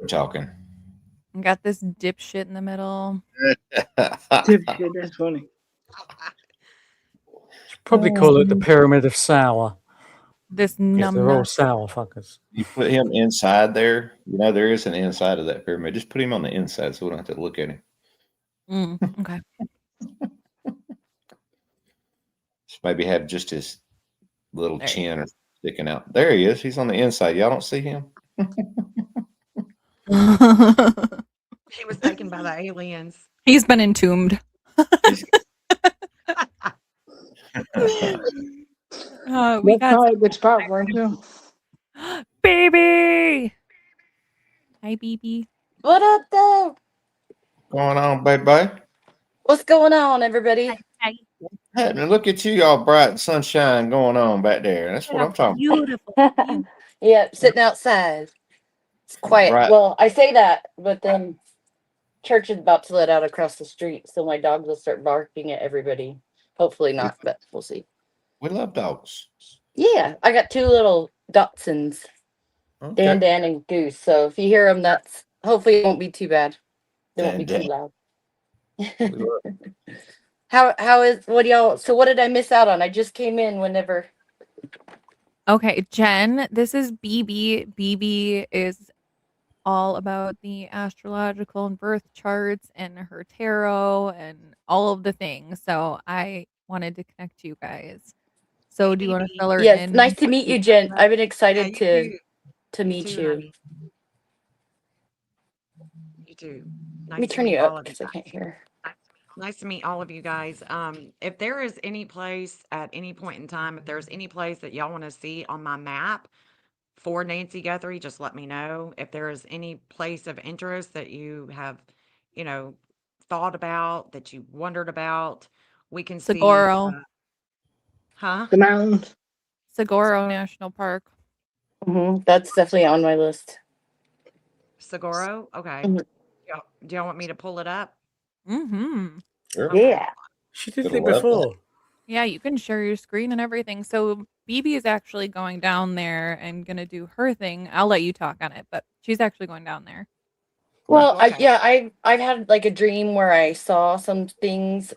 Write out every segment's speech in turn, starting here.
talking. Got this dipshit in the middle. Dipshit, that's funny. Probably call it the Pyramid of Sour. This Because they're all numbnut. sour fuckers. You put him inside there. You know, there is an inside of that pyramid. Just put him on the inside so we don't have to look at him. Okay. Just maybe have just his little There you chin or sticking out. There he is. He's on the inside. Y'all don't see him? He was taken by the aliens. He's been entombed. We That's got probably a good spot, weren't you? baby. Hi, baby. What up, though? Going on, baby? What's going on, everybody? Hey, now look at you, all bright and sunshine going on back there. That's what I'm talking Beautiful. Yeah, sitting outside. It's quiet. Right. Well, I say that, but then church is about to let out across the street, so my dogs will start barking at everybody. Hopefully not, but we'll see. We love dogs. Yeah, I got two little Dachshunds, Okay. Dan, and Goose. So if you hear them, that's hopefully it won't be too bad. It won't be Dan. too loud. We love- How is what y'all? So what did I miss out on? I just came in whenever. Okay, Jen, this is BB. BB is all about the astrological and birth charts and her tarot and all of the things. So I wanted to connect you guys. So do you want to fill her Yes, in? nice to meet you, Jen. I've been excited you to meet too, you. honey. You too. Let me turn you up because I can't hear. Nice to meet all of you guys. If there is any place at any point in time, if there's any place that y'all want to see on my map for Nancy Guthrie, just let me know. If there is any place of interest that you have, thought about, that you wondered about, we can see. Saguaro. Huh? The mountains. Saguaro National Park. That's definitely on my list. Saguaro? Okay. Mhm. Do y'all want me to pull it up? Mm-hmm. Sure. Yeah. She did Could've it loved before. Yeah, you can share your screen and everything. So BB is actually going down there and gonna do her thing. I'll let you talk on it, but she's actually going down there. Well, Okay. I've had like a dream where I saw some things,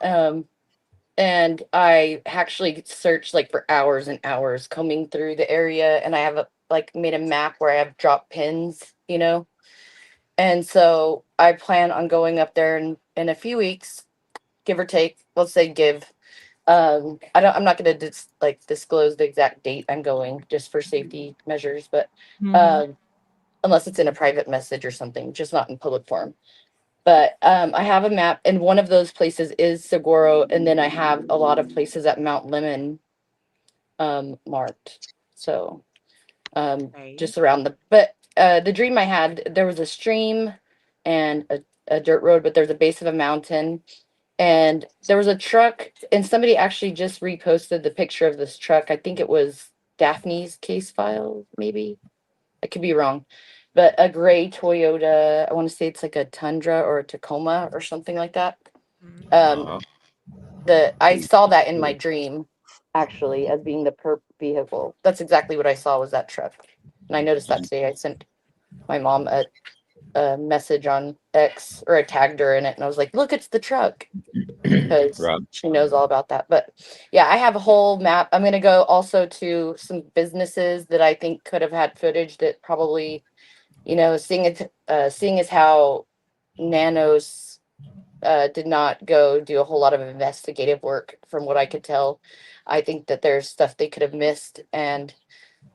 and I actually searched like for hours and hours combing through the area, and I have made a map where I have drop pins, and so I plan on going up there in a few weeks, give or take. Let's say give. I'm not going to disclose the exact date I'm going just for safety measures, but unless it's in a private message or something, just not in public forum. But I have a map, and one of those places is Saguaro, and then I have a lot of places at Mount Lemon marked. So just around the dream I had, there was a stream and a dirt road, but there's a base of a mountain, and there was a truck, and somebody actually just reposted the picture of this truck. I think it was Daphne's case file, maybe. I could be wrong. But a gray Toyota, I want to say it's like a Tundra or a Tacoma or something like that. I saw that in my dream, actually, as being the perp vehicle. That's exactly what I saw, was that truck. And I noticed that today. I sent my mom a message on X, or I tagged her in it, and I was like, look, it's the truck, because Right. she knows all about that. But yeah, I have a whole map. I'm going to go also to some businesses that I think could have had footage that probably, seeing as how Nanos did not go do a whole lot of investigative work, from what I could tell. I think that there's stuff they could have missed, and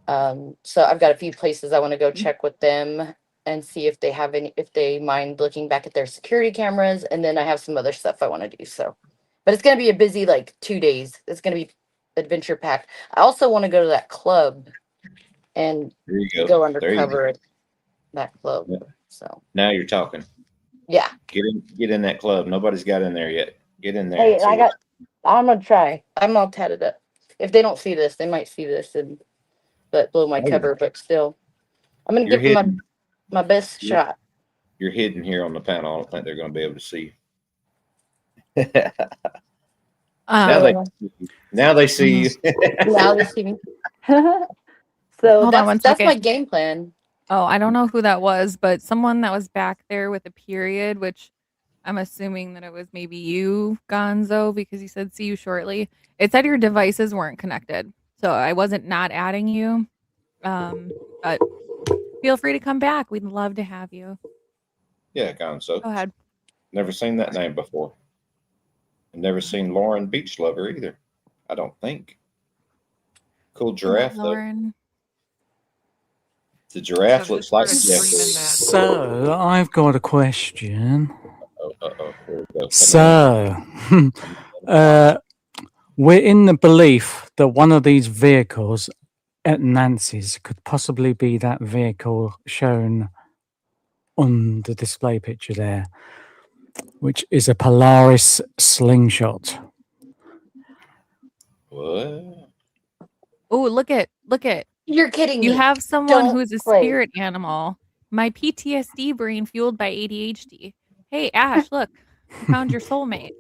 so I've got a few places I want to go check with them and see if they mind looking back at their security cameras, and then I have some other stuff I want to do. So, but it's going to be a busy 2 days. It's going to be adventure packed. I also want to go to that club and There you go. go There undercover at that club. Yeah. So Now you're talking. yeah. Get in that club. Nobody's got in there yet. Get in there. Hey, I'm gonna try. I'm all tatted up. If they don't see this, they might see this but blow my cover. But still, I'm gonna You're give hidden. my best shot. You're hidden here on the panel. I don't think they're going to be able to see you. Now they see you. Now they see me. So Hold on one that's my second. game plan. Oh, I don't know who that was, but someone that was back there with a period, which I'm assuming that it was maybe you, Gonzo, because you said see you shortly. It said your devices weren't connected. So I wasn't not adding you. But feel free to come back. We'd love to have you. Yeah, Gonzo. Go ahead. Never seen that name before. And never seen Lauren Beach Lover either. I don't think. Cool Hello, giraffe though. Lauren. The giraffe So looks who's like sort of Jeffrey. screaming this? So I've got a question. Oh, here we go. So we're in the belief that one of these vehicles at Nancy's could possibly be that vehicle shown on the display picture there, which is a Polaris slingshot. What? Oh, look at You're kidding you me. have someone Don't who's a play. spirit animal. My PTSD brain fueled by ADHD. Hey, Ash, look. I found your soulmate.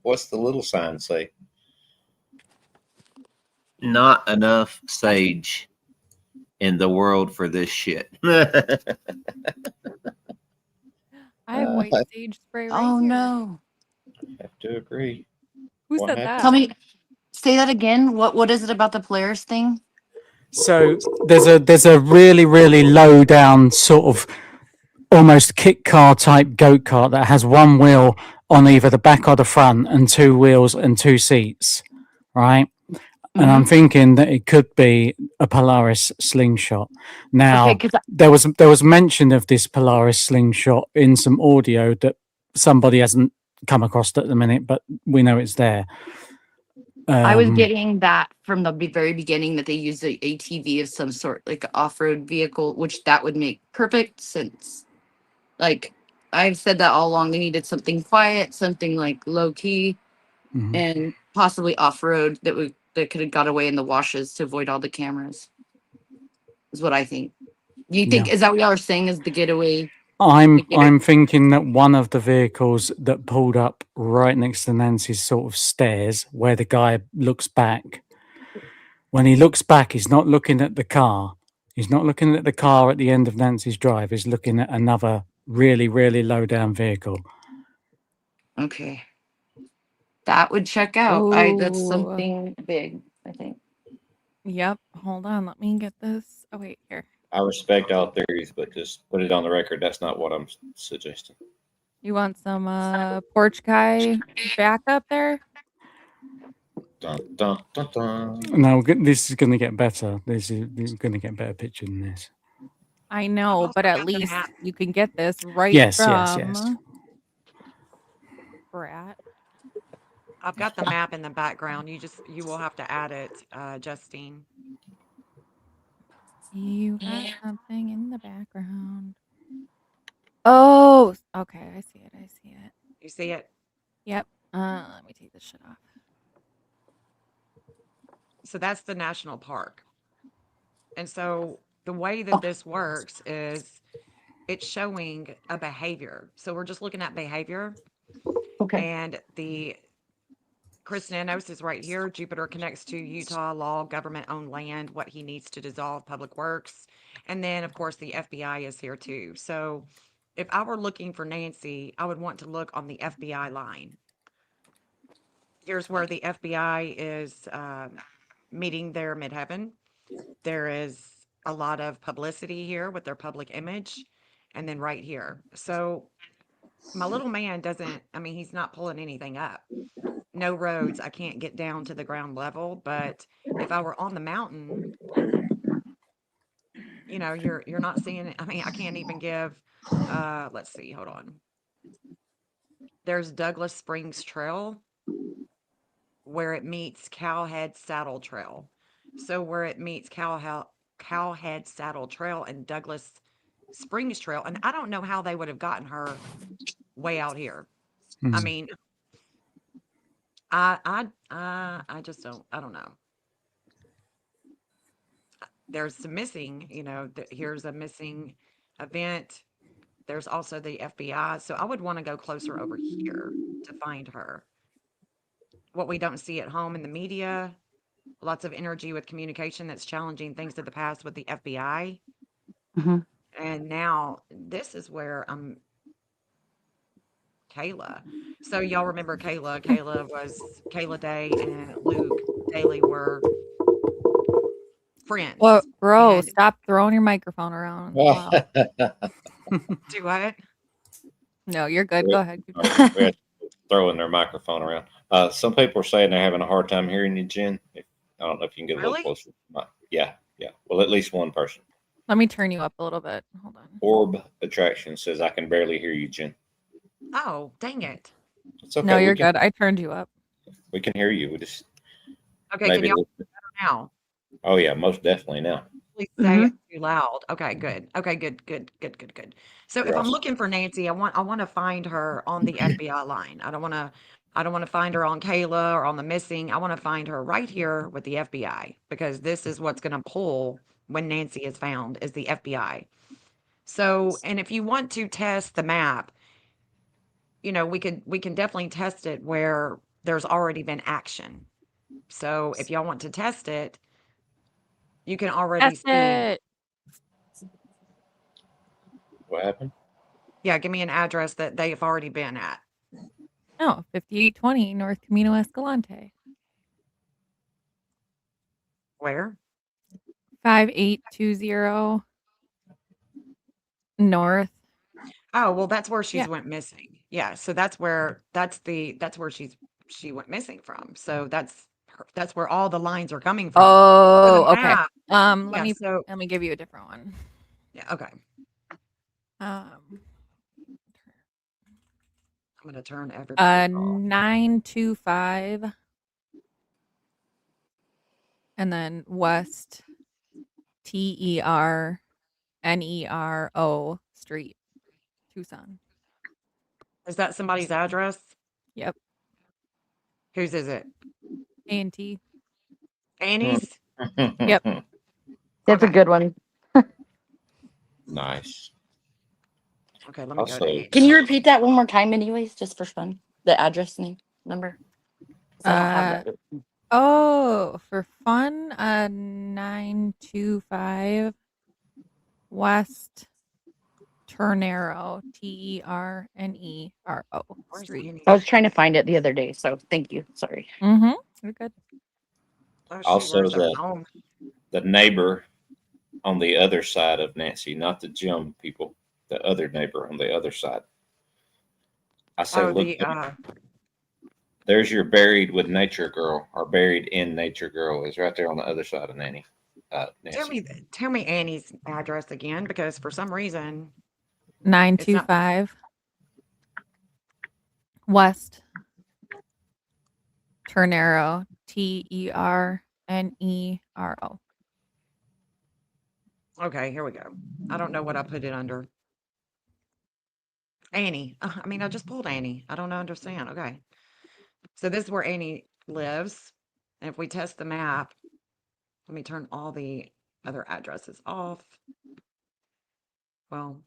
What's the little sign say? Not enough sage in the world for this shit. I have white I sage spray right Oh here. no. have to agree. Who What said happened? that? Tell me, say that again. What is it about the Polaris thing? So there's a really low down sort of almost kit car type goat kart that has one wheel on either the back or the front and two wheels and two seats, right? And I'm thinking that it could be a Polaris slingshot. Now, Okay, because there was mention of this Polaris slingshot in some audio that somebody hasn't come across at the minute, but we know it's there. I was getting that from the very beginning that they used a ATV of some sort, like an off-road vehicle, which that would make perfect sense. Like I've said that all along. They needed something quiet, something like low key, Mhm. and possibly off-road that could have got away in the washes to avoid all the cameras. Is what I think. Do you think Yeah. is that what y'all are saying? Is the getaway? I'm thinking that one of the vehicles that pulled up right next to Nancy's sort of stairs, where the guy looks back. When he looks back, he's not looking at the car. He's not looking at the car at the end of Nancy's drive. He's looking at another really low down vehicle. Okay, that would check out. That's Ooh. something big. I think. Yep. Hold on. Let me get this. Oh, wait. Here. I respect all theories, but just put it on the record. That's not what I'm suggesting. You want some porch guy backup there? Dun, dun, dun, dun. No, this is going to get better. This is going to get better picture than this. I I've know, also but at got the least map. you can get this right Yes. from Brat. I've got the map in the background. You will have to add it, Justine. You have something in the background. Oh, okay. I see it. I see it. You see it? Yep. Let me take this shit off. So that's the national park. And so the way that this works is it's showing a behavior. So we're just looking at behavior. Okay. And the Chris Nanos is right here. Jupiter connects to Utah law, government owned land, what he needs to dissolve, public works. And then, of course, the FBI is here too. So if I were looking for Nancy, I would want to look on the FBI line. Here's where the FBI is meeting their midheaven. There is a lot of publicity here with their public image. And then right here. So my little man doesn't, I mean, he's not pulling anything up. No roads. I can't get down to the ground level. But if I were on the mountain, you're not seeing it. I mean, I can't even give let's see, hold on. There's Douglas Springs Trail where it meets Cowhead Saddle Trail. So where it meets Cowhead Saddle Trail and Douglas Springs Trail, and I don't know how they would have gotten her way out here. I mean, I just don't. I don't know. There's some missing. Here's a missing event. There's also the FBI. So I would want to go closer over here to find her. What we don't see at home in the media, lots of energy with communication that's challenging things of the past with the FBI. Mhm. And now this is where I'm Kayla. So y'all remember Kayla? Kayla Day and Luke Daly were friends. Well, bro, And stop throwing your microphone around. Wow. do what? No, you're good. Go ahead. Keep Okay, going. we're throwing their microphone around. Some people are saying they're having a hard time hearing you, Jen. I don't know if you can get a Really? little closer. Yeah, yeah. Well, at least one person. Let me turn you up a little bit. Hold on. Orb Attraction says, I can barely hear you, Jen. Oh, dang it. It's okay. No, you're we can, good. I turned you up. We can hear you. We just Okay, can maybe. y'all hear now? Oh, yeah, most definitely now. Please say it too loud. Okay, good. Okay, good. So if You're I'm awesome. looking for Nancy, I want to find her on the FBI line. I don't want to find her on Kayla or on the missing. I want to find her right here with the FBI because this is what's going to pull when Nancy is found is the FBI. So, and if you want to test the map, we can definitely test it where there's already been action. So if y'all want to test it, you can already Test see. it. What happened? Yeah, give me an address that they've already been at. No, 5820 North Camino Escalante. Where? 5820 North. Oh, well, that's where she's Yeah. went missing. Yeah, so that's where she went missing from. So that's where all the lines are coming from. Oh, the okay. map- Let Yeah, me give you a different one. yeah, okay. Um, I'm gonna turn everybody off. 925 and then West TERNERO Street, Tucson. Is that somebody's address? Yep. Whose is it? A&T. Annie's? Yep. That's a Okay. good one. Nice. Okay, let me go Also, to Can you repeat that one more time, anyways, just for fun? The address name number. 'Cause I don't have that. Oh, for fun, 925 West Ternero, TERNERO Where's Street. Annie? I was trying to find it the other day, so thank you. Sorry. Mm-hmm. You're good. Oh, shoot, also where's the home? the neighbor on the other side of Nancy, not the gym people, the other neighbor on the other side. I say, Oh, look, there's your buried with nature girl or buried in nature girl is right there on the other side of Nancy. tell me Annie's address again because for some reason 925 West Ternero, TERNERO. okay, here we go. I don't know what I put it under. Annie. I mean, I just pulled Annie. I don't understand. Okay. So this is where Annie lives. And if we test the map, let me turn all the other addresses off. Well,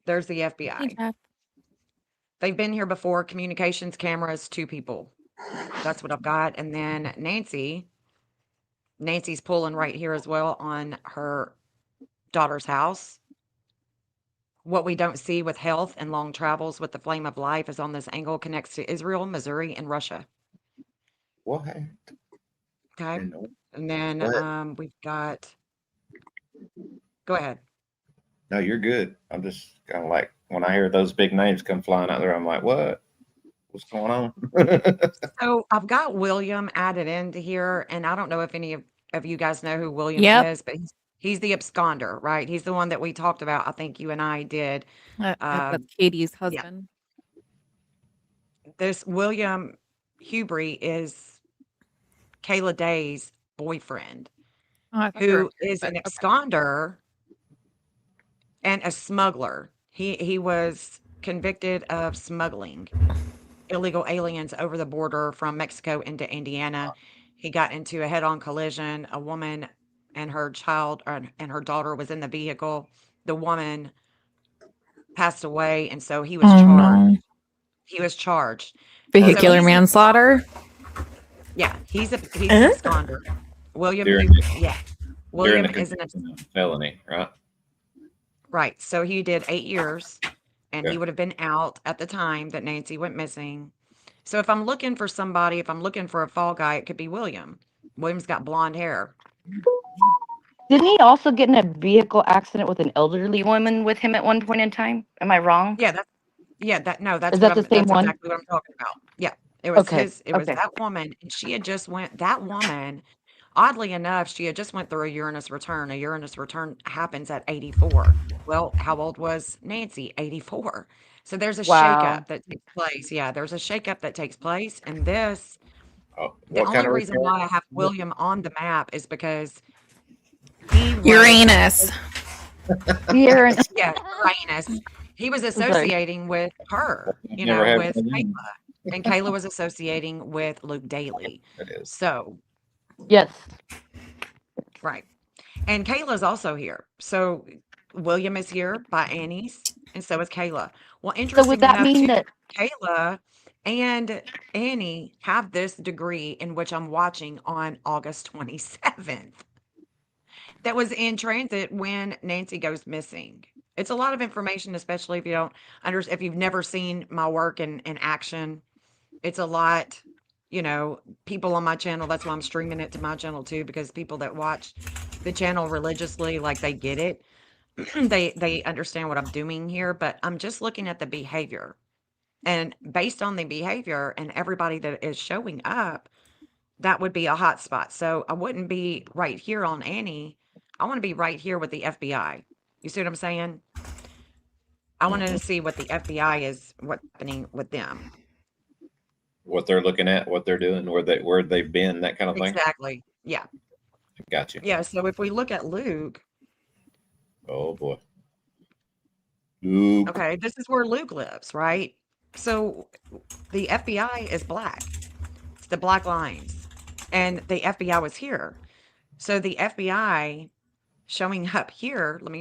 there's the Hey, FBI. Jeff. They've been here before. Communications cameras, 2 people. That's what I've got. And then Nancy's pulling right here as well on her daughter's house. What we don't see with health and long travels with the flame of life is on this angle connects to Israel, Missouri, and Russia. What? Okay. No. And then Go ahead. we've got, go ahead. No, you're good. I'm just kind of like when I hear those big names come flying out there, I'm like, what? What's going on? So I've got William added into here, and I don't know if any of you guys know who William Yep. is, but he's the absconder, right? He's the one that we talked about. I think you and I did. That's Katie's Yeah. husband. This William Hubry is Kayla Day's boyfriend, Oh, I thought they were who married, is but an okay. absconder and a smuggler. He was convicted of smuggling illegal aliens over the border from Mexico into Indiana. He got into a head-on collision. A woman and her child and her daughter was in the vehicle. The woman passed away, and so he was Oh, charged. no. He was charged. Vehicular he's- manslaughter. Yeah, he's an absconder. William, During yeah. during William the is conviction of felony, right? right. So he did 8 years, and he Okay. would have been out at the time that Nancy went missing. So if I'm looking for somebody, if I'm looking for a fall guy, it could be William. William's got blonde hair. Didn't he also get in a vehicle accident with an elderly woman with him at one point in time? Am I wrong? Yeah, that's Is that the same that's one? exactly what I'm talking about. Yeah. It was Okay. it was Okay. that woman, and she had just went that woman, oddly enough, she had just went through a Uranus return. A Uranus return happens at 84. Well, how old was Nancy? 84. So there's a Wow. shakeup that takes place. Yeah, there's a shakeup that takes place, and this Oh, the what only kind of reason return? why I have William on the map is because he was Uranus. Here and yeah, Uranus. He was sorry. associating with her, I've you never know, had with one of Kayla, them. and Kayla was associating with Luke Daly. That is. So, Yes. right. And Kayla's also here. So William is here by Annie's, and so is Kayla. Well, So would interesting that enough, mean too, that Kayla and Annie have this degree in which I'm watching on August 27th that was in transit when Nancy goes missing. It's a lot of information, especially if you don't if you've never seen my work in action. It's a lot, people on my channel. That's why I'm streaming it to my channel too, because people that watch the channel religiously, like they get it. They understand what I'm doing here, but I'm just looking at the behavior. And based on the behavior and everybody that is showing up, that would be a hot spot. So I wouldn't be right here on Annie. I want to be right here with the FBI. You see what I'm saying? I wanted to see what the FBI what's happening with them. What they're looking at, what they're doing, where they've been, that kind of thing. Exactly. Yeah. Got you. Yeah. So if we look at Luke, Oh boy. Luke. okay, this is where Luke lives, right? So the FBI is black. It's the black lines. And the FBI was here. So the FBI showing up here, let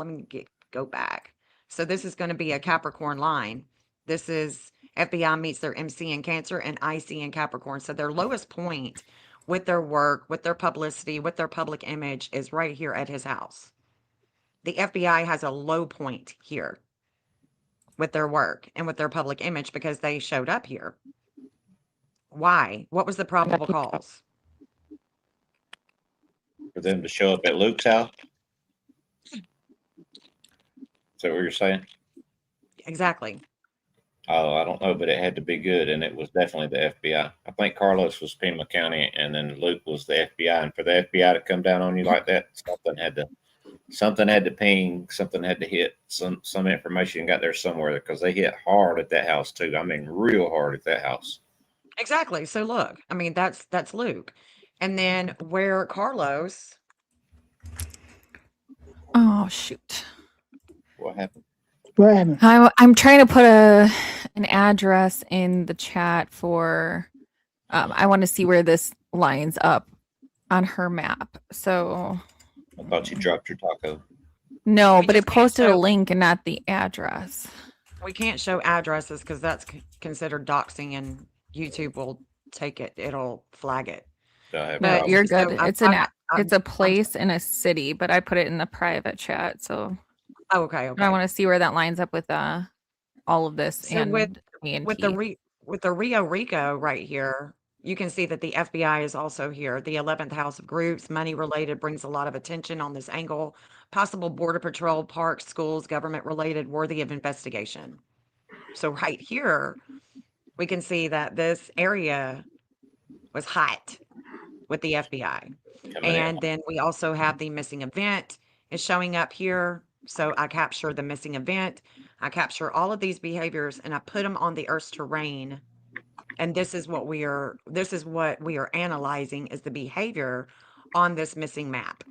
me go back. So this is going to be a Capricorn line. This is FBI meets their MC in Cancer and IC in Capricorn. So their lowest point with their work, with their publicity, with their public image is right here at his house. The FBI has a low point here with their work and with their public image because they showed up here. Why? What was the probable cause? For them to show up at Luke's house. Is that what you're saying? Exactly. Oh, I don't know, but it had to be good, and it was definitely the FBI. I think Carlos was Pima County, and then Luke was the FBI. And for the FBI to come down on you like that, something had to ping, something had to hit, some information got there somewhere because they hit hard at that house too. I mean, real hard at that house. Exactly. So look, I mean, that's Luke. And then where Carlos, Oh shoot. What happened? What happened? I'm trying to put an address in the chat for I want to see where this lines up on her map. So I thought you dropped your taco. no, We but just it can't posted a show- link and not the address. we can't show addresses because that's considered doxing and YouTube will take it. It'll flag it. Do I have But But you're so good. I'm- It's an I'm- it's a place in a city, but I put it in the private chat. So Oh, okay. I want to see where that lines up with all of this So and with ENT. with the Rio Rico right here, you can see that the FBI is also here. The 11th house of groups, money related, brings a lot of attention on this angle. Possible border patrol, parks, schools, government related, worthy of investigation. So right here, we can see that this area was hot with the FBI. coming in. And then we also have the missing event is showing up here. So I capture the missing event. I capture all of these behaviors and I put them on the Earth's terrain. And this is what we are analyzing is the behavior on this missing map.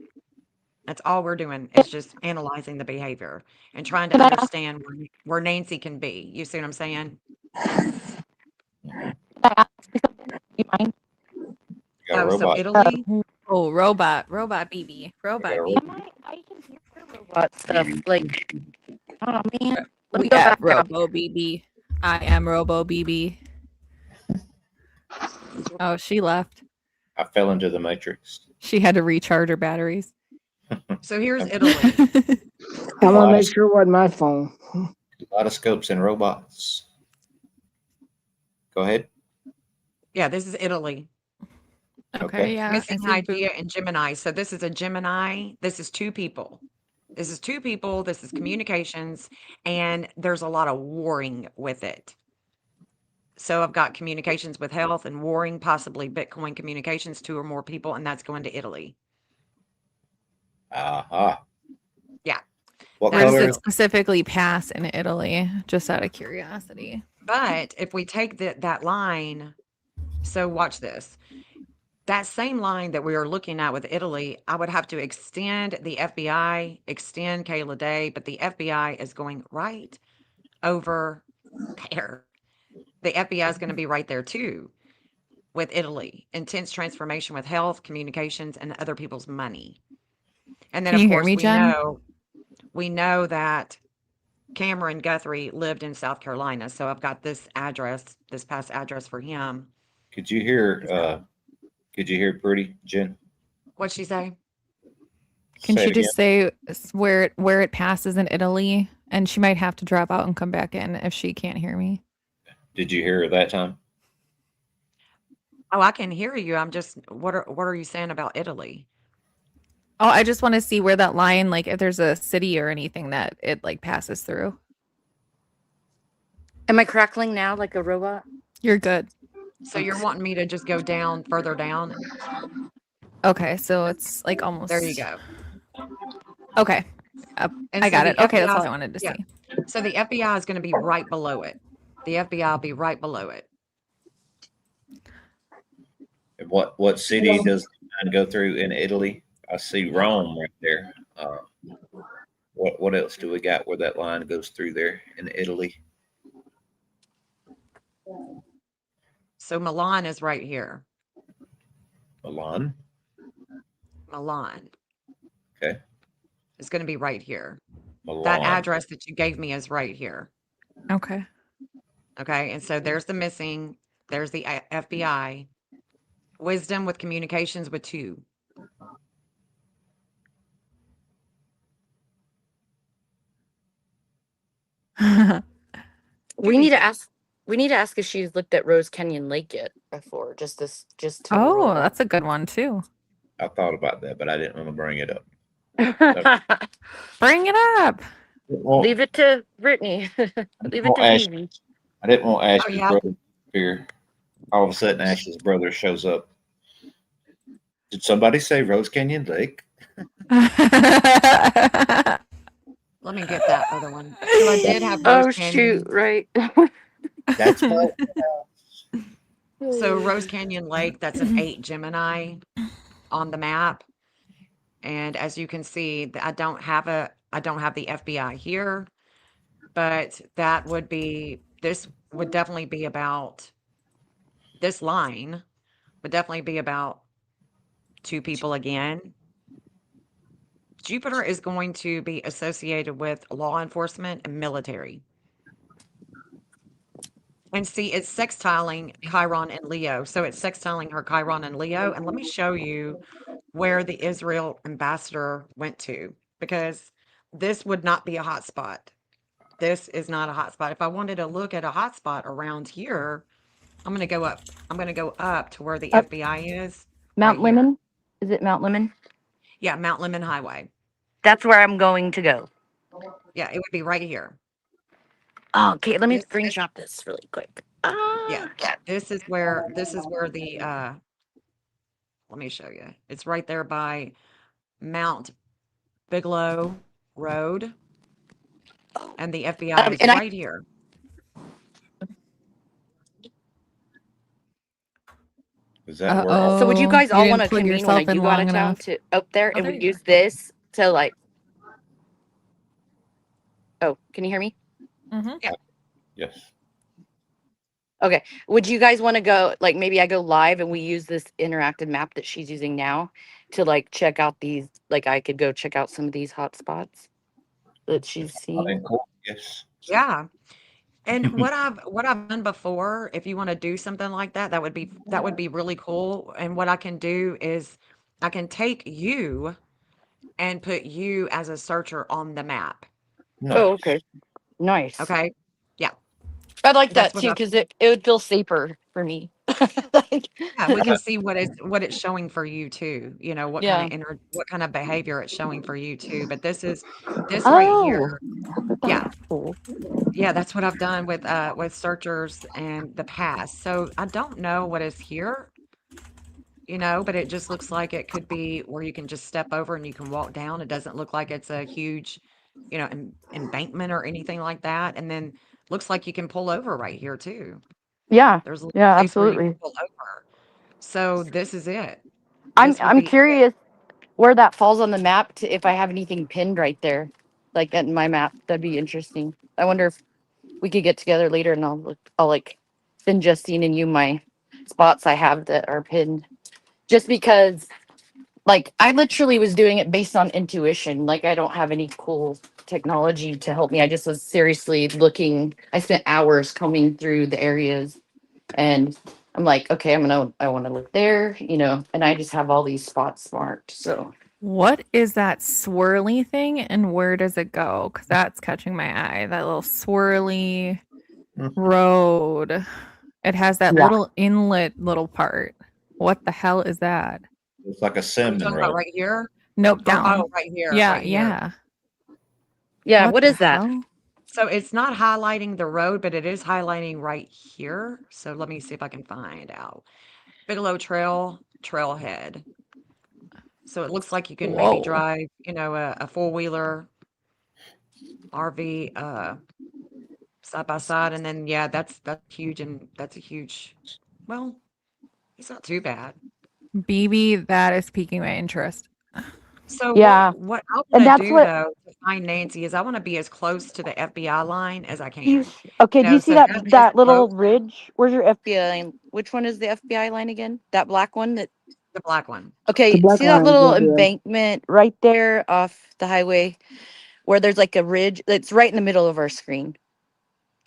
That's all we're doing is just analyzing the behavior and trying to Can I ask- understand where Nancy can be. You see what I'm saying? Can I ask you something? You mind? You got a So robot. Italy, Oh, robot BB. Robot Yeah, BB. I can hear robot stuff. Like, oh man. Let me We go got back down. Robo BB. I am Robo BB. Oh, she left. I fell into the matrix. She had to recharge her batteries. So here's Italy. I'm gonna Lot make of- sure it wasn't my phone. A lot of scopes and robots. Go ahead. Yeah, this is Italy. Okay, Okay. yeah. I Missing see idea and Gemini. So this is a Gemini. This is two people. This is two people. This is communications, and there's a lot of warring with it. So I've got communications with health and warring, possibly Bitcoin communications, two or more people, and that's going to Italy. Aha. Yeah. What Where does color? it specifically pass in Italy? Just out of curiosity. But if we take that line, so watch this. That same line that we are looking at with Italy, I would have to extend the FBI, extend Kayla Day, but the FBI is going right over there. The FBI is going to be right there too with Italy. Intense transformation with health, communications, and other people's money. And then, Can of you hear course, me, Jen? we know that Cameron Guthrie lived in South Carolina. So I've got this address, this past address for him. Could you hear? Could you hear Pretty Jen? What'd she say? Can Say she it again. just say where it passes in Italy? And she might have to drop out and come back in if she can't hear me. Did you hear her that time? Oh, I can hear you. I'm just, what are you saying about Italy? Oh, I just want to see where that line, like if there's a city or anything that it like passes through. Am I crackling now like a robot? You're good. So you're wanting me to just go down, further down? Okay, so it's like almost. There you go. Okay, And I so got the it. Okay, that's all FBI I wanted to yeah. see. So the FBI is going to be right below it. The FBI will be right below it. And what city does the line go through in Italy? I see Rome right there. What else do we got where that line goes through there in Italy? So Milan is right here. Milan. Milan Okay. is going to be right here. Milan. That address that you gave me is right here. Okay. Okay. And so there's the missing, there's the FBI. Wisdom with communications with two. We need to ask. We need to ask if she's looked at Rose Canyon Lake yet before. Just to Oh, roll that's a good one too. I thought about that, but I didn't want to bring it up. out. Bring it up. Well, Leave it to Brittany. Leave it to Ash- Phoebe. I didn't want Ash's yeah. brother here. All of a sudden, Ash's brother shows up. Did somebody say Rose Canyon Lake? Let me get that other one. So I did have Rose Oh Canyon. shoot! Right. That's my So Rose Canyon Lake, that's an 8 Gemini on the map. And as you can see, I don't have the FBI here, but that would be, this would definitely be about, this line would definitely be about two people again. Jupiter is going to be associated with law enforcement and military. And see, it's sextiling Chiron and Leo. So it's sextiling her Chiron and Leo. And let me show you where the Israel ambassador went to, because this would not be a hot spot. This is not a hot spot. If I wanted to look at a hot spot around here, I'm going to go up. I'm going to go up to where the Up. FBI is. Mount right here. Lemon. Is it Mount Lemon? Yeah, Mount Lemon Highway. That's where I'm going to go. Yeah, it would be right here. Oh, okay, let me This is- screenshot this really quick. Yeah, this is where the let me show you. It's right there by Mount Bigelow Road, and the FBI is and right here. Is that where all So would you Oh, guys all didn't want to plug convene when I yourself in do go out long of town enough. to up there, Oh, and there we you use this to like? Oh, can you hear me? yes. Okay. Would you guys want to go, like, maybe I go live and we use this interactive map that she's using now to like check out these, like I could go check out some of these hot spots that she's Not in seeing. court, yes. Yeah. And what I've done before, if you want to do something like that, that would be really cool. And what I can do is I can take you and put you as a searcher on the map. Nice. Oh, okay. Nice. Okay. Yeah. I'd like That's that what too I because it would feel safer for me. Like, Yeah, we can see what it's showing for you too. You know, yeah. what kind of behavior it's showing for you too. But this right Oh, here. Yeah. that's cool. Yeah, that's what I've done with searchers and the past. So I don't know what is here, but it just looks like it could be where you can just step over and you can walk down. It doesn't look like it's a huge, embankment or anything like that. And then looks like you can pull over right here too. Yeah. There's a little Yeah, place where you can absolutely. pull over. So this is it. I'm This would I'm be it. curious where that falls on the map to if I have anything pinned right there, like that in my map. That'd be interesting. I wonder if we could get together later and I'll like send Justine and you my spots I have that are pinned. Just because like I literally was doing it based on intuition. Like I don't have any cool technology to help me. I just was seriously looking. I spent hours combing through the areas and I'm like, okay, I want to look there, and I just have all these spots marked. So What is that swirly thing and where does it go? Because that's catching my eye. That little swirly Mhm. road. It has that Yeah. little inlet little part. What the hell is that? It's like a Are you cinnamon talking about roll. right here? Nope, Oh, down. right here, Yeah, right here. yeah. yeah, What what the is that? hell? So it's not highlighting the road, but it is highlighting right here. So let me see if I can find out. Bigelow Trailhead. So it looks like you can maybe Whoa. drive, a four-wheeler RV side by side, and then yeah, that's huge, and that's a huge. Well, it's not too bad. BB, that is piquing my interest. So Yeah. what I And want to that's do what though to find Nancy is I want to be as close to the FBI line as I you can. okay, do you see So that that is that close. little ridge? Where's your FBI line? Which one is the FBI line again? That black one that The black one. The okay, black see that line is little the FBI. embankment right there off the highway where there's like a ridge that's right in the middle of our screen.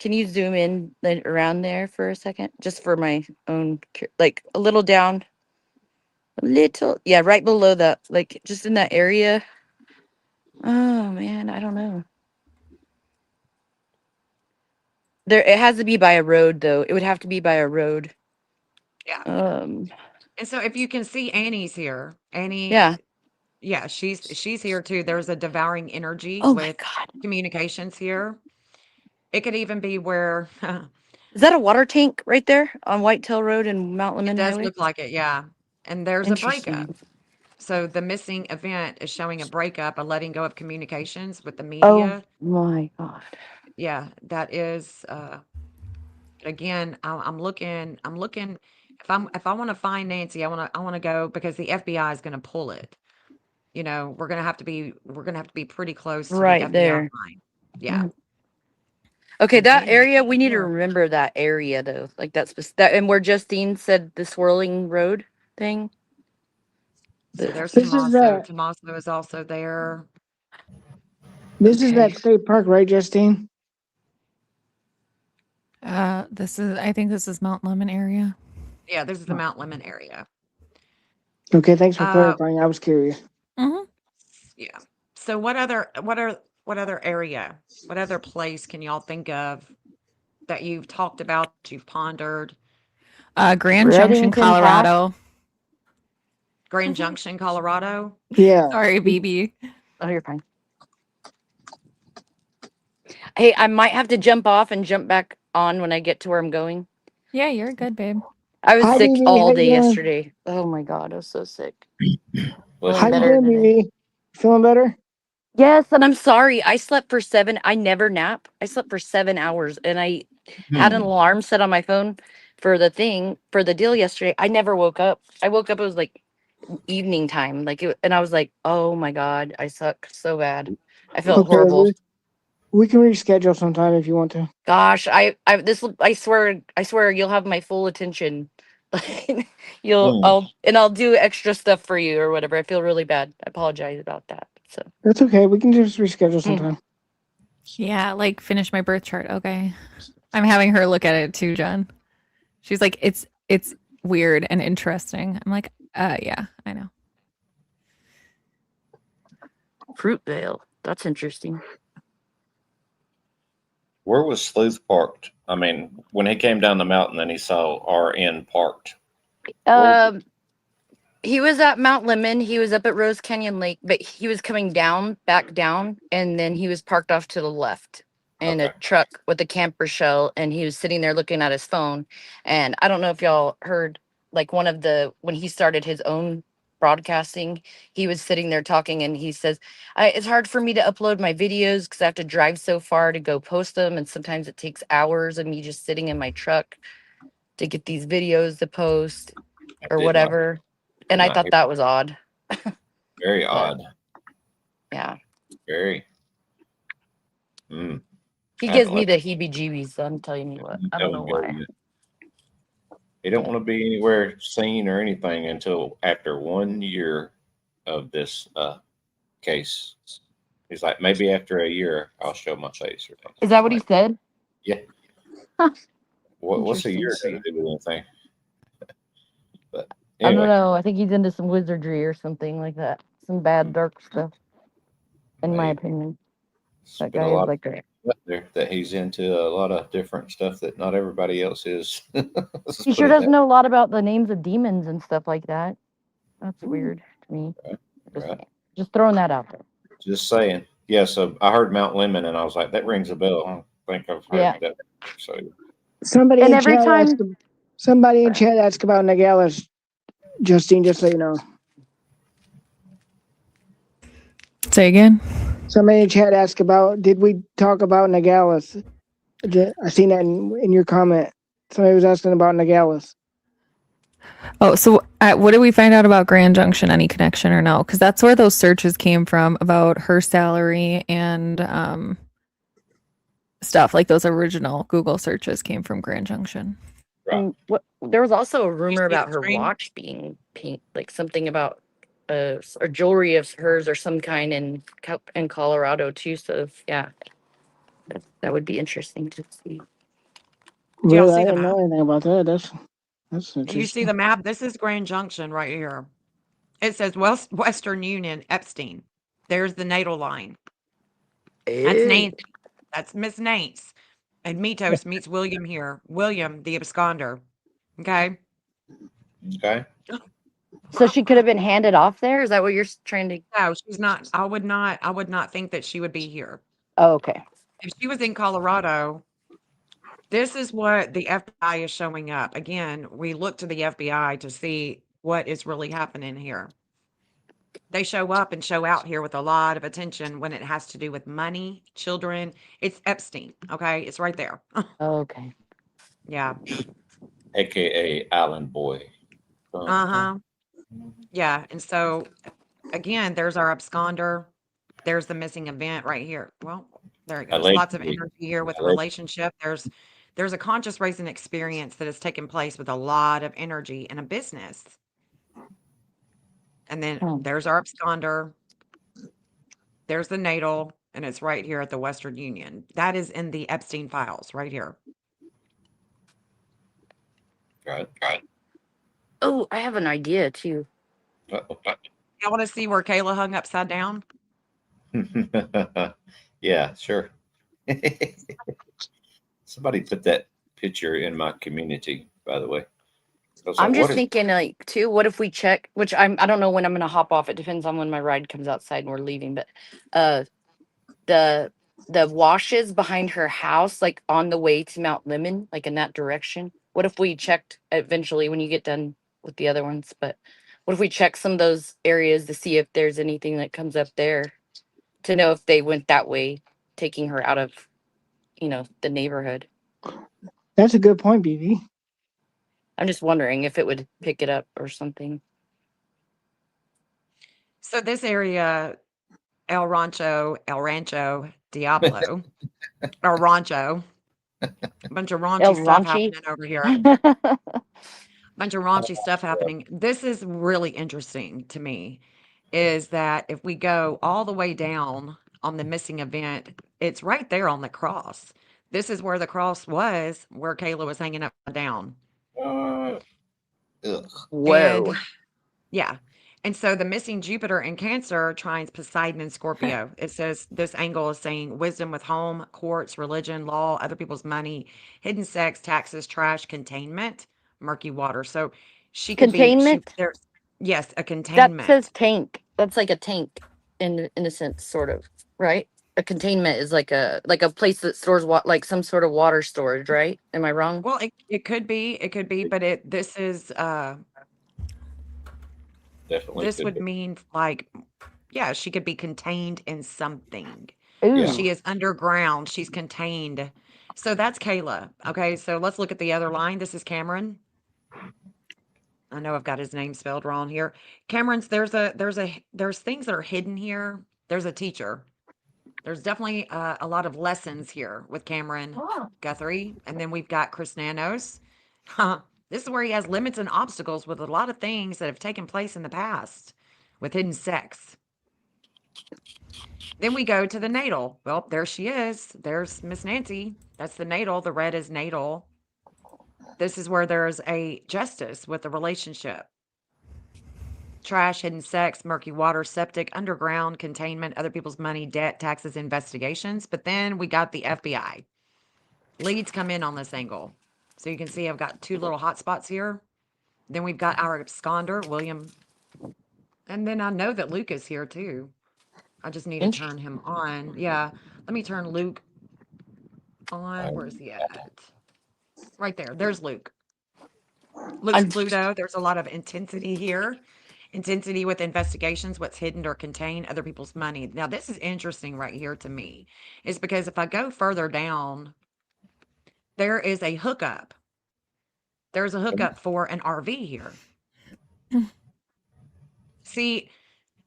Can you zoom in around there for a second? Just for my own, like a little down, yeah, right below that, like just in that area. Oh man, I don't know. It has to be by a road though. It would have to be by a road. Yeah. Um, And so if you can see Annie's here, yeah. yeah, she's here too. There's a devouring energy Oh my with God. communications here. It could even be where Is that a water tank right there on Whitetail Road and Mount it Lemon does Highway? look like it, yeah. And there's a breakup. Interesting. So the missing event is showing a breakup, a letting go of communications with the Oh media. my God. Yeah, that is again, I'm looking if I want to find Nancy, I want to go because the FBI is going to pull it. We're going to have to be pretty close to the Right FBI there. line. Yeah. Okay, And that they may area, we need to look. remember that area though. Like that and where Justine said the swirling road thing. So there's This is Tommaso. that. Tommaso is also there. This is Okay. that state park, right, Justine? I think this is Mount Lemon area. Yeah, this is the Mount Lemon area. Okay, thanks for Uh, clarifying. I was curious. Mm-hmm. yeah. So what other area, what other place can y'all think of that you've talked about, that you've pondered? Grand Junction, Reddington Pass. Colorado. Grand Junction, Colorado? Yeah. Sorry, BB. Oh, you're fine. Hey, I might have to jump off and jump back on when I get to where I'm going. Yeah, you're good, babe. I was Hi, sick BB. How all you day doing? yesterday. Oh my God, I was so sick. Bless How Feeling you your better heart. doing, today. BB? Feeling better? Yes, and I'm sorry. I slept for 7. I never nap. I slept for 7 hours and I had an alarm set on my phone for the deal yesterday. I never woke up. I woke up, it was like evening time. And I was like, oh my God, I suck so bad. I felt Okay, horrible. we can reschedule sometime if you want to. Gosh, I swear you'll have my full attention. Like I'll do extra stuff for you or whatever. I feel really bad. I apologize about that. So That's okay. We can just reschedule sometime. Yeah, like finish my birth chart. Okay. I'm having her look at it too, Jen. She's like, it's weird and interesting. I'm like, yeah, I know. Fruitvale. That's interesting. Where was Sleuth parked? I mean, when he came down the mountain and he saw RN parked. Where- He was at Mount Lemon. He was up at Rose Canyon Lake, but he was coming back down, and then he was parked off to the left in a Okay. truck with a camper shell, and he was sitting there looking at his phone. And I don't know if y'all heard, like, when he started his own broadcasting, he was sitting there talking, and he says, it's hard for me to upload my videos because I have to drive so far to go post them, and sometimes it takes hours of me just sitting in my truck to get these videos to post or Did not- whatever. And I not thought hear- that was odd. Very odd. Yeah. Very. Mm. He I gives don't me like- the heebie-jeebies, so I'm telling you what. I don't know why. He don't want to be anywhere seen or anything until after 1 year of this case. He's like, maybe after a year, I'll show my face or something. Is that what he Like, said? Yeah. Huh. What's a year Interesting. going to do with anything? But I don't anyway, know. I think he's into some wizardry or something like that. Some bad, dark stuff, in my maybe. opinion. It's That been a guy is lot like a... up there that he's into a lot of different stuff that not everybody else is. Let's He put sure it does that know a lot about the names of demons and stuff like that. That's weird to me. Right, Just, right. just throwing that out there. Just saying. Yeah, so I heard Mount Lemon and I was like, that rings a bell. I don't think I've heard Yeah. that. So Somebody And in every chat time- asked, somebody in chat asked about Nagalis, Justine, just so you know. Say again. Somebody in chat asked about, did we talk about Nagalis? I seen that in your comment. Somebody was asking about Nagalis. Oh, so what did we find out about Grand Junction? Any connection or no? Because that's where those searches came from about her salary and stuff. Like those original Google searches came from Grand Junction. Right. And there was also a rumor see about the her screen? watch being pink, like something about or jewelry of hers or some kind in Colorado too. So yeah, that would be interesting to see. Do y'all Really, see I the didn't know map? anything about that. That's interesting. You see the map? This is Grand Junction right here. It says Western Union, Epstein. There's the natal line. That's Nancy. That's Miss Nance. And Mitos meets William here. William, the absconder. Okay. okay. So she could have been handed off there. Is that what you're trying to? No, she's not. I would not think that she would be here. Oh, okay. If she was in Colorado, this is what the FBI is showing up. Again, we look to the FBI to see what is really happening here. They show up and show out here with a lot of attention when it has to do with money, children. It's Epstein. Okay. It's right there. Oh, okay. Yeah. AKA Island Boy. Uh-huh. Yeah. And so again, there's our absconder. There's the missing event right here. Well, there it goes. Lots of Allegedly. energy here with Allegedly. relationship. There's a conscious raising experience that has taken place with a lot of energy in a business. And then Hmm. there's our absconder. There's the natal, and it's right here at the Western Union. That is in the Epstein files right here. Right. Oh, I have an idea too. Uh-oh. You want to see where Kayla hung upside down? Yeah, sure. Somebody put that picture in my community, by the way. I was I'm like, just what is- thinking, like, too, what if we check, which I don't know when I'm gonna hop off. It depends on when my ride comes outside and we're leaving, but the washes behind her house, like on the way to Mount Lemon, like in that direction. What if we checked eventually when you get done with the other ones? But what if we check some of those areas to see if there's anything that comes up there to know if they went that way, taking her out of, the neighborhood. That's a good point, BB. I'm just wondering if it would pick it up or something. So this area, El Rancho, Diablo, or Rancho, a bunch of raunchy El stuff Ranchi? happening over here. Bunch of raunchy stuff happening. This is really interesting to me, is that if we go all the way down on the missing event, it's right there on the cross. This is where the cross was, where Kayla was hanging up down. Ugh. Whoa. And yeah. And so the missing Jupiter in Cancer trines Poseidon in Scorpio. It says this angle is saying wisdom with home, courts, religion, law, other people's money, hidden sex, taxes, trash, containment, murky water. So she could be Containment? there's yes, a That containment. says tank. That's like a tank in a sense, sort of, right? A containment is like a place that stores like some sort of water storage, right? Am I wrong? Well, it could be, but this is Definitely this could would be. mean like yeah, she could be contained in something. Yeah. She is underground. She's contained. So that's Kayla. Okay, so let's look at the other line. This is Cameron. I know I've got his name spelled wrong here. Cameron's there's things that are hidden here. There's a teacher. There's definitely a lot of lessons here with Cameron Guthrie, and then we've got Chris Nanos. This is where he has limits and obstacles with a lot of things that have taken place in the past with hidden sex. Then we go to the natal. Well, there she is. There's Miss Nancy. That's the natal. The red is natal. This is where there's a justice with the relationship. Trash, hidden sex, murky water, septic, underground, containment, other people's money, debt, taxes, investigations. But then we got the FBI. Leads come in on this angle. So you can see I've got two little hot spots here. Then we've got our absconder, William. And then I know that Luke is here too. I just need to turn him on. Yeah. Let me turn Luke on. Where is he at? Right there. There's Luke. Luke's Pluto. There's a lot of intensity here. Intensity with investigations, what's hidden or contained, other people's money. Now, this is interesting right here to me, is because if I go further down, there is a hookup. There's a hookup for an RV here. See,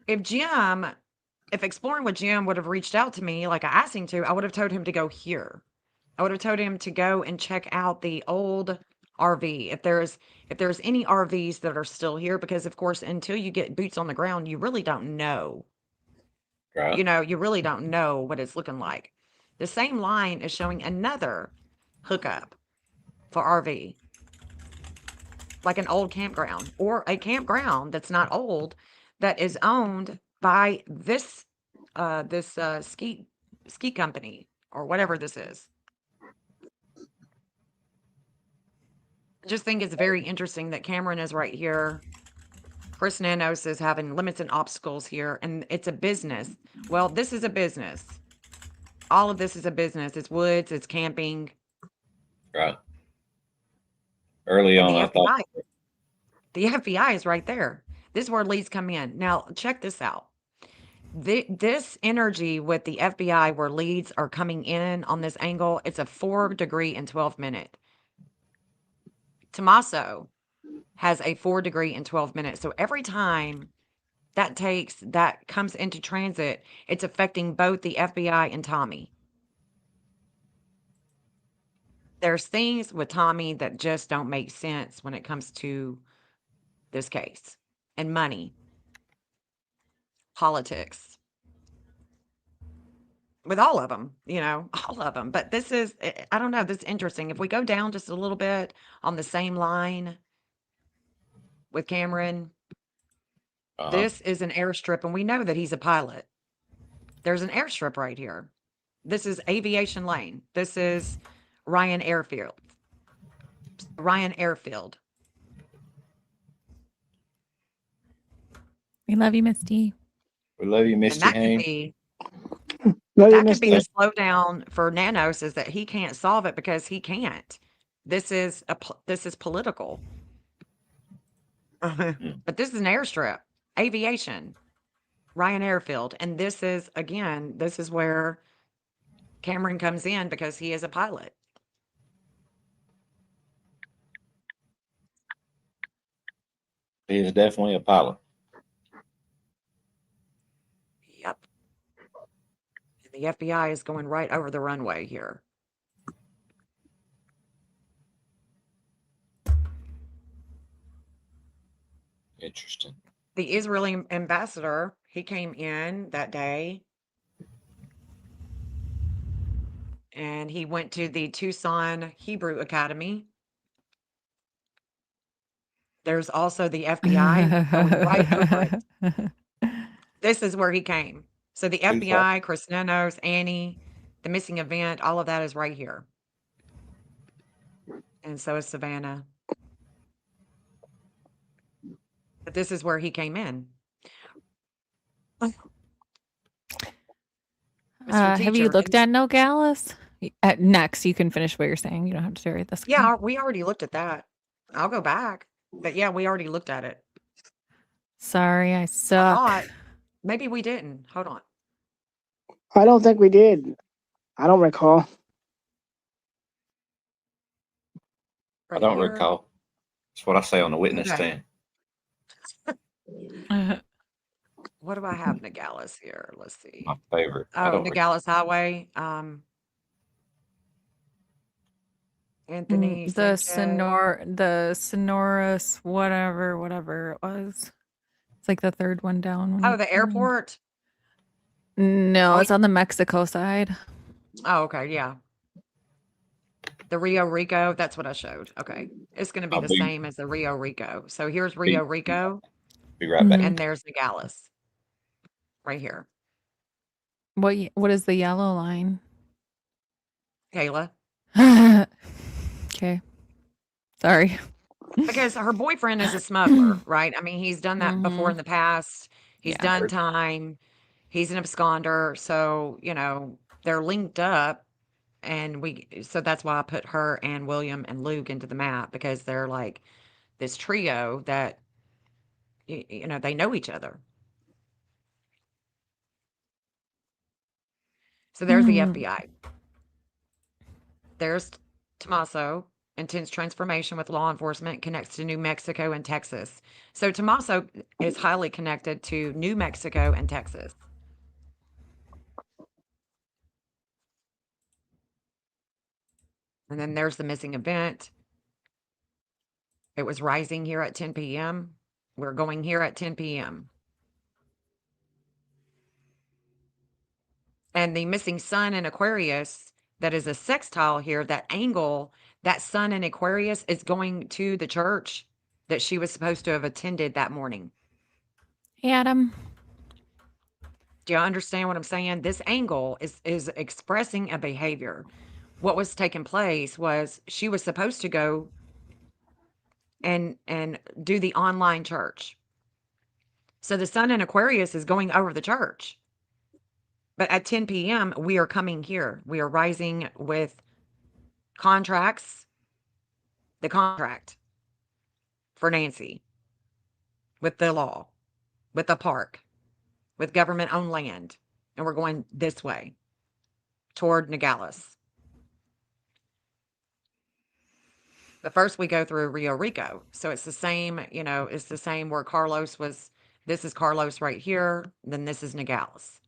if Exploring with Jim would have reached out to me like I asked him to, I would have told him to go here. I would have told him to go and check out the old RV. If there's any RVs that are still here, because of course, until you get boots on the ground, you really don't know. Right. You know, you really don't know what it's looking like. The same line is showing another hookup for RV, like an old campground or a campground that's not old, that is owned by this ski company or whatever this is. I just think it's very interesting that Cameron is right here. Chris Nanos is having limits and obstacles here, and it's a business. Well, this is a business. All of this is a business. It's woods, it's camping. Right. Early And on, I thought, the FBI is right there. This is where leads come in. Now, check this out. This energy with the FBI where leads are coming in on this angle, it's a 4-degree and 12-minute. Tommaso has a 4-degree and 12-minute. So every time that comes into transit, it's affecting both the FBI and Tommy. There's things with Tommy that just don't make sense when it comes to this case and money, politics, with all of them, all of them. But this is, I don't know, this is interesting. If we go down just a little bit on the same line with Cameron, this is an airstrip, and we know that he's a pilot. There's an airstrip right here. This is Aviation Lane. This is Ryan Airfield. Ryan Airfield. We love you, Misty. we love you, And Misty that could Haynes. be Love you, that could be Misty. a slowdown for Nanos, is that he can't solve it because he can't. This is political. But this is an airstrip, aviation, Ryan Airfield, and this is where Cameron comes in because he is a pilot. He is definitely a pilot. Yep. And the FBI is going right over the runway here. Interesting. The Israeli ambassador, he came in that day. and he went to the Tucson Hebrew Academy. There's also the FBI going right over it. This is where he came. So the Tucson. FBI, Chris Nanos, Annie, the missing event, all of that is right here. And so is Savannah. But this is where he came in. Mr. Have you Teacher, looked at Nogales? Next, you can finish what you're saying. You don't have to read this. Yeah, we already looked at that. I'll go back. But yeah, we already looked at it. Sorry, I I suck. thought maybe we didn't. Hold on. I don't think we did. I don't recall. I Right don't here. recall. That's what I say on the witness Okay. stand. What do I have Nogales here? Let's see. My favorite. I Oh, don't Nogales Highway. Anthony the Sanchez. the Sonoras, whatever it was. It's like the third one down. when Oh, you the turn around. airport. No, Oh, it's on the Mexico side. Oh, okay, yeah. The Rio Rico, that's what I showed. Okay. It's going to be I'll the be- same as the Rio Rico. So here's Rio Rico, Be right back. Mhm. and there's Nogales right here. What is the yellow line? Kayla. Okay. Sorry. Because her boyfriend is a smuggler, right? I mean, he's done that before in the past. He's Yeah. done time. He's an absconder. So, they're linked up. And so that's why I put her and William and Luke into the map, because they're like this trio that, they know each other. So there's the FBI. There's Tommaso. Intense transformation with law enforcement connects to New Mexico and Texas. So Tommaso is highly connected to New Mexico and Texas. And then there's the missing event. It was rising here at 10 p.m. We're going here at 10 p.m. And the missing sun in Aquarius, that is a sextile here, that angle, that sun in Aquarius is going to the church that she was supposed to have attended that morning. Hey, Adam. Do you understand what I'm saying? This angle is expressing a behavior. What was taking place was she was supposed to go and do the online church. So the sun in Aquarius is going over the church. But at 10 p.m., we are coming here. We are rising with contracts, the contract for Nancy, with the law, with the park, with government-owned land. And we're going this way toward Nogales. But first we go through Rio Rico. So it's the same, it's the same where Carlos was. This is Carlos right here. Then this is Nogales.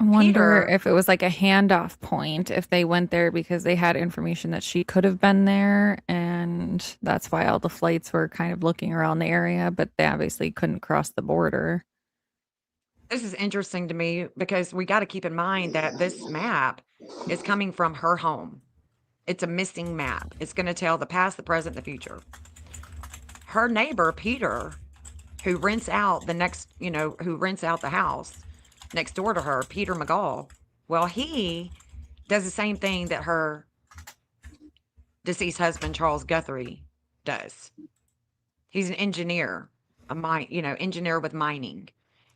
I wonder Peter- if it was like a handoff point, if they went there because they had information that she could have been there, and that's why all the flights were kind of looking around the area, but they obviously couldn't cross the border. This is interesting to me because we got to keep in mind that this map is coming from her home. It's a missing map. It's going to tell the past, the present, the future. Her neighbor, Peter, who rents out who rents out the house next door to her, Peter McGall. Well, he does the same thing that her deceased husband, Charles Guthrie, does. He's an engineer, engineer with mining.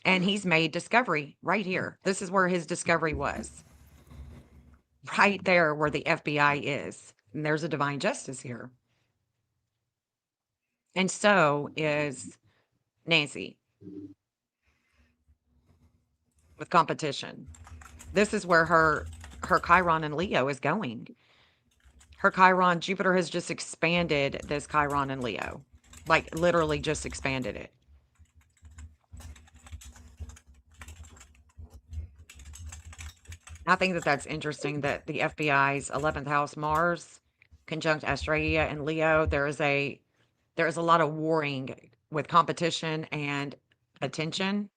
And he's made discovery right here. This is where his discovery was. Right there where the FBI is. And there's a divine justice here. And so is Nancy with competition. This is where her Chiron and Leo is going. Her Chiron, Jupiter has just expanded this Chiron and Leo. Like literally just expanded it. I think that that's interesting that the FBI's 11th house Mars conjunct Australia and Leo, there is a lot of warring with competition and attention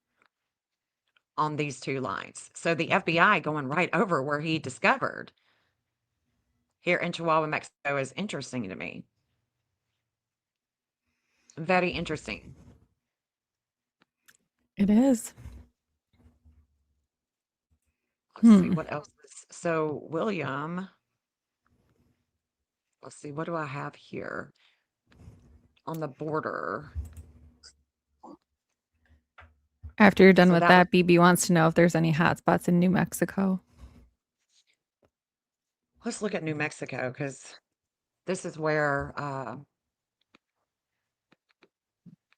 on these two lines. So the FBI going right over where he discovered here in Chihuahua, Mexico is interesting to me. Very interesting. It is. Let's see what else is. So William, let's see, what do I have here on the border? After you're done So with that that, BB wants to know if there's any hot spots in New Mexico. Let's look at New Mexico because this is where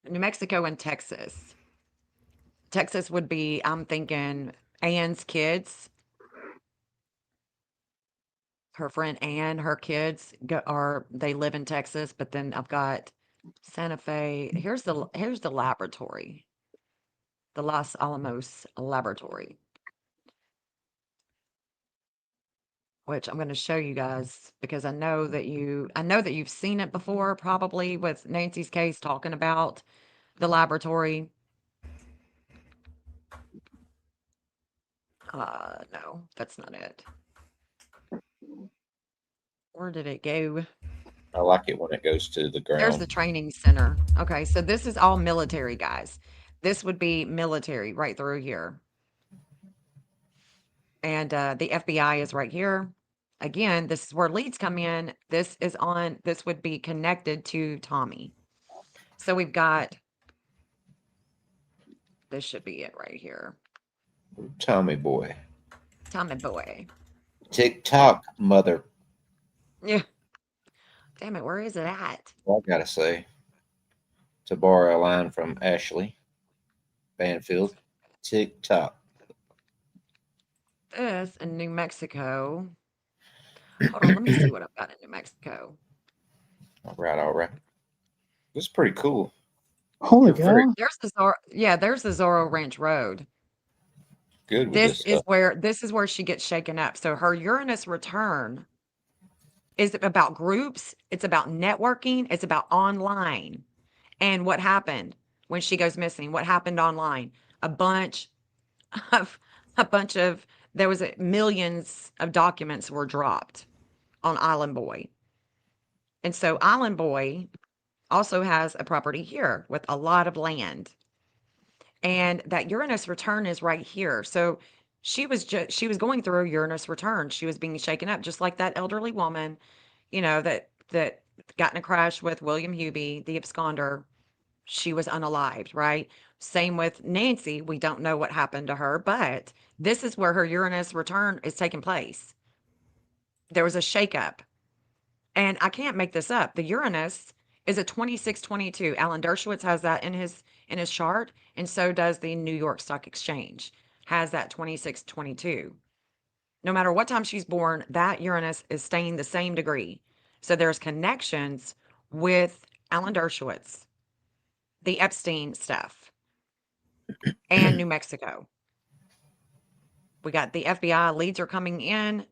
New Mexico and Texas. Texas would be, I'm thinking, Anne's kids. Her friend Anne, her kids they live in Texas, but then I've got Santa Fe. Here's the laboratory, the Los Alamos laboratory, which I'm going to show you guys because I know that you've seen it before, probably with Nancy's case talking about the laboratory. No, that's not it. Where did it go? I like it when it goes to the There's the ground. training center. Okay, so this is all military, guys. This would be military right through here. And the FBI is right here. Again, this is where leads come in. This would be connected to Tommy. So we've got, this should be it right here. Tommy boy. Tommy boy. TikTok, mother. Yeah. Damn it, where is it at? Well, I gotta say, to borrow a line from Ashley Banfield, TikTok. This in New Mexico. Hold on, let me see what I've got in New Mexico. All right, all right. This is pretty cool. Holy You're very cow. There's the Zorro Ranch Road. good with This this is stuff. where she gets shaken up. So her Uranus return is about groups, it's about networking, it's about online. And what happened when she goes missing? What happened online? A bunch of a bunch of there was millions of documents were dropped on Island Boy. And so Island Boy also has a property here with a lot of land. And that Uranus return is right here. So she was going through a Uranus return. She was being shaken up just like that elderly woman, that got in a crash with William Hubie, the absconder. She was unalived, right? Same with Nancy. We don't know what happened to her, but this is where her Uranus return is taking place. There was a shakeup. And I can't make this up. The Uranus is a 2622. Alan Dershowitz has that in his chart, and so does the New York Stock Exchange. Has that 2622. No matter what time she's born, that Uranus is staying the same degree. So there's connections with Alan Dershowitz, the Epstein stuff, and New Mexico. We got the FBI leads are coming in.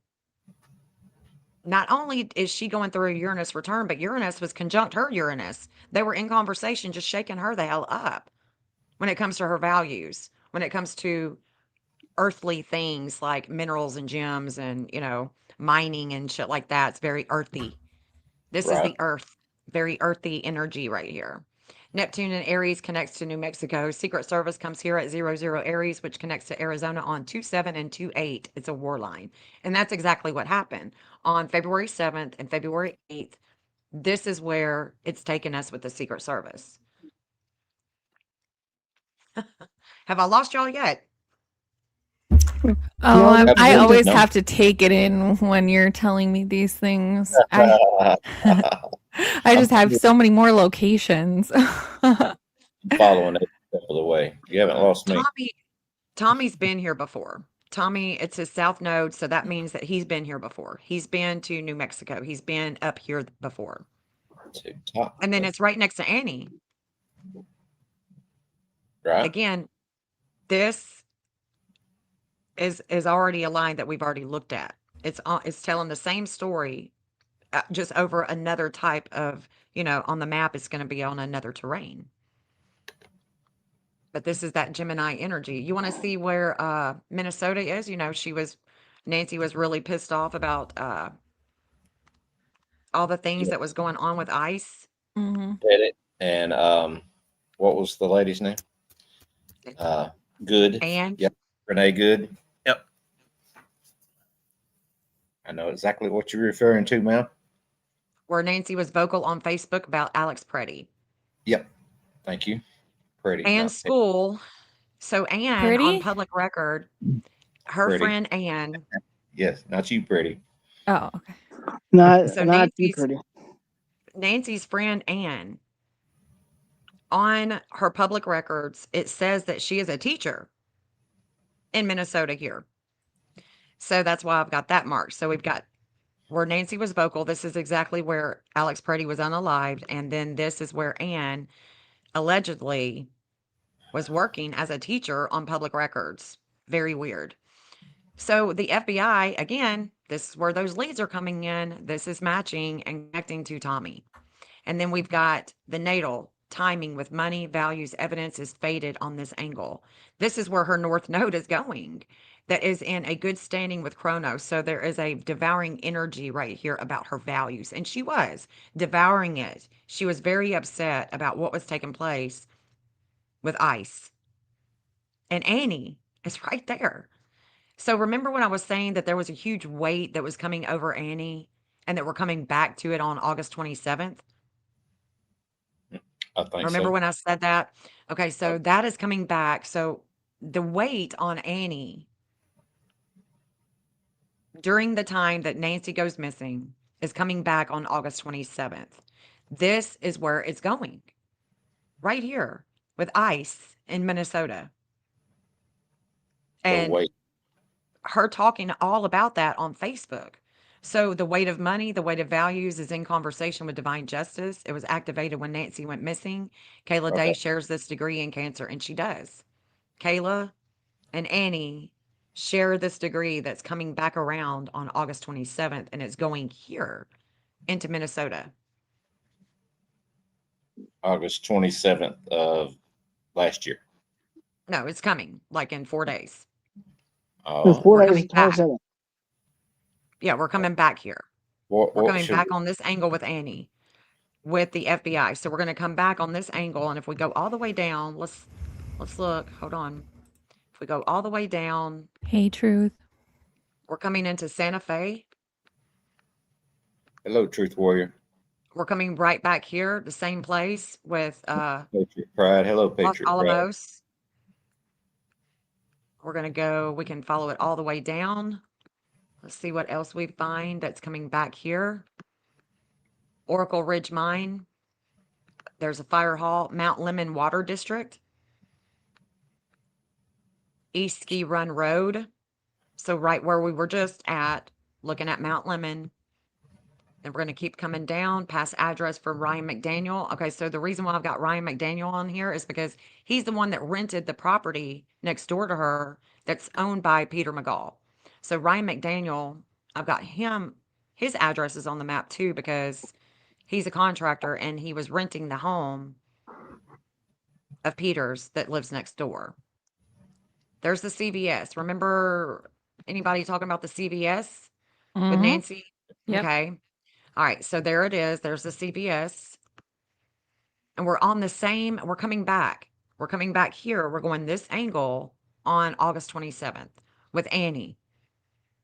Not only is she going through a Uranus return, but Uranus was conjunct her Uranus. They were in conversation, just shaking her the hell up when it comes to her values, when it comes to earthly things like minerals and gems and, mining and shit like that. It's very earthy. This is Right. the earth, very earthy energy right here. Neptune and Aries connects to New Mexico. Secret Service comes here at 00 Aries, which connects to Arizona on 27 and 28. It's a war line. And that's exactly what happened. On February 7th and February 8th, this is where it's taken us with the Secret Service. Have I lost y'all yet? Oh, No, I Absolutely. always No. have to take it in when you're telling me these things. I just have so many more locations. Following every step of the way. You haven't lost me. Tommy's been here before. Tommy, it's his south node, so that means that he's been here before. He's been to New Mexico. He's been up here before. TikTok. And then it's right next to Annie. Right. Again, this is already a line that we've already looked at. It's telling the same story, just over another type of, on the map, it's going to be on another terrain. But this is that Gemini energy. You want to see where Minnesota is? Nancy was really pissed off about all the things Yeah. that was going on with ICE. Mm-hmm. Did it. And what was the lady's name? Good. And Yep. Renee Good. Yep. I know exactly what you're referring to, ma'am. where Nancy was vocal on Facebook about Alex Preddy. Yep. Thank you. Pretty. And Not school. So Anne, on Pretty? public record, her Pretty. friend Anne, Yes, not you, pretty. Oh, okay. so Not too pretty. Nancy's friend Anne, on her public records, it says that she is a teacher in Minnesota here. So that's why I've got that marked. So we've got where Nancy was vocal. This is exactly where Alex Preddy was unalived. And then this is where Anne allegedly was working as a teacher on public records. Very weird. So the FBI, again, this is where those leads are coming in. This is matching and connecting to Tommy. And then we've got the natal timing with money, values, evidence is faded on this angle. This is where her north node is going. That is in a good standing with Chronos. So there is a devouring energy right here about her values. And she was devouring it. She was very upset about what was taking place with ICE. And Annie is right there. So remember when I was saying that there was a huge weight that was coming over Annie and that we're coming back to it on August 27th? I think Remember so. when I said that? Okay, so that is coming back. So the weight on Annie during the time that Nancy goes missing is coming back on August 27th. This is where it's going. Right here with ICE in Minnesota. So And wait. her talking all about that on Facebook. So the weight of money, the weight of values is in conversation with divine justice. It was activated when Nancy went missing. Kayla Day Okay. shares this degree in Cancer, and she does. Kayla and Annie share this degree that's coming back around on August 27th, and it's going here into Minnesota. August 27th of last year. No, it's coming like in 4 days. Oh, We're Days, coming back. 27. Yeah, we're coming back here. what We're coming should back on this angle with Annie, with the FBI. So we're going to come back on this angle, and if we go all the way down, let's look. Hold on. If we go all the way down, Hey, Truth. we're coming into Santa Fe. Hello, Truth Warrior. We're coming right back here, the same place with Patriot Pride. Hello, Los Patriot Pride. Alamos. We're going to go, we can follow it all the way down. Let's see what else we find that's coming back here. Oracle Ridge Mine. There's a fire hall, Mount Lemon Water District. East Ski Run Road. So right where we were just at, looking at Mount Lemon. And we're going to keep coming down past address for Ryan McDaniel. Okay, so the reason why I've got Ryan McDaniel on here is because he's the one that rented the property next door to her that's owned by Peter McGall. So Ryan McDaniel, I've got him, his address is on the map too because he's a contractor and he was renting the home of Peter's that lives next door. There's the CVS. Remember anybody talking about the CVS with Mhm. Nancy? Yep. Okay. All right, so there it is. There's the CVS. And we're on the same, we're coming back. We're coming back here. We're going this angle on August 27th with Annie,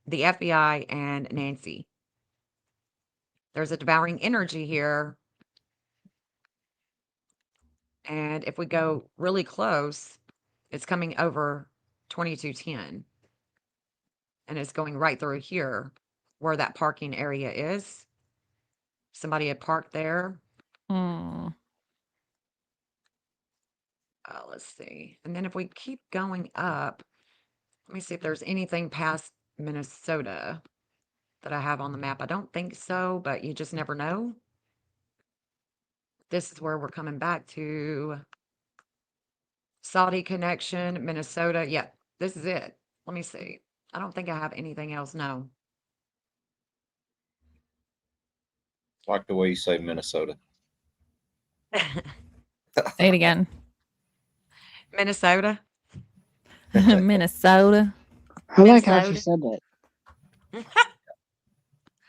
the FBI, and Nancy. There's a devouring energy here. And if we go really close, it's coming over 2210. And it's going right through here where that parking area is. Somebody had parked there. Mm. Let's see. And then if we keep going up, let me see if there's anything past Minnesota that I have on the map. I don't think so, but you just never know. This is where we're coming back to. Saudi connection, Minnesota. Yeah, this is it. Let me see. I don't think I have anything else. No. Like the way you say Minnesota. Say it again. Minnesota. Minnesota. I like how she Minnesota. said that. But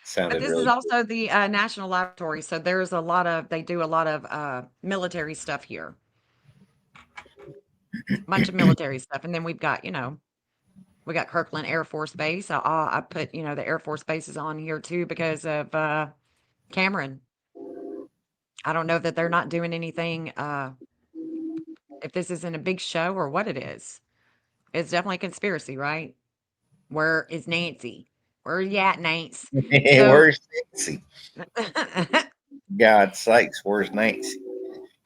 Sounded this really is also the National Laboratory, so there's a lot of they do a lot of military stuff here. Bunch of military stuff, and then we've got we got Kirkland Air Force Base. I put the Air Force bases on here too because of Cameron. I don't know that they're not doing anything. If this isn't a big show or what it is, it's definitely a conspiracy, right? Where is Nancy? Where are you at, Nance? So, Where's Nancy? God's sakes, where's Nancy?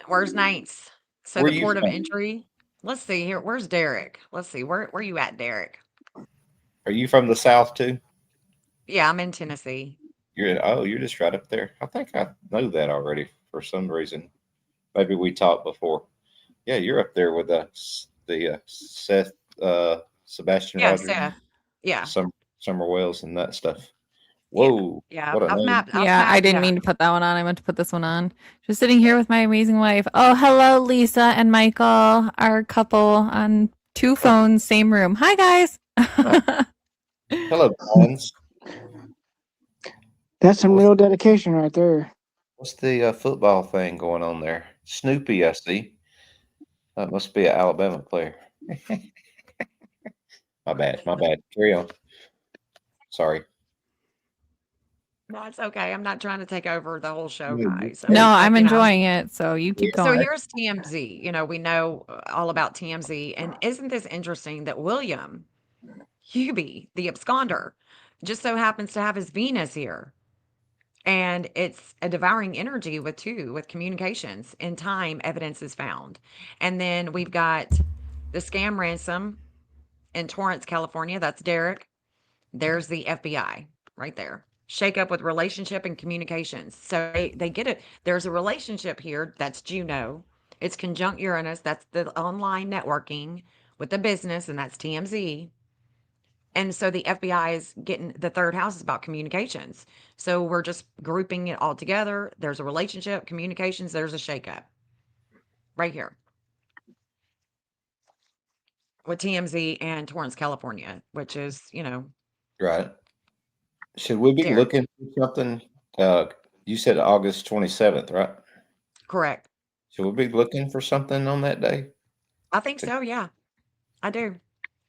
where's Nance? So Where the you port of from? entry. Let's see here. Where's Derek? Let's see. Where you at, Derek? Are you from the South too? Yeah, I'm in Tennessee. You're just right up there. I think I know that already for some reason. Maybe we talked before. Yeah, you're up there with the Seth Sebastian Yeah, Rogers, Seth. Yeah. Summer Wells, and that stuff. Yeah. Whoa, Yeah. what a name! Yeah, I didn't mean to put that one on. I meant to put this one on. Just sitting here with my amazing wife. Oh, hello, Lisa and Michael, our couple on two phones, same room. Hi, guys. Hello, Brian's. That's some real dedication right there. What's the football thing going on there? Snoopy, I see. That must be an Alabama player. My bad. My bad. Carry on. Sorry. No, it's okay. I'm not trying to take over the whole show, No, guys. No, But, I'm enjoying it. So you keep So going. here's TMZ. We know all about TMZ. And isn't this interesting that William Hubie, the absconder, just so happens to have his Venus here? And it's a devouring energy with communications. In time, evidence is found. And then we've got the scam ransom in Torrance, California. That's Derek. There's the FBI right there. Shake up with relationship and communications. So they get it. There's a relationship here. That's Juno. It's conjunct Uranus. That's the online networking with the business, and that's TMZ. And so the FBI is getting the third house is about communications. So we're just grouping it all together. There's a relationship, communications, there's a shakeup right here with TMZ and Torrance, California, which is, Right. Should we be Derek. looking for something? You said August 27th, right? Correct. Should we be looking for something on that day? I think so. Yeah, I do.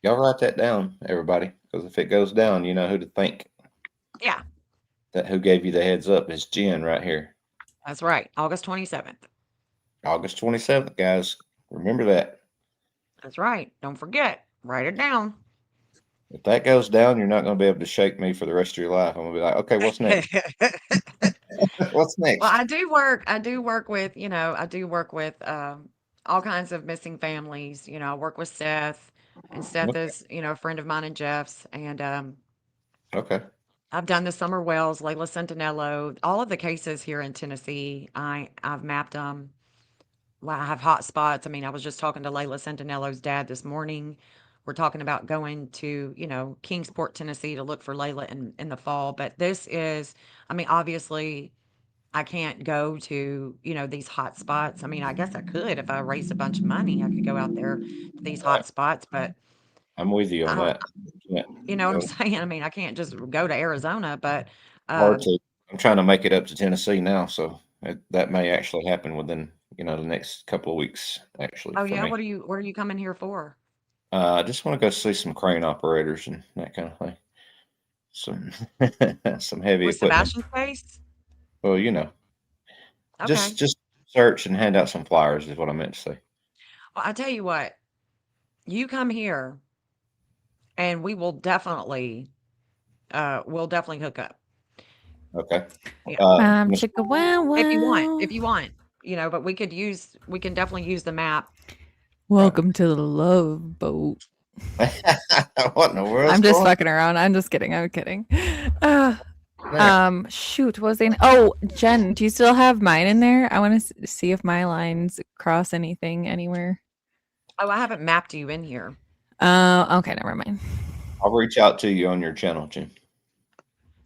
Y'all write that down, everybody, because if it goes down, you know who to thank. Yeah, That who gave you the heads up is Jen right here. that's right. August 27th. August 27th, guys. Remember that. That's right. Don't forget. Write it down. If that goes down, you're not going to be able to shake me for the rest of your life. I'm going to be like, okay, what's next? What's next? Well, I do work with, all kinds of missing families. I work with Seth, and Seth Okay. is, a friend of mine and Jeff's. And Okay. I've done the Summer Wells, Layla Centinello, all of the cases here in Tennessee. I've mapped them. Well, I have hot spots. I mean, I was just talking to Layla Centinello's dad this morning. We're talking about going to, Kingsport, Tennessee to look for Layla in the fall. But this is, I mean, obviously I can't go to, these hot spots. I mean, I guess I could if I raised a bunch of money, I could go out there to these hot spots, but I'm with you I on don't, that. Yeah. you know what I'm saying? I mean, I can't just go to Arizona, but Hard to. I'm trying to make it up to Tennessee now, so that may actually happen within the next couple of weeks. Actually, oh for yeah, me, what are you coming here for? I just want to go see some crane operators and that kind of thing. Some some heavy With equipment. Sebastian's face? Well, Okay. just search and hand out some flyers is what I meant to say. Well, I tell you what, you come here and we'll definitely hook up. Okay. Yeah. Miss- Chicka wow If you want, wow. but we can definitely use the map. Welcome to the love boat. what in the world? I'm just fucking around. I'm just kidding. I'm kidding. Shoot, what was I? Oh, Jen, do you still have mine in there? I want to see if my lines cross anything anywhere. Oh, I haven't mapped you in here. Okay, never mind. I'll reach out to you on your channel, Jim.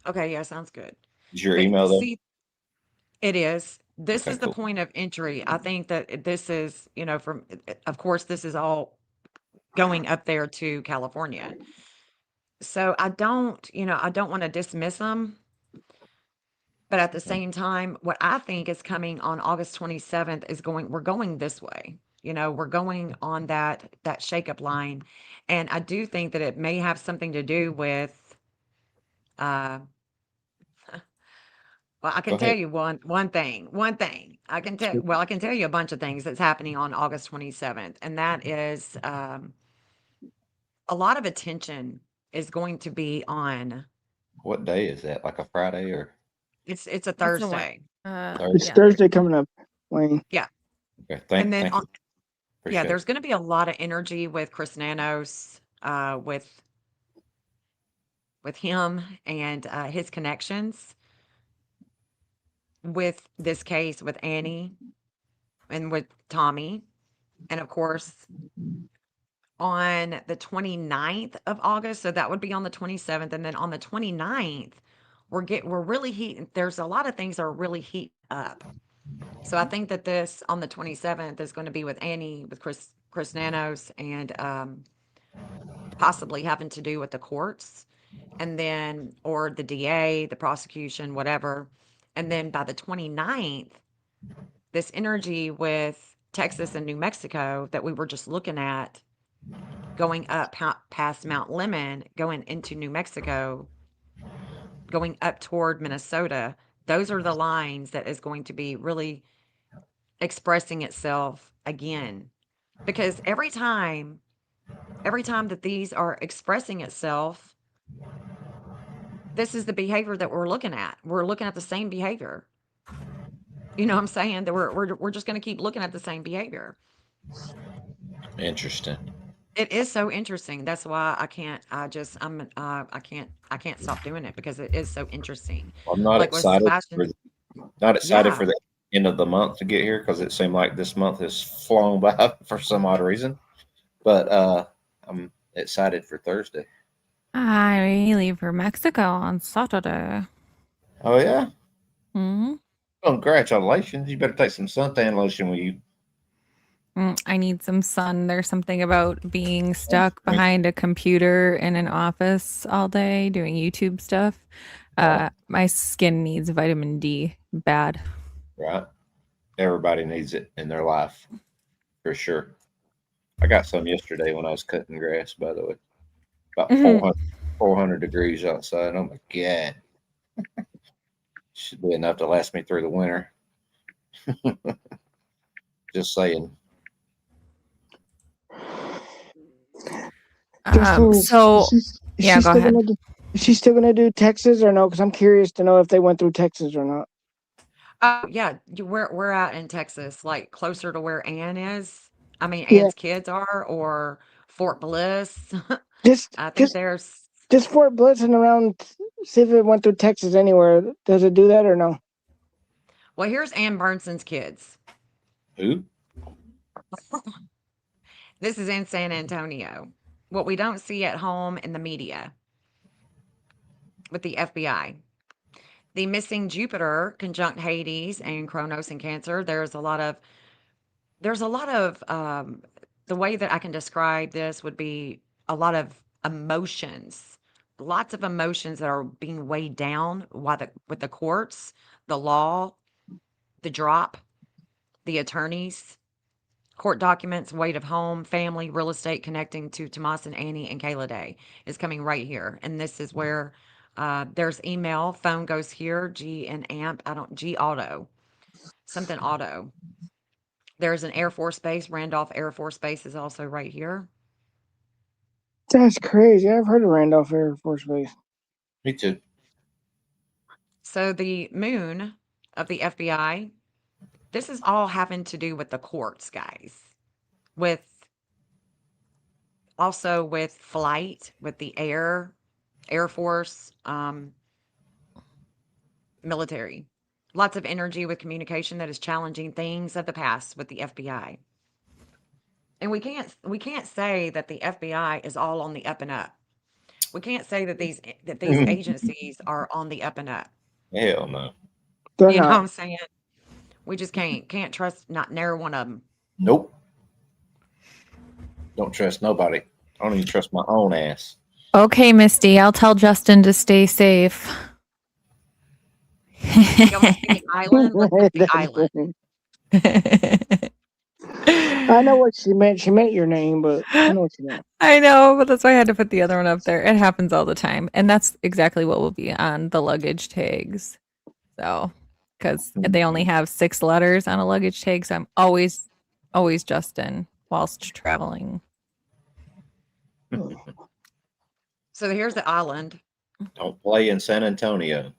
Okay, yeah, sounds good. Is your But email there? see, it is. This Okay, is the cool. point of entry. I think that this is, from, of course, this is all going up there to California. So I don't want to dismiss them, but at the same time, what I think is coming on August 27th is we're going this way. We're going on that shakeup line. And I do think that it may have something to do with, uh, well, I Go can tell ahead. you one thing. One thing. I can tell you a bunch of things that's happening on August 27th, and that is a lot of attention is going to be on What day is that? Like a Friday or it's a It's a what? Thursday. It's Thursday? Yeah. Thursday coming up, Wayne. Yeah. Okay, And then thank you. yeah, Appreciate there's it. going to be a lot of energy with Chris Nanos, with him and his connections with this case with Annie and with Tommy. And of course, on the 29th of August, so that would be on the 27th, and then on the 29th, we're really heating. There's a lot of things that are really heat up. So I think that this on the 27th is going to be with Annie, with Chris Nanos, and possibly having to do with the courts, and then or the DA, the prosecution, whatever. And then by the 29th, this energy with Texas and New Mexico that we were just looking at going up past Mount Lemon, going into New Mexico, going up toward Minnesota, those are the lines that is going to be really expressing itself again. Because every time that these are expressing itself, this is the behavior that we're looking at. We're looking at the same behavior. You know what I'm saying? That we're just going to keep looking at the same behavior. Interesting. It is so interesting. That's why I can't stop doing it because it is so interesting. I'm not Like with excited Sebastian, not excited yeah. for the end of the month to get here because it seemed like this month has flown by for some odd reason. But I'm excited for Thursday. I leave for Mexico on Saturday. Oh yeah. Hmm. Congratulations. You better take some suntan lotion with you. I need some sun. There's something about being stuck I mean, behind a computer in an office all day doing YouTube stuff. My skin needs vitamin D bad. right. Everybody needs it in their life for sure. I got some yesterday when I was cutting grass, by the way. About Mhm. 400 degrees outside. Oh my God. Should be enough to last me through the winter. Just saying. Justin, So is yeah, she go still ahead. is she still gonna do Texas or no? Because I'm curious to know if they went through Texas or not. Oh, yeah, we're out in Texas, like closer to where Ann is. I mean, Yeah, Ann's kids are, or Fort Bliss. just I think just there's just Fort Bliss and around. See if it went through Texas anywhere. Does it do that or no? well, here's Ann Burnson's kids. Who? This is in San Antonio. What we don't see at home in the media with the FBI. The missing Jupiter conjunct Hades and Kronos and Cancer. There's a lot of the way that I can describe this would be a lot of emotions, lots of emotions that are being weighed down with the courts, the law, the drop, the attorneys, court documents, weight of home, family, real estate connecting to Tomas and Annie and Kayla Day is coming right here. And this is where there's email, phone goes here, G and AMP, G auto, something auto. There's an Air Force Base, Randolph Air Force Base is also right here. That's crazy. I've heard of Randolph Air Force Base. Me too. So the moon of the FBI, this is all having to do with the courts, guys. With also with flight, with the Air Force, military. Lots of energy with communication that is challenging things of the past with the FBI. And we can't say that the FBI is all on the up and up. We can't say that these agencies are on the up and up. Hell no. They're You know what not. I'm saying? We just can't trust not near one of them. Nope. Don't trust nobody. I don't even trust my own ass. Okay, Misty, I'll tell Justin to stay safe. You want to see the island? Let's look at the island. I know what she meant. She meant your name, but I know what she meant. I know, but that's why I had to put the other one up there. It happens all the time. And that's exactly what will be on the luggage tags. So, because they only have 6 letters on a luggage tag. So I'm always Justin whilst traveling. So here's the island. Don't play in San Antonio.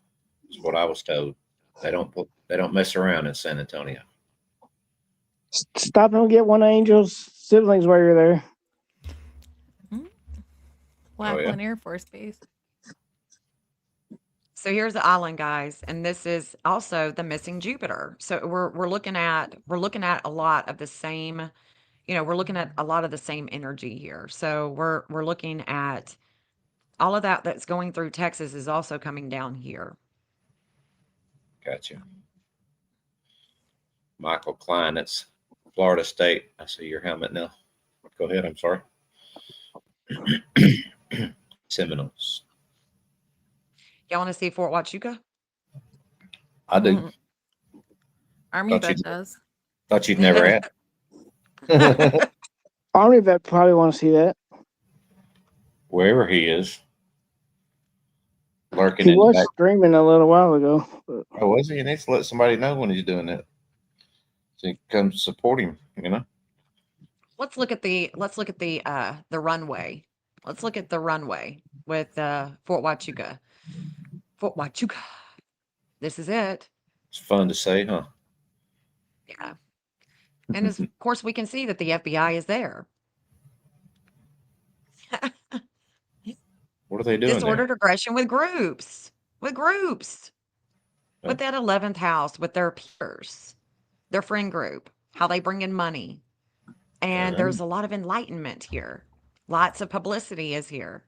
Is what I was told. They don't mess around in San Antonio. Stop and get one of Angel's siblings while you're there. Lackland Air Force Base. So here's the island, guys, and this is also the missing Jupiter. So we're looking at a lot of the same, we're looking at a lot of the same energy here. So we're looking at all of that that's going through Texas is also coming down here. Gotcha. Michael Klein, that's Florida State. I see your helmet now. Go ahead. I'm sorry. Seminoles. Y'all want to see Fort Huachuca? I do. Army Thought vet you'd- does. Thought you'd never had. Army vet probably want to see that. Wherever he is. Lurking He in the was back. streaming a little while ago. But Oh, was he? He needs to let somebody know when he's doing that. So you come support him, Let's look at the runway. Let's look at the runway with Fort Huachuca. Fort Huachuca. This is it. It's fun to say, huh? Yeah. And of course we can see that the FBI is there. What are they doing Disordered there? aggression with groups. With groups. Yeah. With that 11th house, with their peers, their friend group, how they bring in money. And Uh-huh. there's a lot of enlightenment here. Lots of publicity is here.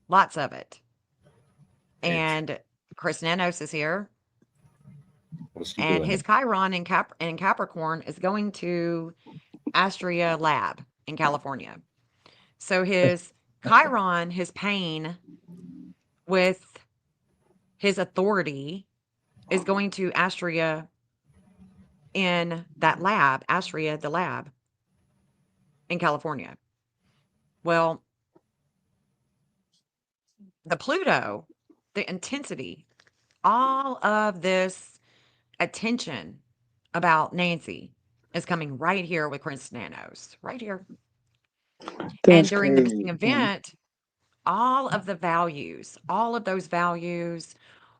Lots of it. And Chris Nanos is here. What's he And doing? his Chiron in Capricorn is going to Astria Lab in California. So his Chiron, his pain with his authority is going to Astria in that lab, Astria, the lab in California. Well, the Pluto, the intensity, all of this attention about Nancy is coming right here with Chris Nanos, right here. And that's during the crazy. missing event, all of the values, all of those values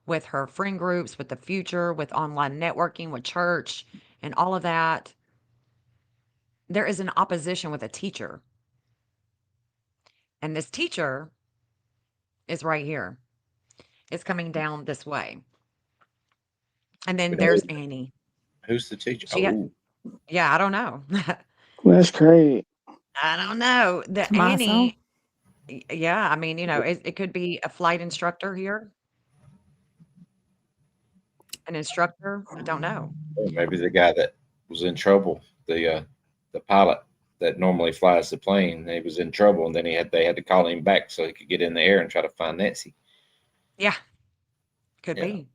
with her friend groups, with the future, with online networking, with church, and all of that, there is an opposition with a teacher. And this teacher is right here. It's coming down this way. And then there's Annie. Who's the teacher? She ha- Yeah, I don't know. That's crazy. I don't know. The Tommaso? Annie, yeah, I mean, it could be a flight instructor here. An instructor. I don't know. Maybe the guy that was in trouble, the pilot that normally flies the plane, he was in trouble, and then they had to call him back so he could get in the air and try to find Nancy. Yeah, could Yeah. be.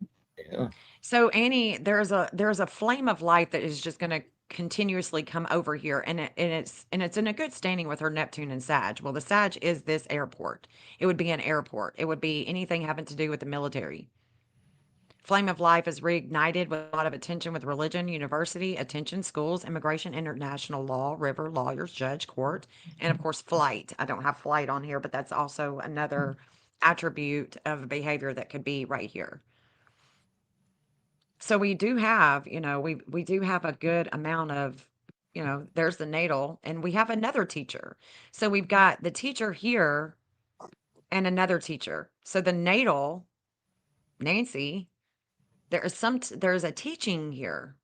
Yeah. So Annie, there's a flame of light that is just going to continuously come over here, and it's in a good standing with her Neptune and Sag. Well, the Sag is this airport. It would be an airport. It would be anything having to do with the military. Flame of life is reignited with a lot of attention with religion, university, attention, schools, immigration, international law, river, lawyers, judge, court, and of course, flight. I don't have flight on here, but that's also another attribute of behavior that could be right here. So we do have, we do have a good amount of, there's the natal, and we have another teacher. So we've got the teacher here and another teacher. So the natal, Nancy, there's a teaching here.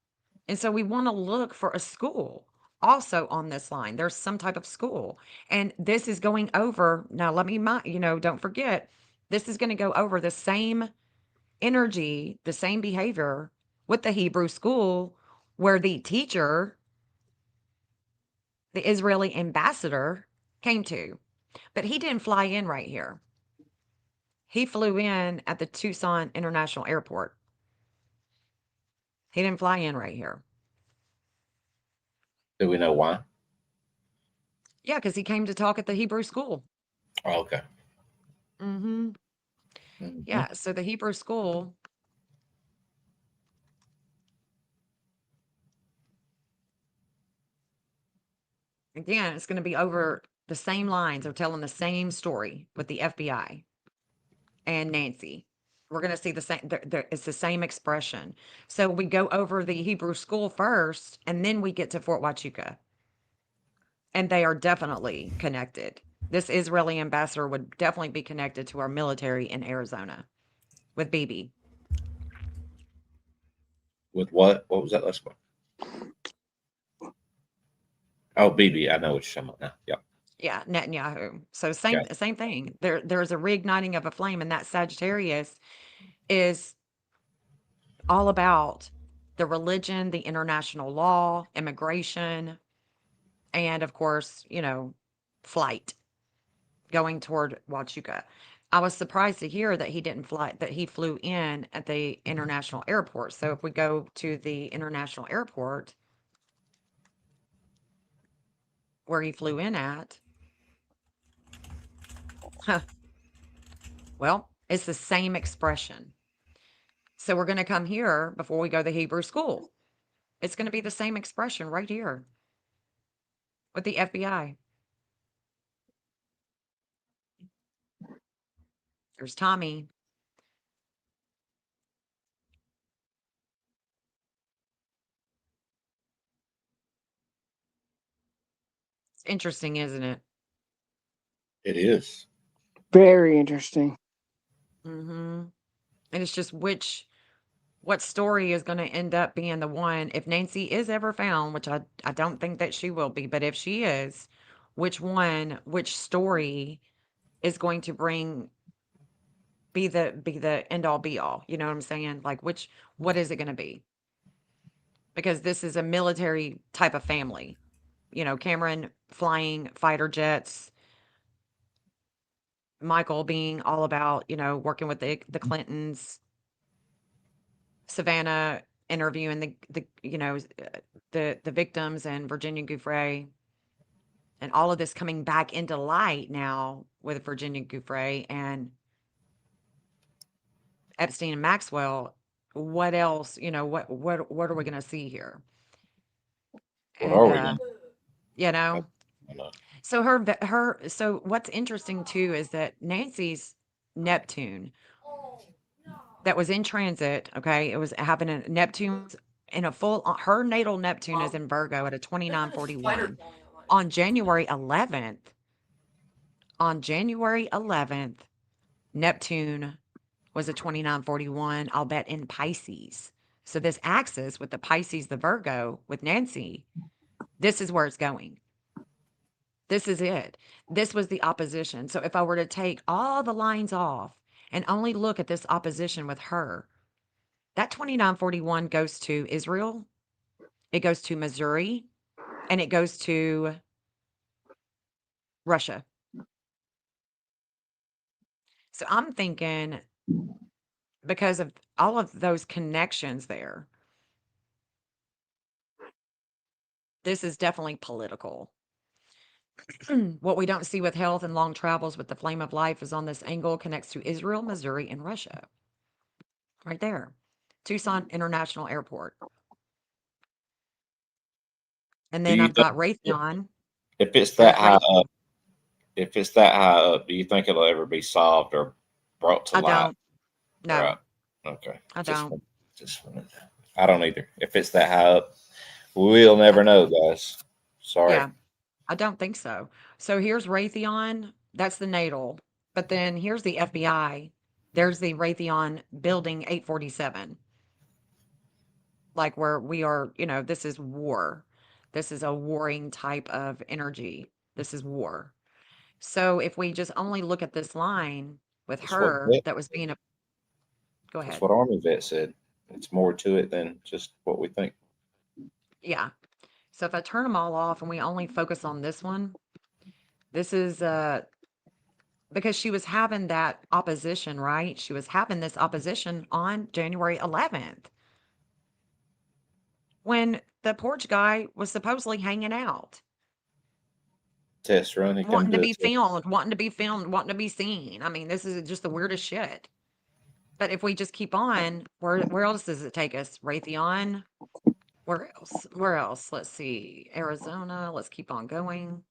And so we want to look for a school also on this line. There's some type of school. And this is going over, now let me, don't forget, this is going to go over the same energy, the same behavior with the Hebrew school where the teacher, the Israeli ambassador, came to. But he didn't fly in right here. He flew in at the Tucson International Airport. He didn't fly in right here. Do we know why? Yeah, because he came to talk at the Hebrew school. Oh, okay. Mm-hmm. Mhm. Yeah, so the Hebrew school. Again, it's going to be over the same lines. They're telling the same story with the FBI and Nancy. We're going to see the same, it's the same expression. So we go over the Hebrew school first, and then we get to Fort Huachuca. And they are definitely connected. This Israeli ambassador would definitely be connected to our military in Arizona with BB. With what? What was that last one? Oh, BB. I know what you're talking about now. Yep. Yeah, Netanyahu. So same Got it. same thing. There's a reigniting of a flame, and that Sagittarius is all about the religion, the international law, immigration, and of course, flight going toward Huachuca. I was surprised to hear that he flew in at the international airport. So if we go to the international airport where he flew in at, well, it's the same expression. So we're going to come here before we go to the Hebrew school. It's going to be the same expression right here with the FBI. There's Tommy. It's interesting, isn't it? It is. Very interesting. Mm-hmm. And it's just what story is going to end up being the one if Nancy is ever found, which I don't think that she will be, but if she is, which story is going to be the end all be all? You know what I'm saying? Like what is it going to be? Because this is a military type of family. Cameron flying fighter jets, Michael being all about, working with the Clintons, Savannah interviewing the victims and Virginia Guthrie, and all of this coming back into light now with Virginia Guthrie and Epstein and Maxwell. What else? What are we going to see here? What And are we going you to? know, so so what's interesting too is that Nancy's Neptune that was in transit, okay, it was having a Neptune in a full, her natal Neptune is in Virgo at a 2941. On January 11th, on January 11th, Neptune was a 2941, I'll bet in Pisces. So this axis with the Pisces, the Virgo with Nancy, this is where it's going. This is it. This was the opposition. So if I were to take all the lines off and only look at this opposition with her, that 2941 goes to Israel, it goes to Missouri, and it goes to Russia. So I'm thinking because of all of those connections there, this is definitely political. What we don't see with health and long travels with the flame of life is on this angle connects to Israel, Missouri, and Russia. Right there. Tucson International Airport. And Do then you I've think got Raytheon. if it's I that got high Raytheon. up, if it's that high up, do you think it'll ever be solved or brought to I light? don't. No, Right. Okay. I don't. Just I don't either. If it's that high up, we'll never know, guys. Sorry. Yeah, I don't think so. So here's Raytheon. That's the natal. But then here's the FBI. There's the Raytheon Building 847. Like where we are, this is war. This is a warring type of energy. This is war. So if we just only look at this line with That's what her that was being a go that's ahead. what Army vet said. it's more to it than just what we think. Yeah. So if I turn them all off and we only focus on this one, this is because she was having that opposition, right? She was having this opposition on January 11th when the porch guy was supposedly hanging out, Test run, he come wanting to do be it. To us. filmed, wanting to be filmed, wanting to be seen. I mean, this is just the weirdest shit. But if we just keep on, where else does it take us? Raytheon? Where else? Where else? Let's see. Arizona. Let's keep on going.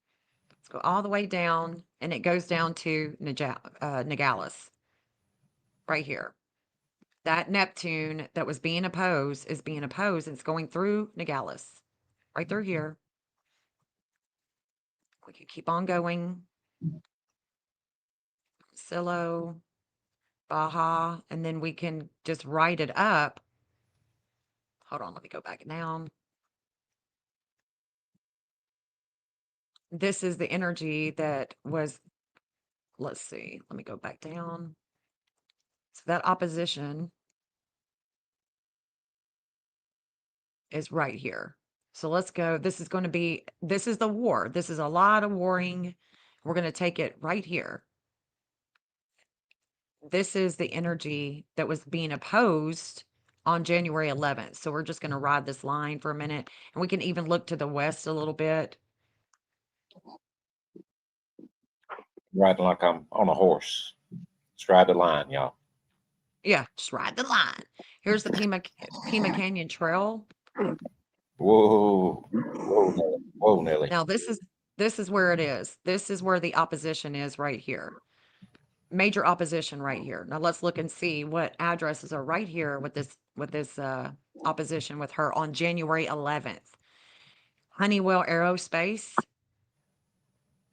Let's go all the way down, and it goes down to Nogales, right here. That Neptune that was being opposed is being opposed, and it's going through Nogales, right through here. We can keep on going. Silo, Baja, and then we can just write it up. Hold on, let me go back down. This is the energy that was, let's see, let me go back down. So that opposition is right here. So let's go. This is going to be, this is the war. This is a lot of warring. We're going to take it right here. This is the energy that was being opposed on January 11th. So we're just going to ride this line for a minute, and we can even look to the west a little bit. Riding like I'm on a horse. Let's ride the line, y'all. Yeah, just ride the line. Here's the Pima Canyon Trail. Whoa, whoa, Nelly. Whoa, Nelly. Now this is where it is. This is where the opposition is right here. Major opposition right here. Now let's look and see what addresses are right here with this opposition with her on January 11th. Honeywell Aerospace.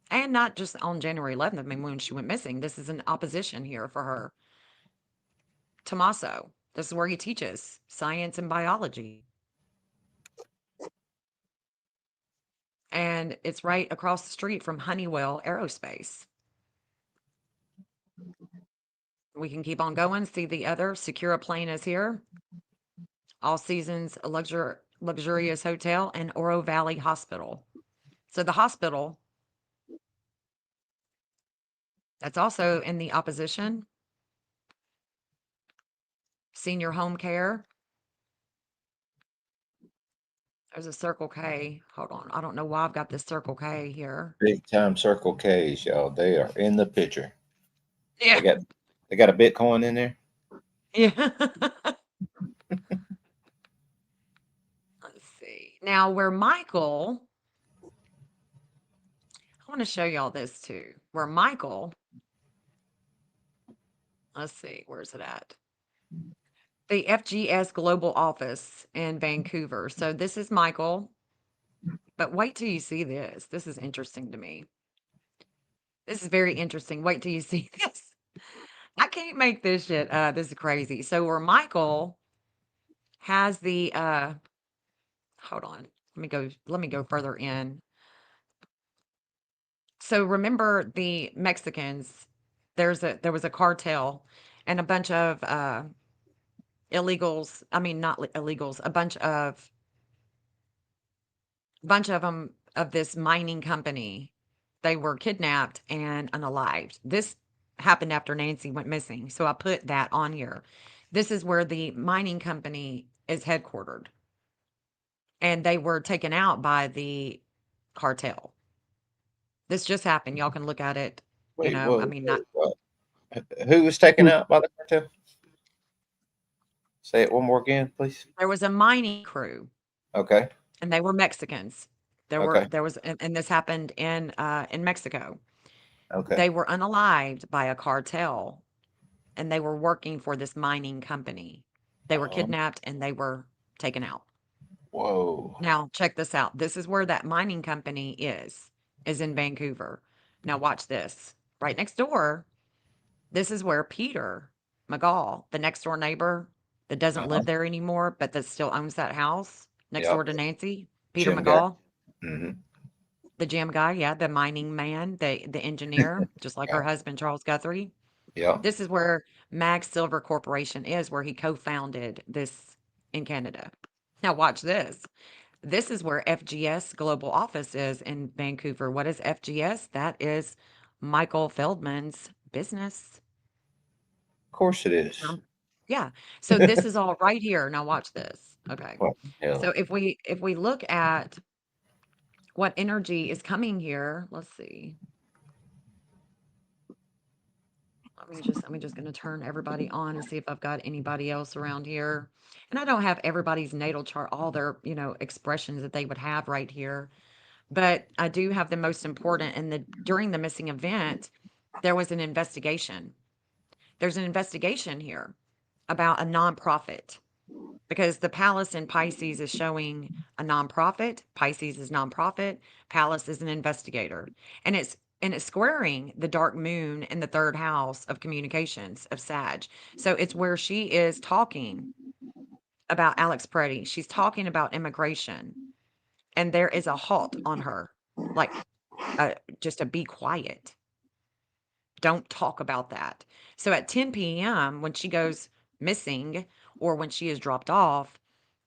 And not just on January 11th. I mean, when she went missing, this is an opposition here for her. Tommaso. This is where he teaches science and biology. And it's right across the street from Honeywell Aerospace. We can keep on going. See the other Secura Plane is here. All Seasons Luxurious Hotel and Oro Valley Hospital. So the hospital, that's also in the opposition. Senior home care. There's a Circle K. Hold on. I don't know why I've got this Circle K here. Big time Circle K's, y'all. They are in the picture. Yeah. They got a Bitcoin in there. Yeah. Let's see. Now, where Michael, I want to show y'all this too. Where Michael, let's see, where's it at? The FGS Global Office in Vancouver. So this is Michael. But wait till you see this. This is interesting to me. This is very interesting. Wait till you see this. I can't make this shit. This is crazy. So where Michael has the hold on. Let me go further in. So remember the Mexicans, there was a cartel and a bunch of illegals, I mean not illegals, a bunch of them of this mining company. They were kidnapped and unalived. This happened after Nancy went missing. So I put that on here. This is where the mining company is headquartered. And they were taken out by the cartel. This just happened. Y'all can look at it. Wait, I whoa, mean, not whoa. Who was taken out by the cartel? Say it one more again, please. there was a mining crew Okay. and they were Mexicans. Okay. There was and this happened in Mexico. Okay. They were unalived by a cartel and they were working for this mining company. They were kidnapped and they were taken out. Whoa. Now, check this out. This is where that mining company is in Vancouver. Now, watch this. Right next door, this is where Peter McGall, the next door neighbor that doesn't live there anymore, but that still owns that house next Yep. door to Nancy, Peter Gym guy. McGall, Mm-hmm. the gym guy, yeah, the mining man, the engineer, just like her Yeah. husband, Charles Guthrie. Yeah. This is where Mag Silver Corporation is, where he co-founded this in Canada. Now, watch this. This is where FGS Global Office is in Vancouver. What is FGS? That is Michael Feldman's business. Of course it is. Yeah. So this is all right here. Now watch this. Okay. What the hell? So if we look at what energy is coming here, let's see. I'm just gonna turn everybody on and see if I've got anybody else around here. And I don't have everybody's natal chart, all their, expressions that they would have right here. But I do have the most important. And during the missing event, there was an investigation. There's an investigation here about a nonprofit because the palace in Pisces is showing a nonprofit. Pisces is nonprofit. Palace is an investigator, and it's squaring the dark moon in the third house of communications of Sag. So it's where she is talking about Alex Preddy. She's talking about immigration, and there is a halt on her, like just a be quiet. Don't talk about that. So at 10 p.m., when she goes missing or when she is dropped off,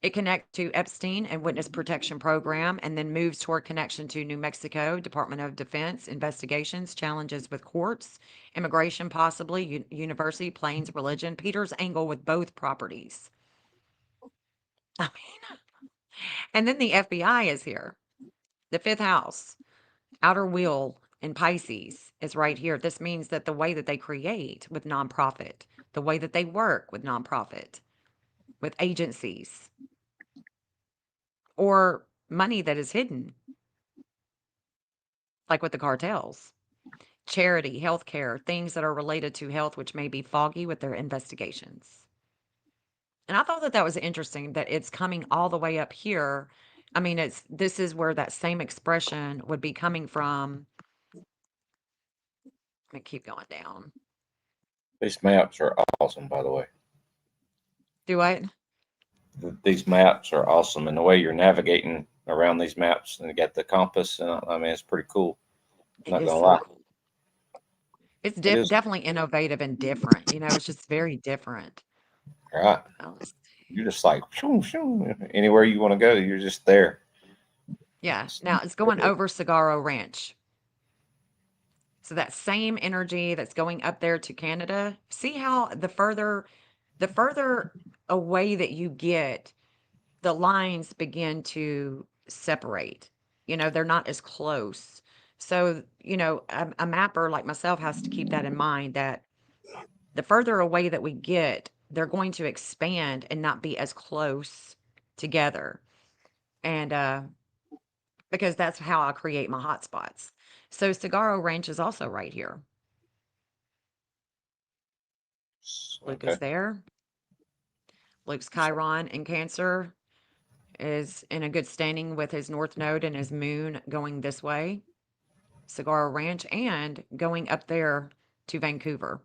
it connects to Epstein and Witness Protection Program and then moves toward connection to New Mexico, Department of Defense, investigations, challenges with courts, immigration, possibly, university, planes, religion. Peter's angle with both properties. I mean, and then the FBI is here, the fifth house. Outer wheel in Pisces is right here. This means that the way that they create with nonprofit, the way that they work with nonprofit, with agencies, or money that is hidden, like with the cartels, charity, healthcare, things that are related to health, which may be foggy with their investigations. And I thought that that was interesting that it's coming all the way up here. I mean, this is where that same expression would be coming from. Let me keep going down. These maps are awesome, by the way. Do what? These maps are awesome, and the way you're navigating around these maps, and you got the compass, and I mean, it's pretty cool. I'm It not is gonna so lie, cool. It's it is. definitely innovative and different. It's just very different. All right, Oh, let's you're just like shoo, shoo. Anywhere you want to go, you're just there. yeah. Now it's going over Cigarro Ranch. So that same energy that's going up there to Canada. See how the further away that you get, the lines begin to separate. They're not as close. So, a mapper like myself has to keep that in mind that the further away that we get, they're going to expand and not be as close together. And because that's how I create my hotspots. So Cigarro Ranch is also right here. Luke Okay. is there. Luke's Chiron in Cancer is in a good standing with his North Node and his moon going this way, Cigarro Ranch, and going up there to Vancouver.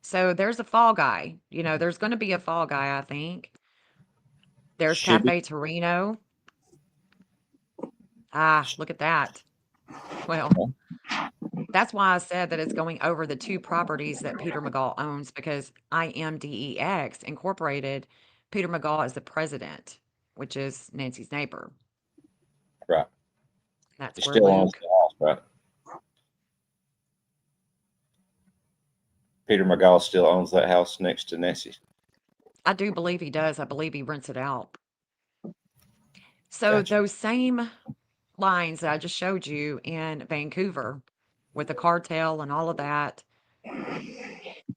So there's a fall guy. There's going to be a fall guy, I think. There's Shibby. Cafe Torino. Ah, look at that. Well, that's why I said that it's going over the two properties that Peter McGall owns because IMDEX Incorporated, Peter McGall is the president, which is Nancy's neighbor. Right. That's He where still owns Luke. the house, right? Peter McGall still owns that house next to Nessie's. I do believe he does. I believe he rents it out. So Gotcha. those same lines that I just showed you in Vancouver with the cartel and all of that,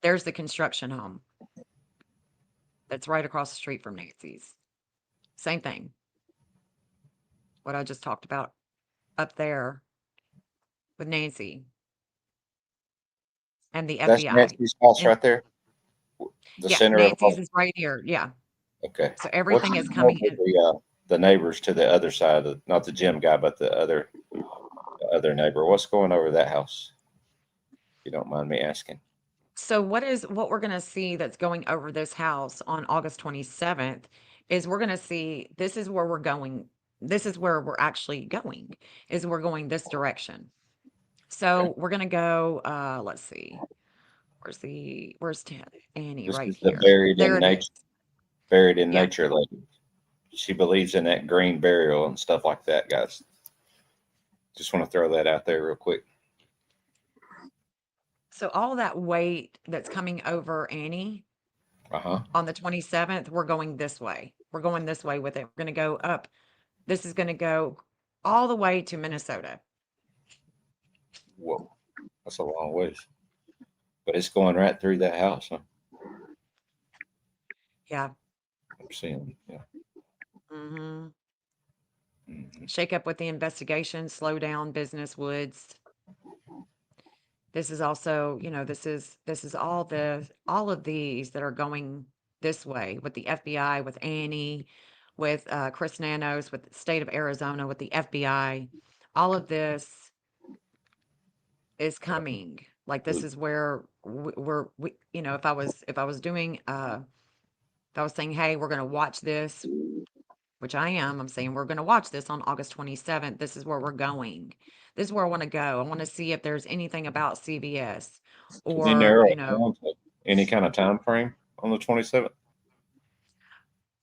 there's the construction home that's right across the street from Nancy's. Same thing. What I just talked about up there with Nancy and the That's FBI. Nancy's house And right there. The yeah, center of Nancy's all. is right here. Yeah. Okay. So What's everything is going over coming in. the neighbors to the other side of not the gym guy, but the other neighbor? What's going over that house? If you don't mind me asking. So what we're going to see that's going over this house on August 27th is we're going to see this is where we're going. This is where we're actually going is we're going this direction. So Okay. we're going to go let's see. Where's Annie This right is the here. buried There in it is. nature. buried in Yeah. nature. Like she believes in that green burial and stuff like that, guys. Just want to throw that out there real quick. So all that weight that's coming over Annie Uh-huh. on the 27th, we're going this way. We're going this way with it. We're going to go up. This is going to go all the way to Minnesota. Whoa. That's a long ways. But it's going right through that house, huh? Yeah. I'm seeing. Yeah. hmm Mhm. Shake up with the investigation, slow down business woods. This is also, this is all of these that are going this way with the FBI, with Annie, with Chris Nanos, with the state of Arizona, with the FBI. All of this is coming. Like this is where if I was doing if I was saying, hey, we're going to watch this, which I am, I'm saying we're going to watch this on August 27th. This is where we're going. This is where I want to go. I want to see if there's anything about CBS Can you or, narrow it down to any kind of time frame on the 27th?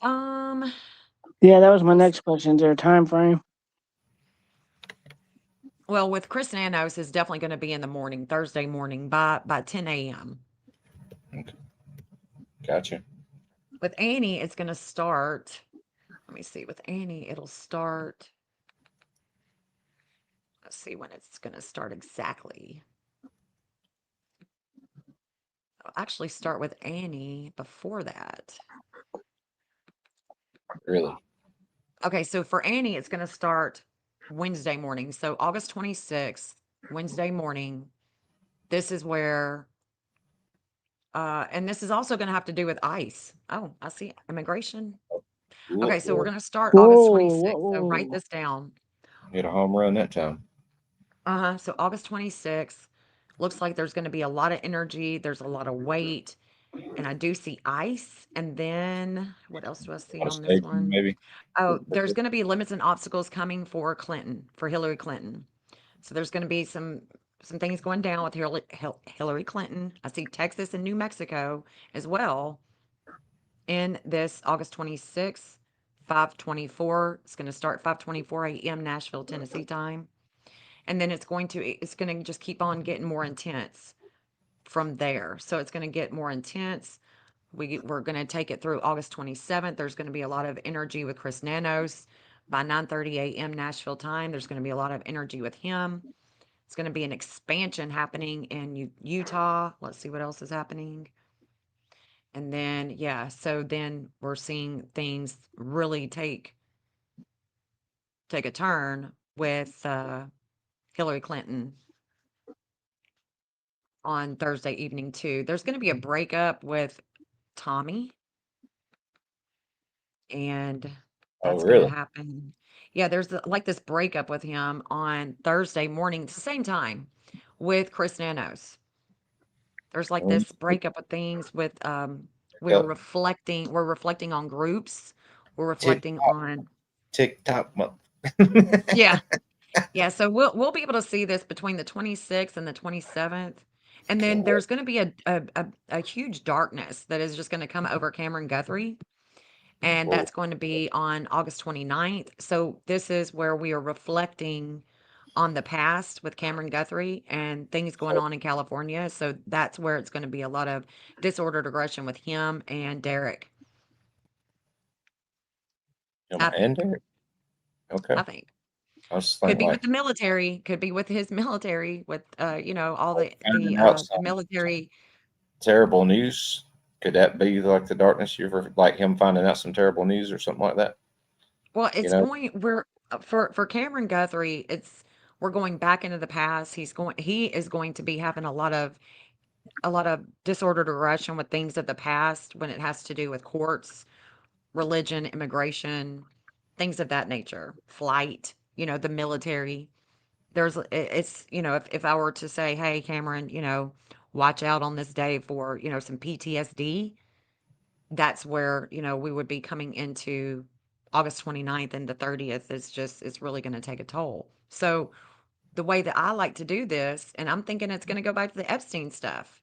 um, Yeah, that was my next question. Is there a time frame? well, with Chris Nanos is definitely going to be in the morning, Thursday morning by 10 a.m. Okay. Gotcha. With Annie, it's going to start. Let me see. With Annie, it'll start. Let's see when it's going to start exactly. I'll actually start with Annie before that. Really? Okay, so for Annie, it's going to start Wednesday morning. So August 26th, Wednesday morning. This is where, and this is also going to have to do with ICE. Oh, I see immigration. Okay, so we're going to start August Whoa, 26th. So write whoa. this down. Hit a home run that time. So August 26th. Looks like there's going to be a lot of energy. There's a lot of weight. And I do see ice. And then what else do I see On a on this staging, one? maybe. Oh, there's going to be limits and obstacles coming for Clinton, for Hillary Clinton. So there's going to be some things going down with Hillary Clinton. I see Texas and New Mexico as well in this August 26th, 5:24. It's going to start 5:24 a.m. Nashville, Tennessee time. And then it's going to just keep on getting more intense from there. So it's going to get more intense. We're going to take it through August 27th. There's going to be a lot of energy with Chris Nanos by 9:30 a.m. Nashville time. There's going to be a lot of energy with him. It's going to be an expansion happening in Utah. Let's see what else is happening. And then, yeah, so then we're seeing things really take a turn with Hillary Clinton on Thursday evening too. There's going to be a breakup with Tommy, and Oh, that's going to really? happen. Yeah, there's like this breakup with him on Thursday morning, it's the same time with Chris Nanos. There's like Mm, this breakup of things with Go. we're reflecting on groups. We're Tick reflecting on tick tock month. yeah. Yeah, so we'll be able to see this between the 26th and the 27th. And then Can't wait. there's going to be a huge darkness that is just going to come over Cameron Guthrie. And Whoa. that's going to be on August 29th. So this is where we are reflecting on the past with Cameron Guthrie and things going So, on in California. So that's where it's going to be a lot of disordered aggression with him and Derek. I and think. Derek. Okay. I think. I was just Could thinking be with like the military, could be with his military, with all finding out the some military. terrible news. Could that be like the darkness you ever like him finding out some terrible news or something like that? Well, You it's know? going we're for Cameron Guthrie, we're going back into the past. He is going to be having a lot of disordered aggression with things of the past when it has to do with courts, religion, immigration, things of that nature, flight, the military. If I were to say, hey, Cameron, watch out on this day for, some PTSD, that's where, we would be coming into August 29th and the 30th it's really going to take a toll. So the way that I like to do this, and I'm thinking it's going to go back to the Epstein stuff.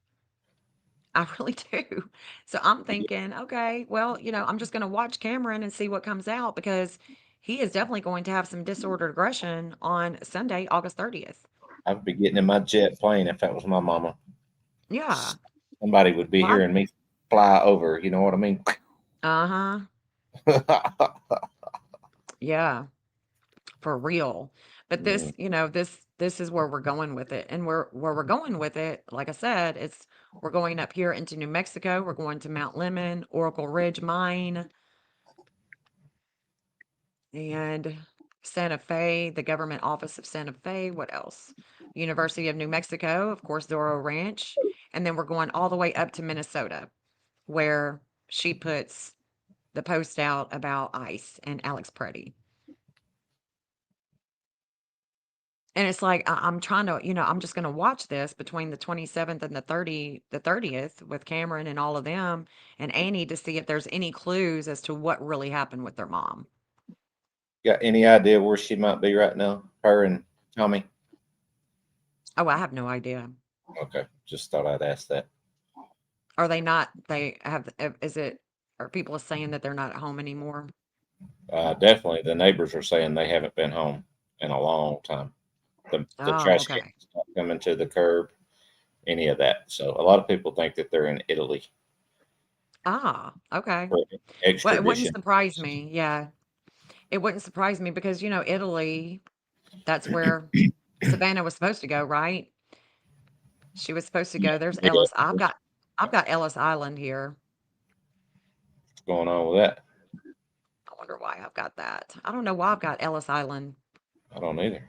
I really do. So I'm thinking, okay, well, I'm just going to watch Cameron and see what comes out because he is definitely going to have some disordered aggression on Sunday, August 30th. I'd be getting in my jet plane if that was my mama. Yeah. Somebody would be Well, hearing me fly over. You know what I mean? uh-huh. Yeah, for real. But Mm, this is where we're going with it. And where we're going with it, like I said, it's we're going up here into New Mexico. We're going to Mount Lemon, Oracle Ridge Mine, and Santa Fe, the government office of Santa Fe. What else? University of New Mexico, of course, Zorro Ranch. And then we're going all the way up to Minnesota, where she puts the post out about ICE and Alex Preddy. And it's like I'm trying to, I'm just going to watch this between the 27th and the 30th with Cameron and all of them and Annie to see if there's any clues as to what really happened with their mom. got any idea where she might be right now? Her and Tommy? Oh, I have no idea. Okay, just thought I'd ask that. Are they not? They have. Is it? Are people saying that they're not at home anymore? Definitely, the neighbors are saying they haven't been home in a long time. The Oh, trash okay. cans not coming to the curb, any of that. So a lot of people think that they're in Italy Ah, okay. for Well, it wouldn't extradition. surprise me. Yeah, it wouldn't surprise me because Italy. That's where Savannah was supposed to go, right? She was supposed to Yeah, go. There's yeah. Ellis. I've got Ellis Island here. What's going on with that? I wonder why I've got that. I don't know why I've got Ellis Island. I don't either.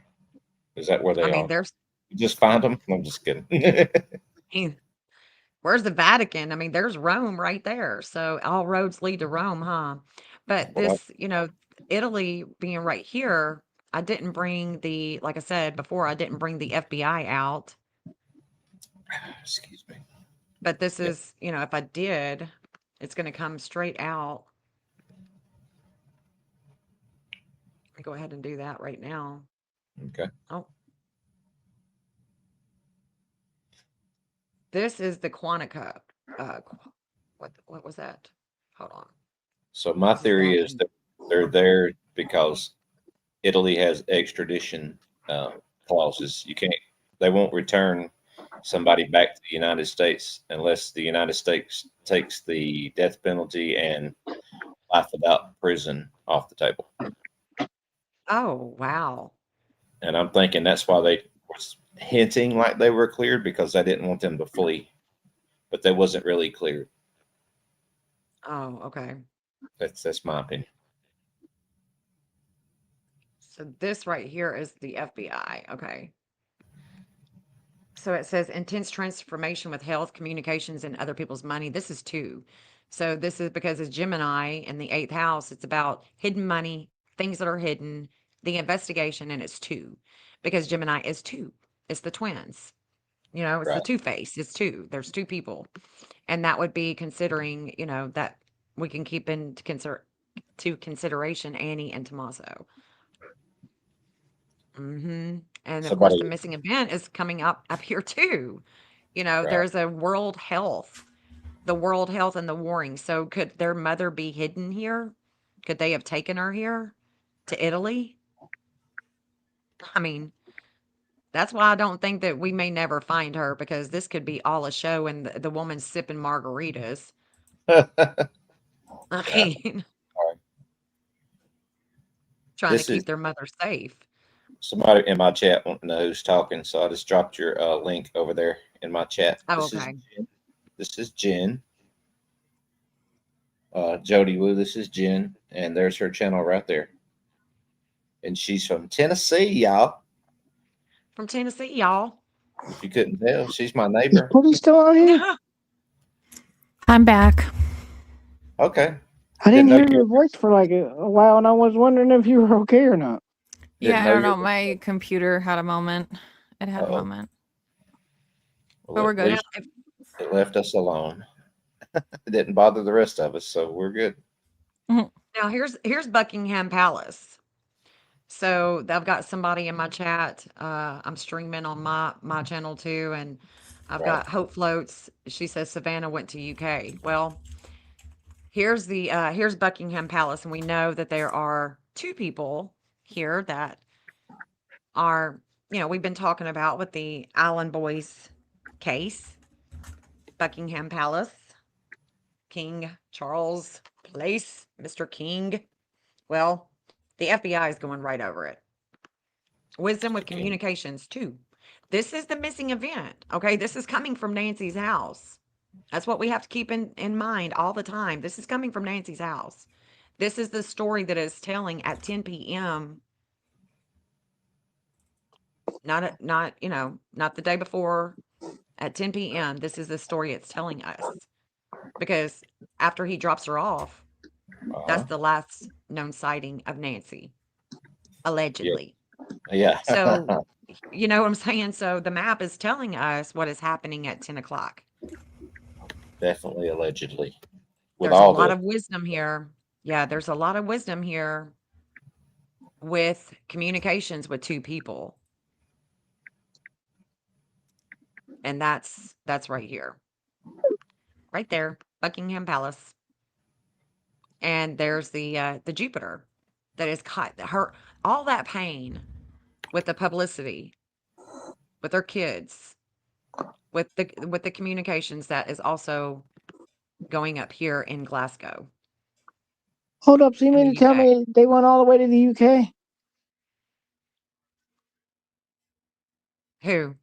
Is that where I they mean, are? there's You just find them? I'm just kidding. where's the Vatican? I mean, there's Rome right there. So all roads lead to Rome, huh? But Well, this, Italy being right here, I didn't bring like I said before, I didn't bring the FBI out. excuse me. But this Yeah. is, if I did, it's going to come straight out. Let me go ahead and do that right now. Okay. Oh, this is the Quantica. What was that? Hold on. So my This is theory back is in. that they're there because Italy has extradition clauses. You can't. They won't return somebody back to the United States unless the United States takes the death penalty and life without prison off the table. Oh, wow. And I'm thinking that's why they was hinting like they were cleared because they didn't want them to flee, but they wasn't really cleared. Oh, okay. That's my opinion. So this right here is the FBI. Okay. So it says intense transformation with health, communications, and other people's money. This is two. So this is because it's Gemini in the eighth house. It's about hidden money, things that are hidden, the investigation, and it's two because Gemini is two. It's the twins. It's the Right. two face. It's two. There's two people. And that would be considering, that we can keep into consideration Annie and Tommaso. And of course, the Somebody, missing event is coming up here too. right. There's a the world health and the warring. So could their mother be hidden here? Could they have taken her here to Italy? I mean, that's why I don't think that we may never find her because this could be all a show and the woman's sipping margaritas. I Yeah. mean, All right. trying to This is keep their mother safe. somebody in my chat wanting to know who's talking, so I just dropped your link over there in my chat. Oh, This is okay. Jen. This is Jen. Jody Woo. This is Jen, and there's her channel right there. And she's from Tennessee, y'all. From Tennessee, y'all. If you couldn't tell, she's my Is neighbor. Pooty still on here? I'm back. Okay. I didn't Didn't know hear you your voice for like a while, and I was wondering if you were okay or not. Yeah, didn't I know don't you know. were. My computer had a moment. It had a Uh-oh. moment. Well, But we're at good. least it left us alone. It didn't bother the rest of us, so we're good. Now here's Buckingham Palace. So I've got somebody in my chat. I'm streaming on my channel too, and I've Right. got Hope Floats. She says Savannah went to UK. Well, here's Buckingham Palace, and we know that there are two people here that are, we've been talking about with the Island Boys case. Buckingham Palace, King Charles Place, Mr. King. Well, the FBI is going right over it. Wisdom with King. communications, too. This is the missing event. Okay. This is coming from Nancy's house. That's what we have to keep in mind all the time. This is coming from Nancy's house. This is the story that is telling at 10 p.m. Not, not the day before at 10 p.m. This is the story it's telling us. Because after he drops her off, that's the last known sighting of Nancy, allegedly. Yeah. So, you know what I'm saying? So the map is telling us what is happening at 10 o'clock. Definitely allegedly. With There's a all lot the of wisdom here. Yeah, there's a lot of wisdom here with communications with two people. And that's right here. Right there, Buckingham Palace. And there's the Jupiter that has caught her all that pain with the publicity, with her kids, with the communications that is also going up here in Glasgow. Hold up, so you In the mean to tell UK. me they went all the way to the UK? Who?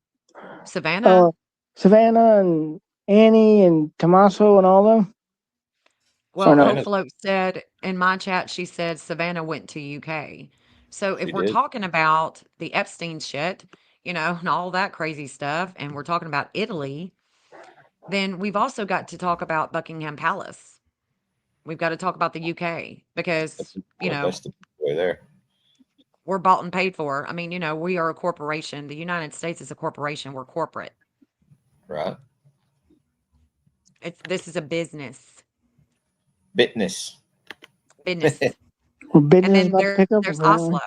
Savannah? Savannah and Annie and Tommaso and all them? Well, no? Hope Savannah, Float said in my chat, she said Savannah went to UK. So if she we're did. talking about the Epstein shit, and all that crazy stuff, and we're talking about Italy, then we've also got to talk about Buckingham Palace. We've got to talk about the UK because, That's the way there. we're bought and paid for. I mean, we are a corporation. The United States is a corporation. We're corporate. Right. This is a business. Business. Business. Well, And business then about to pick up there's apparently. Oslo.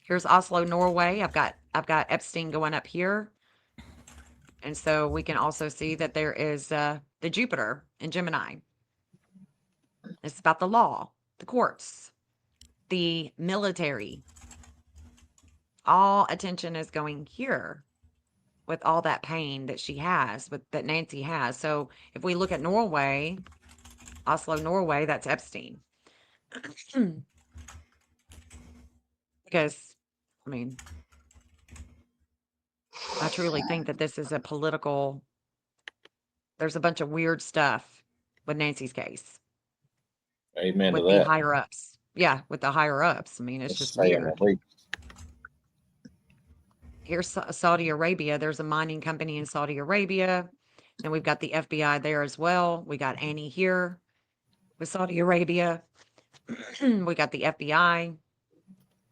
Here's Oslo, Norway. I've got Epstein going up here. And so we can also see that there is the Jupiter in Gemini. It's about the law, the courts, the military. All attention is going here with all that pain that she has, that Nancy has. So if we look at Norway, Oslo, Norway, that's Epstein. Because, I mean, I truly think that this is a political, there's a bunch of weird stuff with Nancy's case, Amen to with the that. higher ups. Yeah, with the higher ups. I mean, it's Just just saying weird. that we- Here's Saudi Arabia. There's a mining company in Saudi Arabia. And we've got the FBI there as well. We got Annie here with Saudi Arabia. We got the FBI.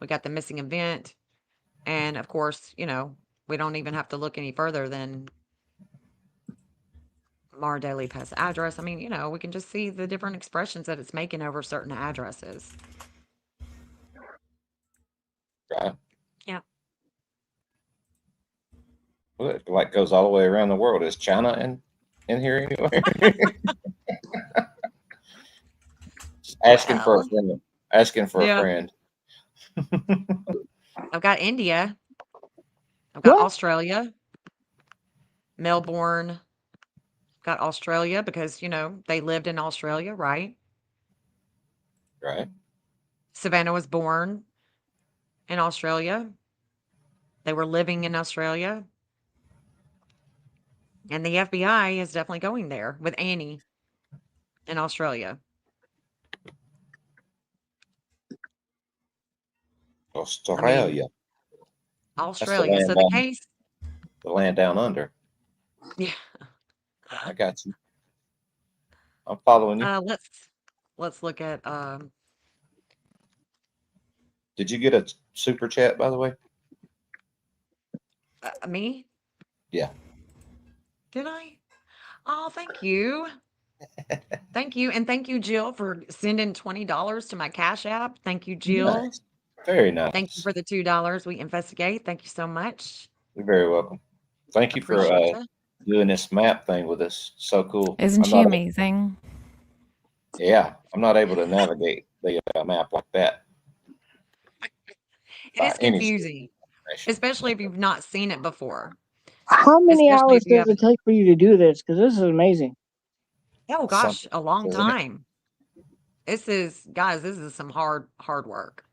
We got the missing event. And of course, we don't even have to look any further than Mar Daily Pass address. I mean, we can just see the different expressions that it's making over certain addresses. Right. Yeah. Well, it like goes all the way around the world. Is China in here anywhere? Asking for a Well, friend. Asking for yeah. a friend. I've got India. I've got What? Australia. Melbourne. Got Australia because, they lived in Australia, right? Right. Savannah was born in Australia. They were living in Australia. And the FBI is definitely going there with Annie in Australia. Australia. Australia. land So the down- case, the land down under. yeah. I got you. I'm following you. Let's look at Did you get a super chat, by the way? me. Yeah. Did I? Oh, thank you. Thank you. And thank you, Jill, for sending $20 to my Cash App. Thank you, Jill. Nice. Very nice. Thank you for the $2 we investigate. Thank you so much. You're very welcome. Thank you for Appreciate you. doing this map thing with us. So cool. Isn't I'm she not, amazing? yeah, I'm not able to navigate the map like that It by is any stretch confusing, of the especially if you've not seen it before. How many Especially hours if you does it haven't. take for you to do this? Because this is amazing. Oh gosh, Something, a long isn't it? time. This is, guys, this is some hard work.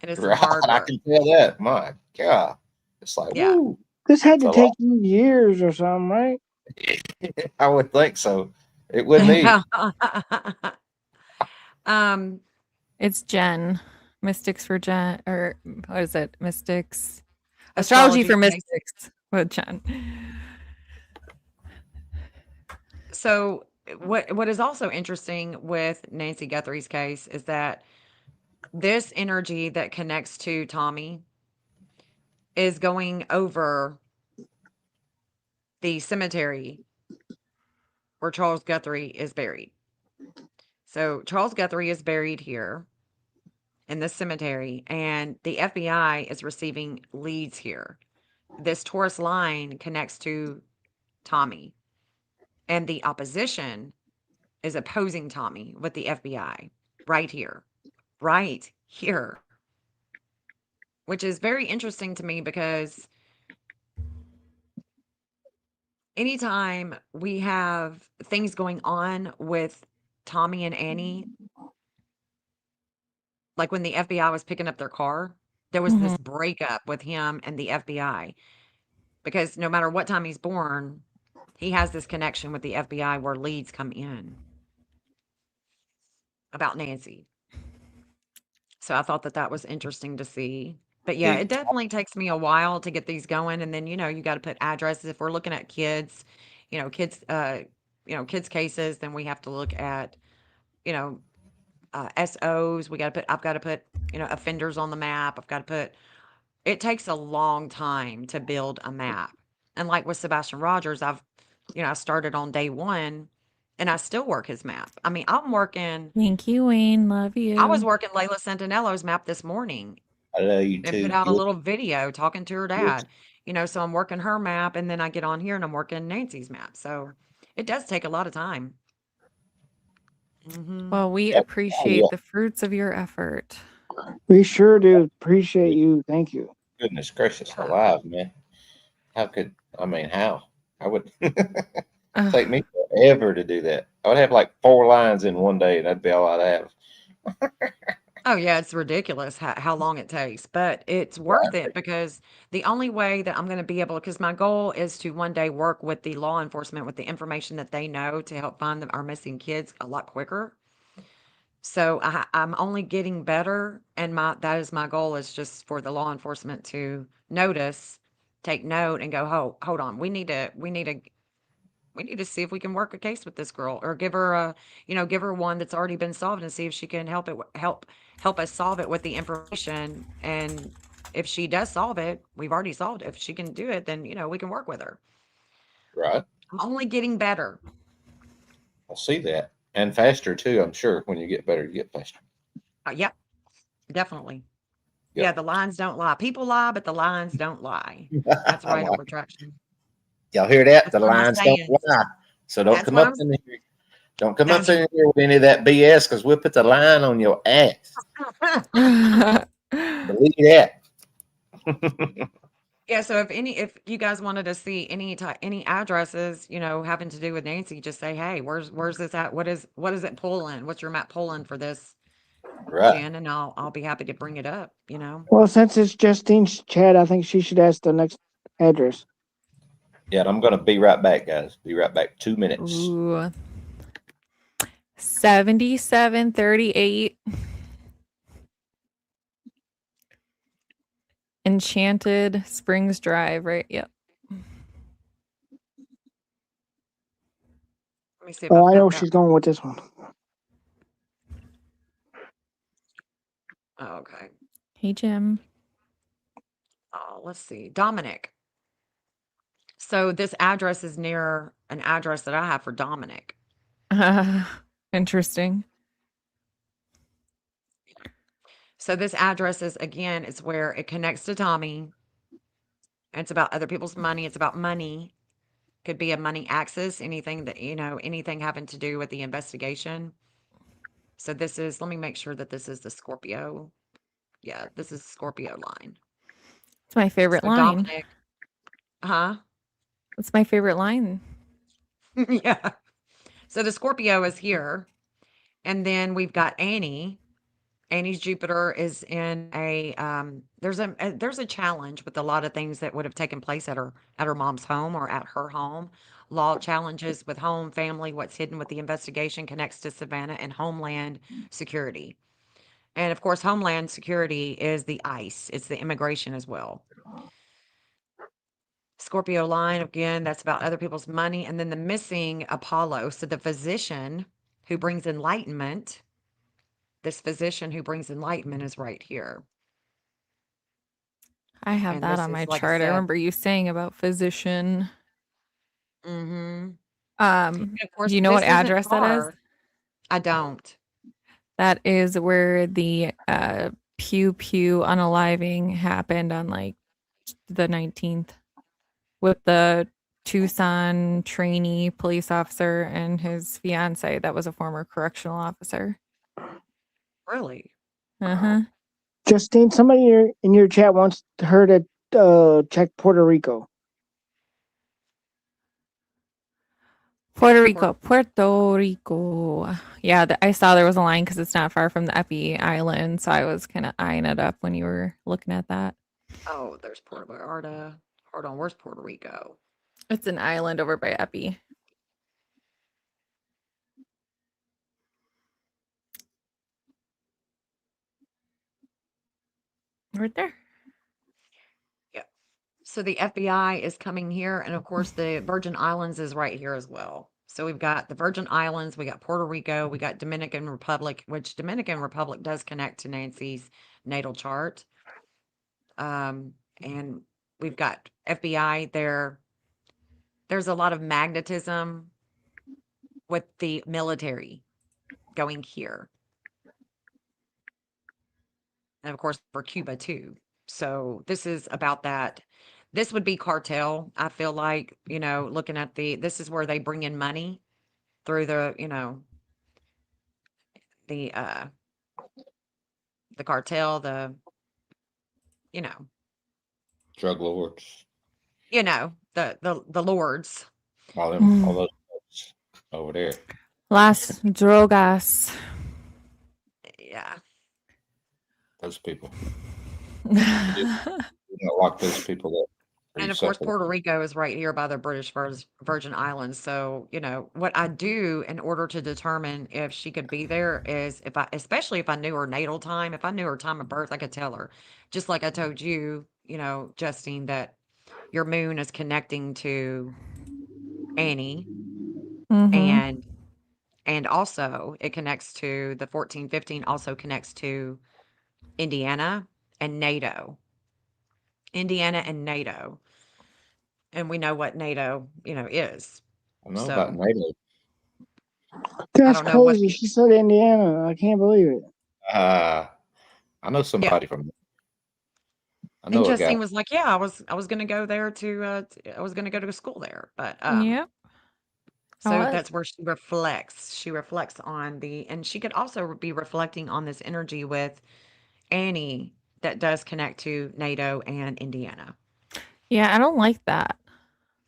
It is some Right, hard I work. can tell that. My God, it's like Yeah. woo. This had It's to a lot. take you years or something, right? I would think so. It wouldn't easy. um, It's Jen. Mystics for Jen, or what is it? Mystics. Astrology astrology for for me. Mystics with Jen. So what is also interesting with Nancy Guthrie's case is that this energy that connects to Tommy is going over the cemetery where Charles Guthrie is buried. So Charles Guthrie is buried here in this cemetery, and the FBI is receiving leads here. This Taurus line connects to Tommy, and the opposition is opposing Tommy with the FBI right here, which is very interesting to me because anytime we have things going on with Tommy and Annie, like when the FBI was picking up their car, there was this Mhm. breakup with him and the FBI because no matter what time he's born, he has this connection with the FBI where leads come in about Nancy. So I thought that that was interesting to see. But yeah, See, it definitely takes me a while to get these going. And then, you got to put addresses. If we're looking at kids, kids, kids cases, then we have to look at, you know, SOs. I've got to put, offenders on the map. It takes a long time to build a map. And like with Sebastian Rogers, I started on day one and I still work his map. I mean, Thank you, Wayne. Love I was you. working Layla Santinello's map this morning I love you and put too. out a little video talking to her You're dad. So I'm working her map and then I get on here and I'm working Nancy's map. So it does take a lot of time. Hmm. Well, we yep. Oh yeah. appreciate the fruits of your effort. We sure do appreciate you. Thank you. Goodness gracious Yeah. alive, man. How could I mean how? I would take Ugh. me forever to do that. I would have like 4 lines in one day and that'd be all I'd have. Oh yeah, it's ridiculous how long it takes, but it's worth it because the only way that I'm going to be able, because my goal is to one day work with the law enforcement with the information that they know to help find our missing kids a lot quicker. So I'm only getting better, and that is my goal is just for the law enforcement to notice, take note, and go, hold on, we need to see if we can work a case with this girl or give her one that's already been solved and see if she can help us solve it with the information. And if she does solve it, we've already solved it. If she can do it, then we can work with her. Right. I'm only getting better. I'll see that. And faster too, I'm sure. When you get better, you get faster. Yep, definitely. Yeah, Yep. the lines don't lie. People lie, but the lines don't lie. That's I right on like retraction. y'all hear that? That's The one of my lines don't sayings. lie. So don't That's come what up I'm. in here. Don't come up That's in here with any of that BS because we'll put the line on your ass. Believe that. Yeah, so if you guys wanted to see any addresses, having to do with Nancy, just say, "Hey, where's this at? What is it pulling? What's your map pulling for this, Right. Jen?" And I'll be happy to bring it up. Well, since it's Justine's chat, I think she should ask the next address. Yeah, and I'm gonna be right back, guys. Be right back. 2 minutes. Ooh. 7738 Enchanted Springs Drive, right? Yep. Let me see if Oh, I've I know got that. she's going with this one. Oh, okay. Hey, Jim. Oh, let's see. Dominic. So this address is near an address that I have for Dominic. Interesting. So this address is again, it's where it connects to Tommy. It's about other people's money. It's about money. Could be a money axis, anything that, anything having to do with the investigation. So this is, let me make sure that this is the Scorpio. Yeah, this is Scorpio line. It's my favorite So line. Dominic, huh? It's my favorite line. Yeah. So the Scorpio is here. And then we've got Annie. Annie's Jupiter is in there's a challenge with a lot of things that would have taken place at her mom's home or at her home. Law challenges with home, family, what's hidden with the investigation connects to Savannah and Homeland Security. And of course, Homeland Security is the ICE. It's the immigration as well. Scorpio line, again, that's about other people's money. And then the missing Apollo. So the physician who brings enlightenment, this physician who brings enlightenment is right here. I have And that this on my is, like I chart. I said, remember you saying about physician. and Um, of course, do you know what this isn't address that is? far. I don't. That is where the pew pew unaliving happened on like the 19th with the Tucson trainee police officer and his fiance that was a former correctional officer. Really? Uh-huh. Justine, somebody in your chat wants her to check Puerto Rico. Puerto Rico. Yeah, I saw there was a line because it's not far from the Epi Island, so I was kind of eyeing it up when you were looking at that. Oh, there's Puerto Vallarta. Hold on, where's Puerto Rico? It's an island over by Epi. Right there. Yeah. So the FBI is coming here, and of course, the Virgin Islands is right here as well. So we've got the Virgin Islands, we got Puerto Rico, we got Dominican Republic, which Dominican Republic does connect to Nancy's natal chart. And we've got FBI there. There's a lot of magnetism with the military going here. And of course, for Cuba too. So this is about that. This would be cartel. I feel like, looking at this is where they bring in money through the, the cartel, you know, Drug lords, the lords. all them, all those folks over there. Las drogas. Yeah. Those people. You don't lock those people up. or And you of course, suffer. Puerto Rico is right here by the British Virgin Islands. So, what I do in order to determine if she could be there is especially if I knew her natal time, if I knew her time of birth, I could tell her. Just like I told you, Justine, that your moon is connecting to Annie, Mhm. and also it connects to the 1415, also connects to Indiana and NATO. Indiana and NATO. And we know what NATO, is. I know about So NATO. I That's don't know what crazy. She said Indiana. I can't believe it. I know yeah. somebody from there. I And know a guy. Justine was like, "Yeah, I was gonna go there I was gonna go to school there." But Yep. so was. that's where she reflects. She reflects on and she could also be reflecting on this energy with Annie that does connect to NATO and Indiana. Yeah, I don't like that.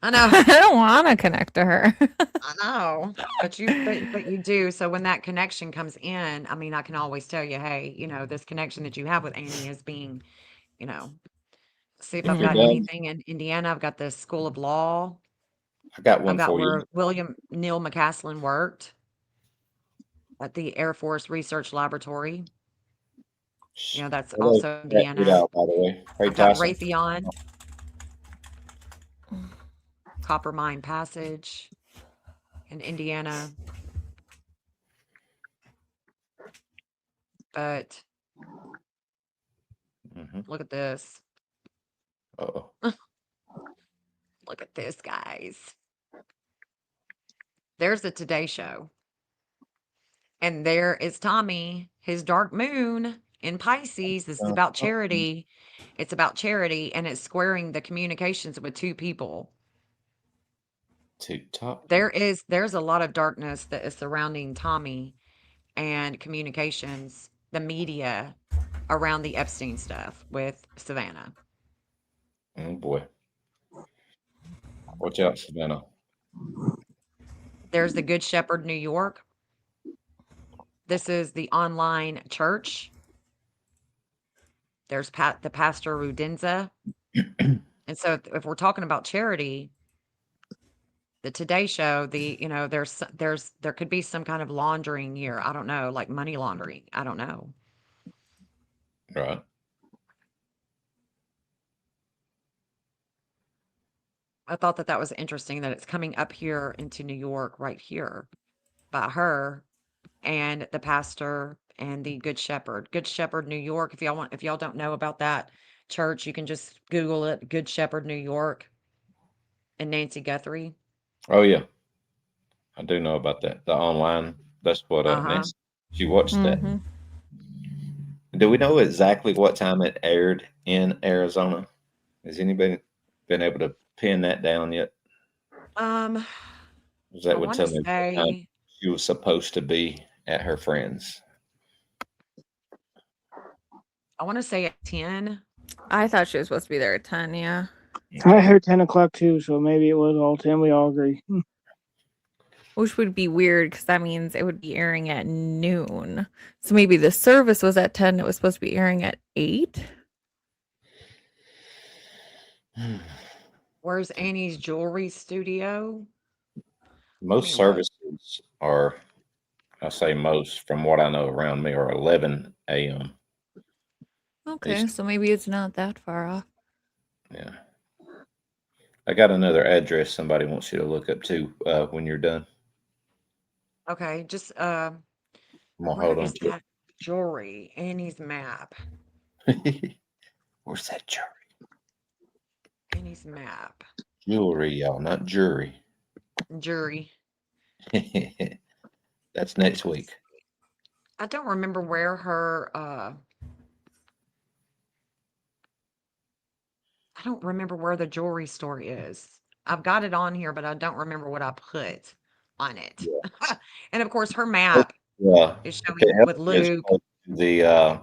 I know. I don't want to connect to her. I know. But you do. So when that connection comes in, I mean, I can always tell you, hey, this connection that you have with Annie is being, you know, see if If I've you're got Mhm. done, anything in Indiana. I've got the School of Law. I got I've one got for you. where William Neil McCaslin worked at the Air Force Research Laboratory. That's Hello, also that read Indiana. out, by the way. Hey, I've got Tyson. Raytheon, Copper Mine Passage in Indiana. But look at this. Uh-oh. Look at this, guys. There's the Today Show. And there is Tommy, his dark moon in Pisces. This is about charity. It's about charity, and it's squaring the communications with two people. TikTok. There's a lot of darkness that is surrounding Tommy and communications, the media around the Epstein stuff with Savannah. Oh boy. Watch out, Savannah. There's the Good Shepherd New York. This is the online church. There's the pastor Rudenza. And so if we're talking about charity, the Today Show, there could be some kind of laundering here. I don't know, like money laundering. I don't know. Right. I thought that was interesting that it's coming up here into New York right here by her and the pastor and the Good Shepherd. Good Shepherd New York. If y'all don't know about that church, you can just Google it, Good Shepherd New York and Nancy Guthrie. Oh yeah. I do know about that. The online. That's what Uh-huh. Nancy, she watched that. Mhm. Do we know exactly what time it aired in Arizona? Has anybody been able to pin that down yet? I That would want tell to me what time say she was supposed to be at her friend's. at 10. I thought she was supposed to be there at 10, yeah. I heard 10 o'clock too, so maybe it was all 10. We all agree. Which would be weird because that means it would be airing at noon. So maybe the service was at 10. It was supposed to be airing at 8. Where's Annie's jewelry studio? Most me look. services are, I say most, from what I know around me, are 11 a.m. Okay, so maybe it's not that far off. Yeah. I got another address somebody wants you to look up too when you're done. Okay, just I'm gonna where hold on is to that jewelry? Annie's map. it. Where's that Annie's map. jewelry, y'all, not jury. Jury. That's next week. I don't remember where her I don't remember where the jewelry store is. I've got it on here, but I don't remember what I put on it. And of course, her map Yeah. is showing Okay, help with me as Luke. well to the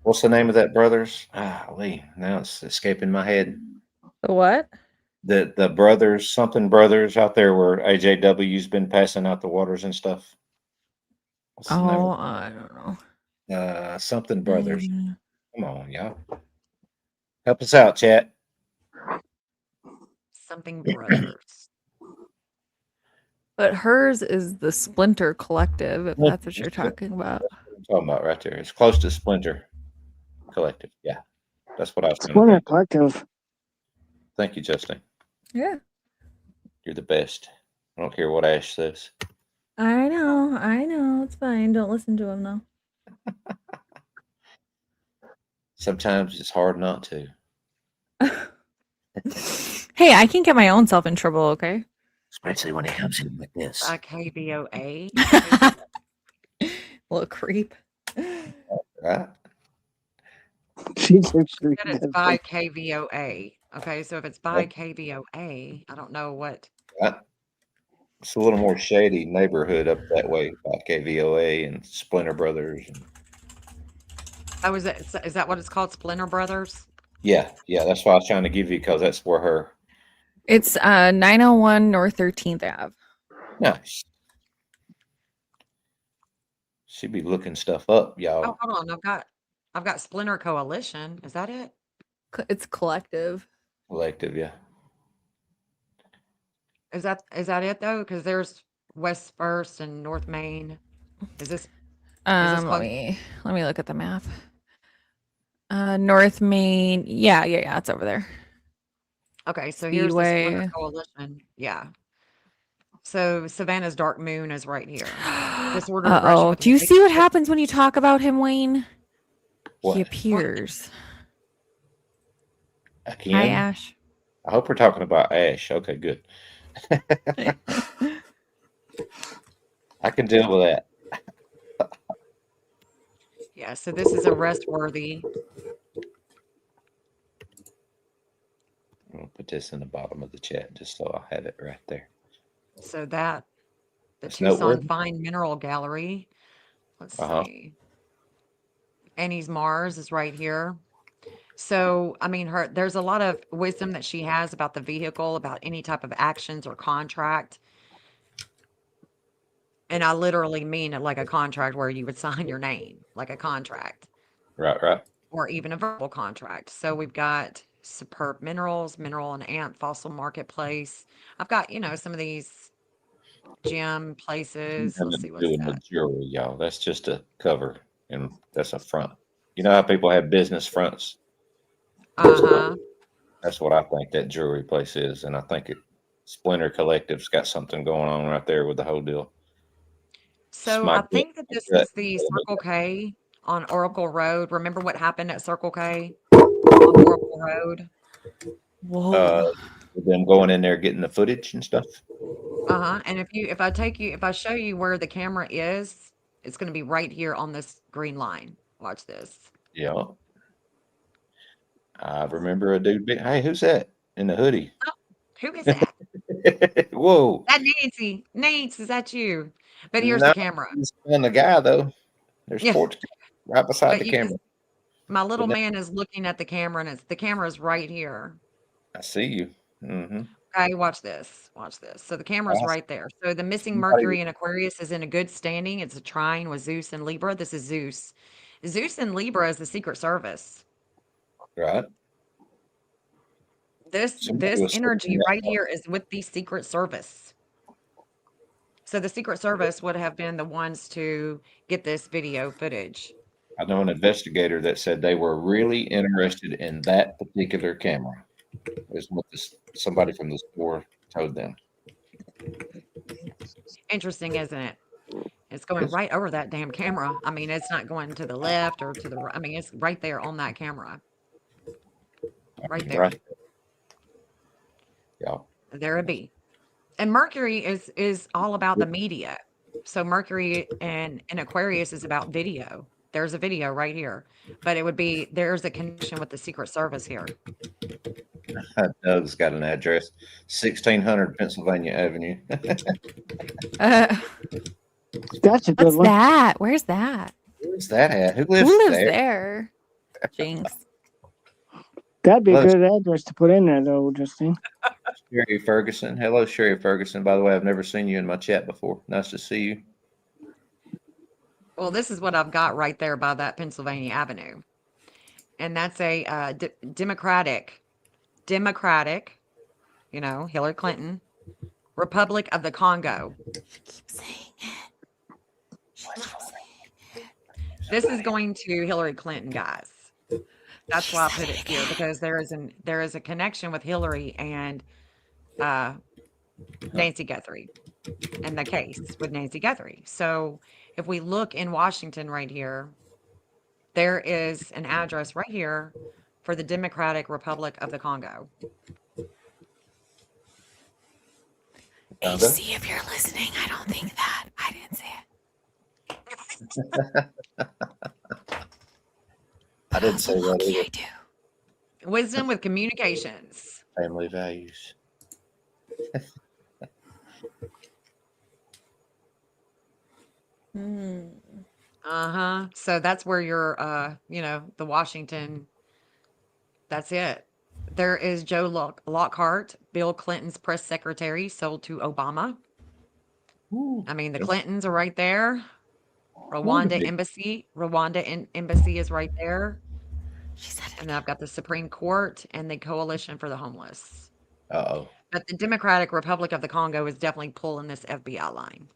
what's the name of that brothers? Lee. Now it's escaping my head. The what? The brothers, something brothers out there where AJW's been passing out the waters and stuff. What's the name Oh, of I don't know. something brothers. Mm. Come on, y'all. Help us out, chat. Something Brothers. But hers is the Splinter Collective, if Yeah, that's what you're talking about. That's what I'm talking about right there. It's close to Splinter Collective. Yeah. That's what I was trying to Splinter think. Collective. Thank you, Justin. Yeah. You're the best. I don't care what Ash says. I know. It's fine. Don't listen to him, though. Sometimes it's hard not to. Hey, I can get my own self in trouble, okay? Especially when it comes in like this. By KVOA. Little creep. Right? She's a Said it's by KVOA. Okay, so if it's by KVOA, I don't know what. Right? It's a little more shady neighborhood up that way by KVOA and Splinter Brothers. And Oh, is that what it's called? Splinter Brothers? yeah, that's why I was trying to give you because that's where her. It's 901 North 13th Ave. Nice. She be looking stuff up, y'all. Oh, hold on. I've got Splinter Coalition. Is that it? It's collective. Collective, yeah. Is that it though? Because there's West First and North Main. Is this Let close? me look at the map. North Main. Yeah, it's over there. Okay, so here's the Speedway. Splinter Coalition. Yeah. So Savannah's Dark Moon is right here. Disordered aggression Uh-oh. with Do you see what relationship- happens when you talk about him, Wayne? What? He appears. Again? Hi, Ash. I hope we're talking about Ash. Okay, good. I can deal with that. Yeah, so this is arrest worthy. I'm gonna put this in the bottom of the chat just so I have it right there. So the That's Tucson noteworthy. Fine Mineral Gallery. Let's Uh-huh. see. Annie's Mars is right here. So, I mean, there's a lot of wisdom that she has about the vehicle, about any type of actions or contract. And I literally mean it like a contract where you would sign your name, like a contract, Right. or even a verbal contract. So we've got Superb Minerals, Mineral and Ant Fossil Marketplace. I've got, some of these gem places. Let's Nothing see to what's do with the that. jewelry, y'all. That's just a cover, and that's a front. You know how people have business fronts? Uh-huh. That's what I think that jewelry place is, and I think Splinter Collective's got something going on right there with the whole deal. It's So my I gut. think that this Gut is the telling me Circle that. K on Oracle Road. Remember what happened at Circle K on Oracle Road? Uh, Whoa. with them going in there getting the footage and stuff. Uh-huh. And if I show you where the camera is, it's going to be right here on this green line. Watch this. Yeah, I remember a dude. Hey, who's that in the hoodie? Oh, who is that? Whoa! That Nancy. Nance, is that you? But here's the No, camera. he's on the guy though. There's Yeah. sports right beside But the you can, camera. my little But now man is looking at the camera and the camera's right here. I see you. Mm-hmm. Okay, watch this. Watch this. So the camera's right there. So the missing Somebody, Mercury in Aquarius is in a good standing. It's a trine with Zeus and Libra. This is Zeus. Zeus and Libra is the Secret Service. right? Somebody This was searching energy that right part. here is with the Secret Service. So the Secret Service would have been the ones to get this video footage. I know an investigator that said they were really interested in that particular camera. Is what somebody from the store told them. Interesting, isn't it? It's going It's right over that damn camera. I mean, it's not going to the left or to the right. I mean, it's right there on that camera. Right there. right. Yeah. There it be. And Mercury is all about the media. So Mercury and Aquarius is about video. There's a video right here. But there's a connection with the Secret Service here. Doug's got an address, 1600 Pennsylvania Avenue. Uh, That's a good what's one. that? Where's that? Where's that at? Who Who lives lives there? there? Jinx. That'd be a Hello, good address to put in there, though, Justine. Sherry Ferguson. Hello, Sherry Ferguson. By the way, I've never seen you in my chat before. Nice to see you. Well, this is what I've got right there by that Pennsylvania Avenue. And that's a Democratic, Hillary Clinton, Republic of the Congo. Keep saying it. This is going to Hillary Clinton, guys. That's why I put it here, because there is a connection with Hillary and Nancy Guthrie and the case with Nancy Guthrie. So if we look in Washington right here, there is an address right here for the Democratic Republic of the Congo. HC, if you're listening, I don't think that. I didn't say it. I didn't say that Loki, either. I do. Wisdom with communications. Family values. Uh-huh. So that's where your the Washington, that's it. There is Joe Lockhart, Bill Clinton's press secretary, sold to Obama. I mean, the Clintons are right there. Rwanda embassy is right there. She said it. And then I've got the Supreme Court and the Coalition for the Homeless. Uh-oh. But the Democratic Republic of the Congo is definitely pulling this FBI line.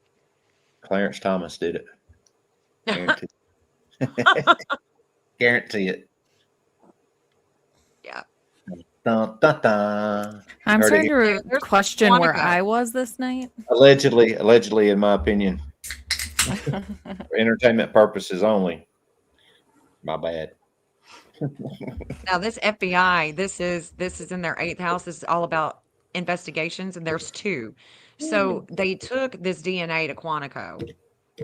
Clarence Thomas did it. Guarantee. Guarantee it. Yeah. Dun, dun, dun. I'm Heard starting it. to There's question where Monica. I was this night. Allegedly, in my opinion, for entertainment purposes only. My bad. Now this FBI, this is in their 8th house. This is all about investigations, and there's 2. So they took this DNA to Quantico.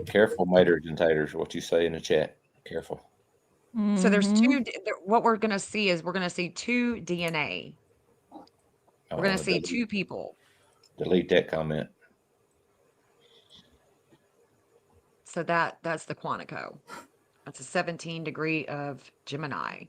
Careful, maters and taters, what you say in the chat. Careful. So there's Mhm. 2. What we're going to see is 2 DNA. I We're going to wanna see 2 people. delete that comment. So that's the Quantico. That's a 17 degree of Gemini.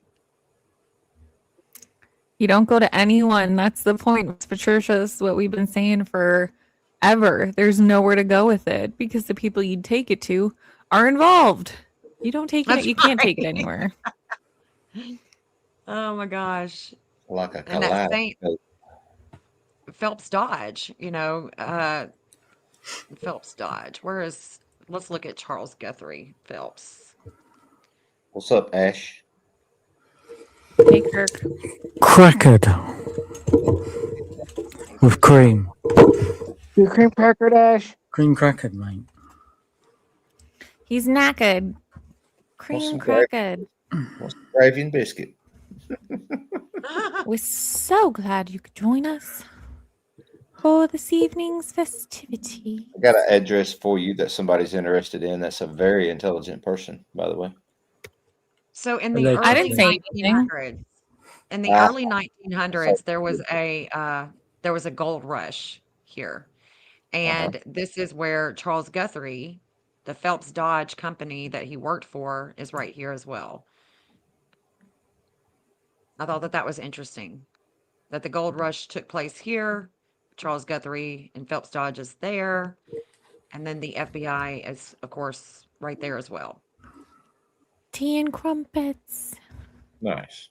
You don't go to anyone. That's the point, Miss Patricia. This is what we've been saying forever. There's nowhere to go with it because the people you'd take it to are involved. You don't take it. That's You can't take it right. anywhere. Oh my gosh. Like a And that St. kaleidoscope. Phelps Dodge, Phelps Dodge. Let's look at Charles Guthrie Phelps. What's up, Ash? Hey, Kirk. Crackered with cream. Your cream cracker dash. Cream crackered, mate. He's knackered. Cream some gravy? crackered. What's the gravy and biscuit? We're so glad you could join us for this evening's festivity. I got an address for you that somebody's interested in. That's a very intelligent person, by the way. So in the I early didn't say anything. 1900s, in the Ah. early 1900s, there was a gold rush here. And this is where Charles Guthrie, the Phelps Dodge company that he worked for, is right here as well. I thought that was interesting, that the gold rush took place here. Charles Guthrie and Phelps Dodge is there. And then the FBI is, of course, right there as well. Tea and crumpets. Nice.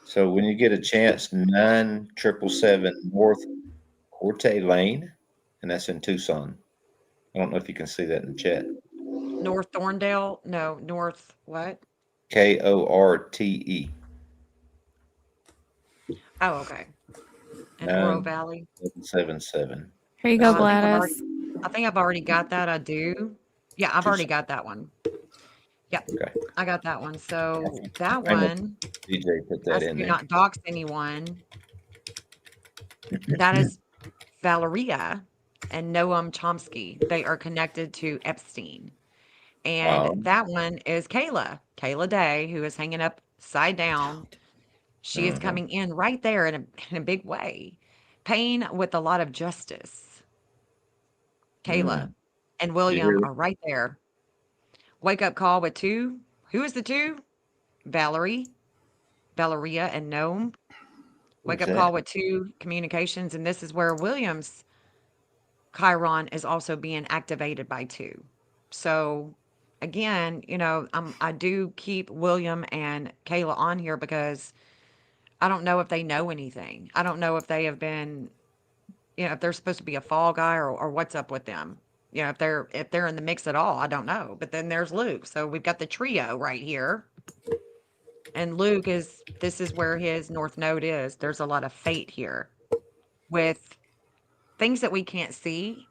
So when you get a chance, 9777 North Corte Lane, and that's in Tucson. I don't know if you can see that in the chat. North Thorndale? No, North what? Korte. Oh, okay. In No. Oro Valley. 777. Here you go, I think Gladys. I think I've already got that. I do. Yeah, I've already got that one. Yep. Okay. I got that one. So that I know one, DJ put that as in do there. not dox anyone. That is Valeria and Noam Chomsky. They are connected to Epstein. And that one is Kayla Day, who is hanging upside down. She is coming in right there in a big way. Payne with a lot of justice. Kayla and William are right there. Wake up call with two. Who is the two? Valeria, and Noam. Wake up call with two communications. And this is where William's Chiron is also being activated by two. So again, I do keep William and Kayla on here because I don't know if they know anything. I don't know if they have been, if they're supposed to be a fall guy or what's up with them. If they're in the mix at all, I don't know. But then there's Luke. So we've got the trio right here. And Luke this is where his North Node is. There's a lot of fate here with things that we can't see,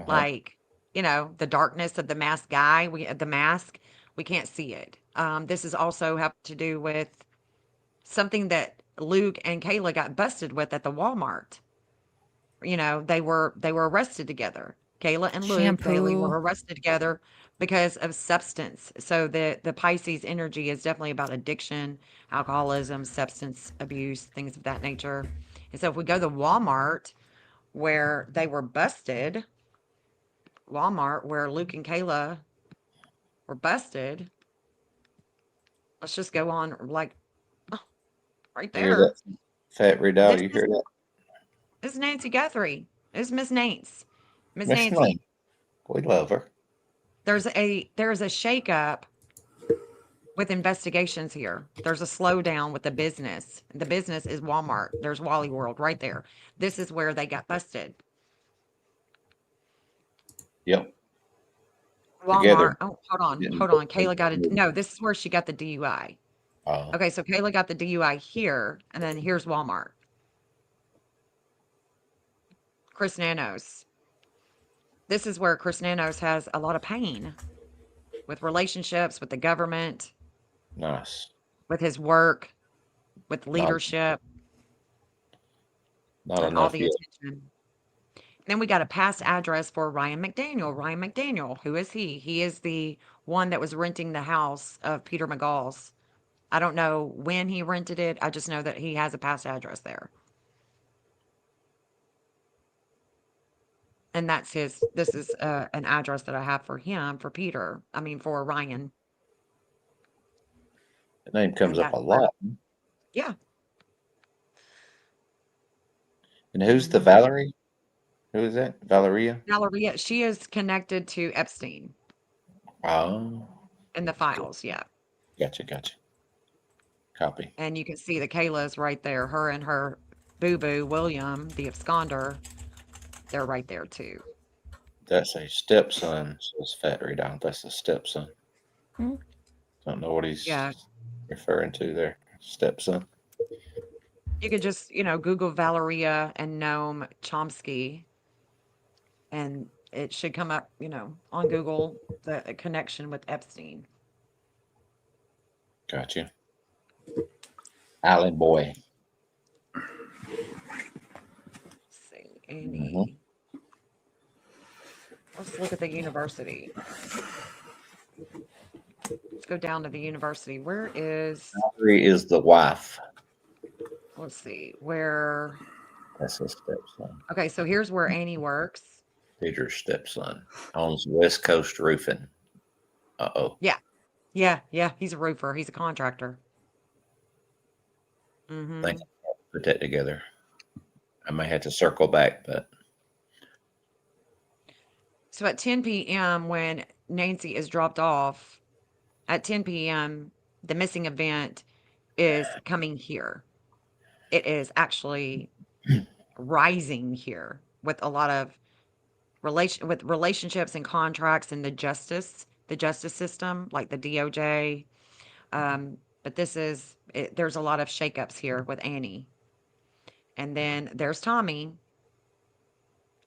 like, the darkness of the masked guy, the mask, we can't see it. This is also have to do with something that Luke and Kayla got busted with at the Walmart. They were arrested together. Kayla and Luke Bailey were arrested together because of substance. So the Pisces energy is definitely about addiction, alcoholism, substance abuse, things of that nature. And so if we go to Walmart where they were busted, Walmart where Luke and Kayla were busted, let's just go on right You hear there. that? Fat Redoubt, you hear that? This is Nancy Guthrie. This is Miss Nance. Miss Miss Nancy. Lane. We love her. There's a shakeup with investigations here. There's a slowdown with the business. The business is Walmart. There's Wally World right there. This is where they got busted. Yep. Walmart. Together. Oh, hold on. Kayla got it. No, this is where she got the DUI. Okay, so Kayla got the DUI here, and then here's Walmart. Chris Nanos. This is where Chris Nanos has a lot of pain with relationships, with the government, Nice. with his work, with leadership, Not and all enough the yet. attention. Then we got a past address for Ryan McDaniel. Ryan McDaniel, who is he? He is the one that was renting the house of Peter McGall's. I don't know when he rented it. I just know that he has a past address there. And that's this is an address that I have for him, for Peter. I mean, for Ryan. The name comes And up a that's where, lot. yeah. And who's the Mhm. Valerie? Who is that? Valeria? Valeria, she is connected to Epstein Oh, in the files, yeah. gotcha. Copy. And you can see the Kayla's right there. Her and her boo-boo, William, the absconder, they're right there too. That's a stepson, says Fat Readout. That's a stepson. Hmm. Don't know what he's Yeah. referring to there. Stepson. You could just, Google Valeria and Noam Chomsky, and it should come up, on Google, the connection with Epstein. Gotcha. Island boy. Let's see, Annie. Let's look at the university. Let's go down to the university. Where is, Valerie is the wife. let's see, where, That's his stepson. okay, so here's where Annie works. Peter's stepson. Owns West Coast Roofing. Uh-oh. Yeah, he's a roofer. He's a contractor. I Mm-hmm. think I put that together. I may have to circle back, but So at 10 p.m., when Nancy is dropped off, at 10 p.m., the missing event is coming here. It is actually rising here with a lot of relationships and contracts and the justice system, like the DOJ. But there's a lot of shakeups here with Annie. And then there's Tommy.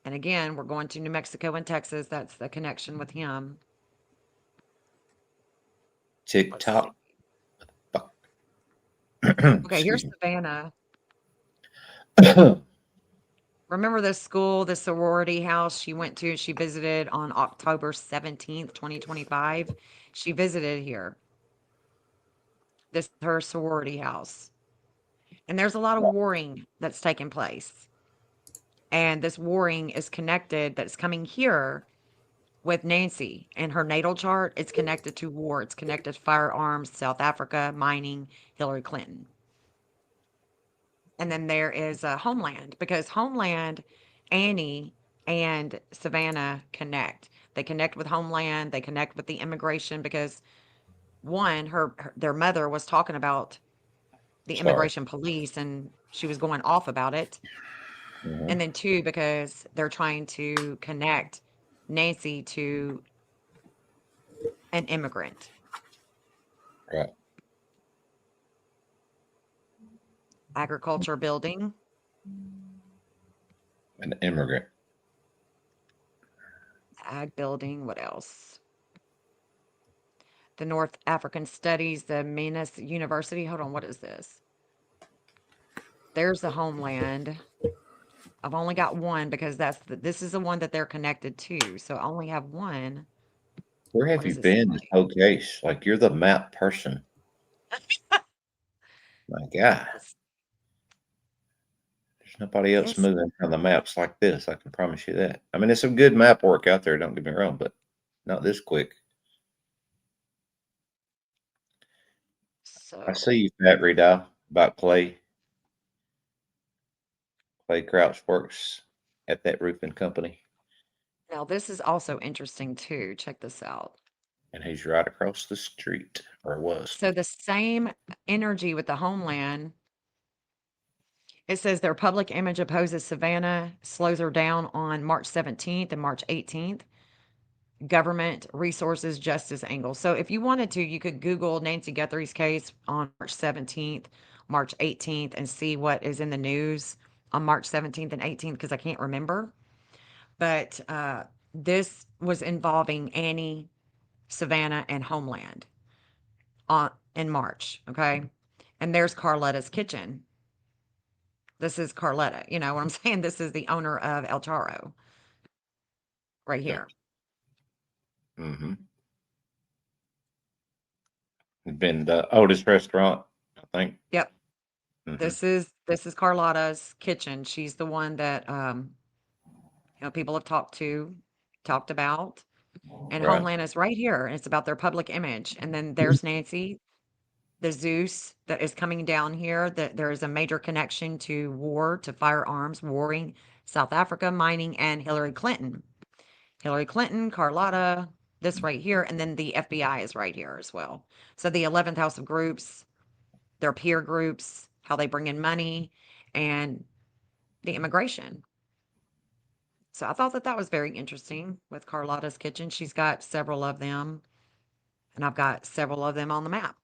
And again, we're going to New Mexico and Texas. That's the connection with him. Let's see. TikTok. Okay, here's Excuse me. Savannah. Remember this school, the sorority house she went to? She visited on October 17th, 2025. She visited here. This is her sorority house. And there's a lot of warring that's taking place. And this warring is connected, that's coming here with Nancy. And her natal chart, it's connected to war. It's connected to firearms, South Africa, mining, Hillary Clinton. And then there is Homeland, because Homeland, Annie and Savannah connect. They connect with Homeland. They connect with the immigration because one, their mother was talking about the Sorry. immigration police and she was going off about it. Mhm. And then two, because they're trying to connect Nancy to an immigrant. Right. Agriculture building. An immigrant. Ag building. What else? The North African Studies, the Minas University. Hold on, what is this? There's the Homeland. I've only got one because this is the one that they're connected to. So I only have one. Where have What you does it say? been this whole case? Like you're the map person. My God. There's nobody else Yes. moving on the maps like this. I can promise you that. I mean, it's some good map work out there. Don't get me wrong, but not this quick. So I see you, Pat Redow, about Clay. Clay Crouch works at that roofing company, now this is also interesting too. Check this out. and he's right across the street, or was. So the same energy with the Homeland. It says their public image opposes Savannah, slows her down on March 17th and March 18th. Government resources justice angle. So if you wanted to, you could Google Nancy Guthrie's case on March 17th, March 18th, and see what is in the news on March 17th and 18th, because I can't remember. But this was involving Annie, Savannah, and Homeland in March. Okay. And there's Carletta's Kitchen. This is Carletta. You know what I'm saying? This is the owner of El Charo right here. Mm-hmm. Been the oldest restaurant, I think. Yep. Mhm. This is Carlotta's kitchen. She's the one that people have talked about. And Right. Homeland is right here, and it's about their public image. And then there's Nancy, the Zeus that is coming down here. That there is a major connection to war, to firearms, warring, South Africa, mining, and Hillary Clinton. Hillary Clinton, Carlotta, this right here, and then the FBI is right here as well. So the 11th House of Groups, their peer groups, how they bring in money, and the immigration. So I thought that that was very interesting with Carlotta's Kitchen. She's got several of them, and I've got several of them on the map.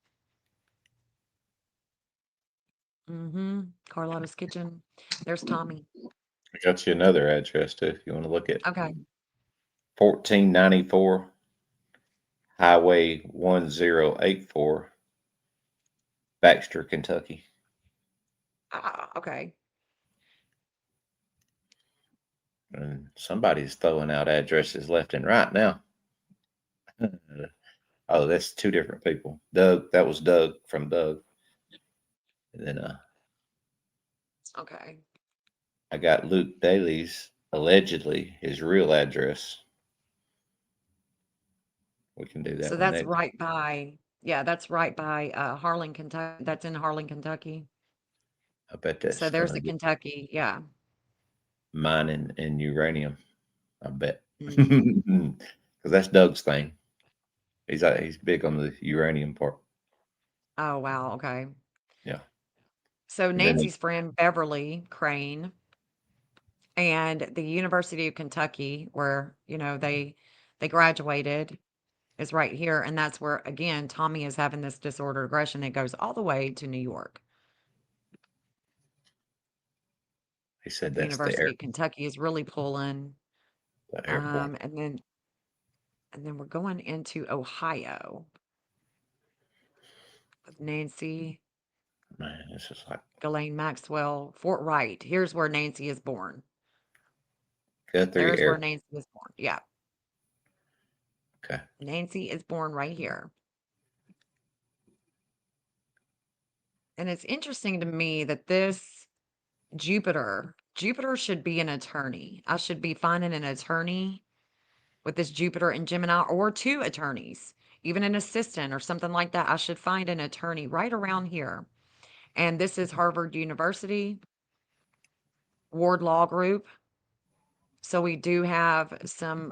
Carlotta's Kitchen. There's Tommy. I got you another address too if you want to look at Okay. 1494 Highway 1084, Baxter, Kentucky. Ah, okay. And somebody's throwing out addresses left and right now. Oh, that's two different people. Doug, that was Doug from Doug. And then Okay. I got Luke Daly's allegedly his real address. We can do that So one that's next. right by, yeah, that's right by Harlan, Kentucky. That's in Harlan, Kentucky. I bet So that's there's gonna the be Kentucky. Yeah. mining and uranium. I bet. Mhm. Because that's Doug's thing. He's big on the uranium part. Oh, wow. Okay. Yeah. So And then Nancy's friend Beverly Crane and the University of Kentucky, where they graduated, is right here, and that's where again Tommy is having this disordered aggression. It goes all the way to New York. he said The that's the University of Kentucky is really pulling, airport. and then we're going into Ohio with Nancy, Man, this is like Ghislaine Maxwell, Fort Wright. Here's where Nancy is born. Guthrie There's where Air. Nancy is born. Yeah, Okay. Nancy is born right here. And it's interesting to me that this Jupiter should be an attorney. I should be finding an attorney with this Jupiter and Gemini, or two attorneys, even an assistant or something like that. I should find an attorney right around here. And this is Harvard University, Ward Law Group. So we do have some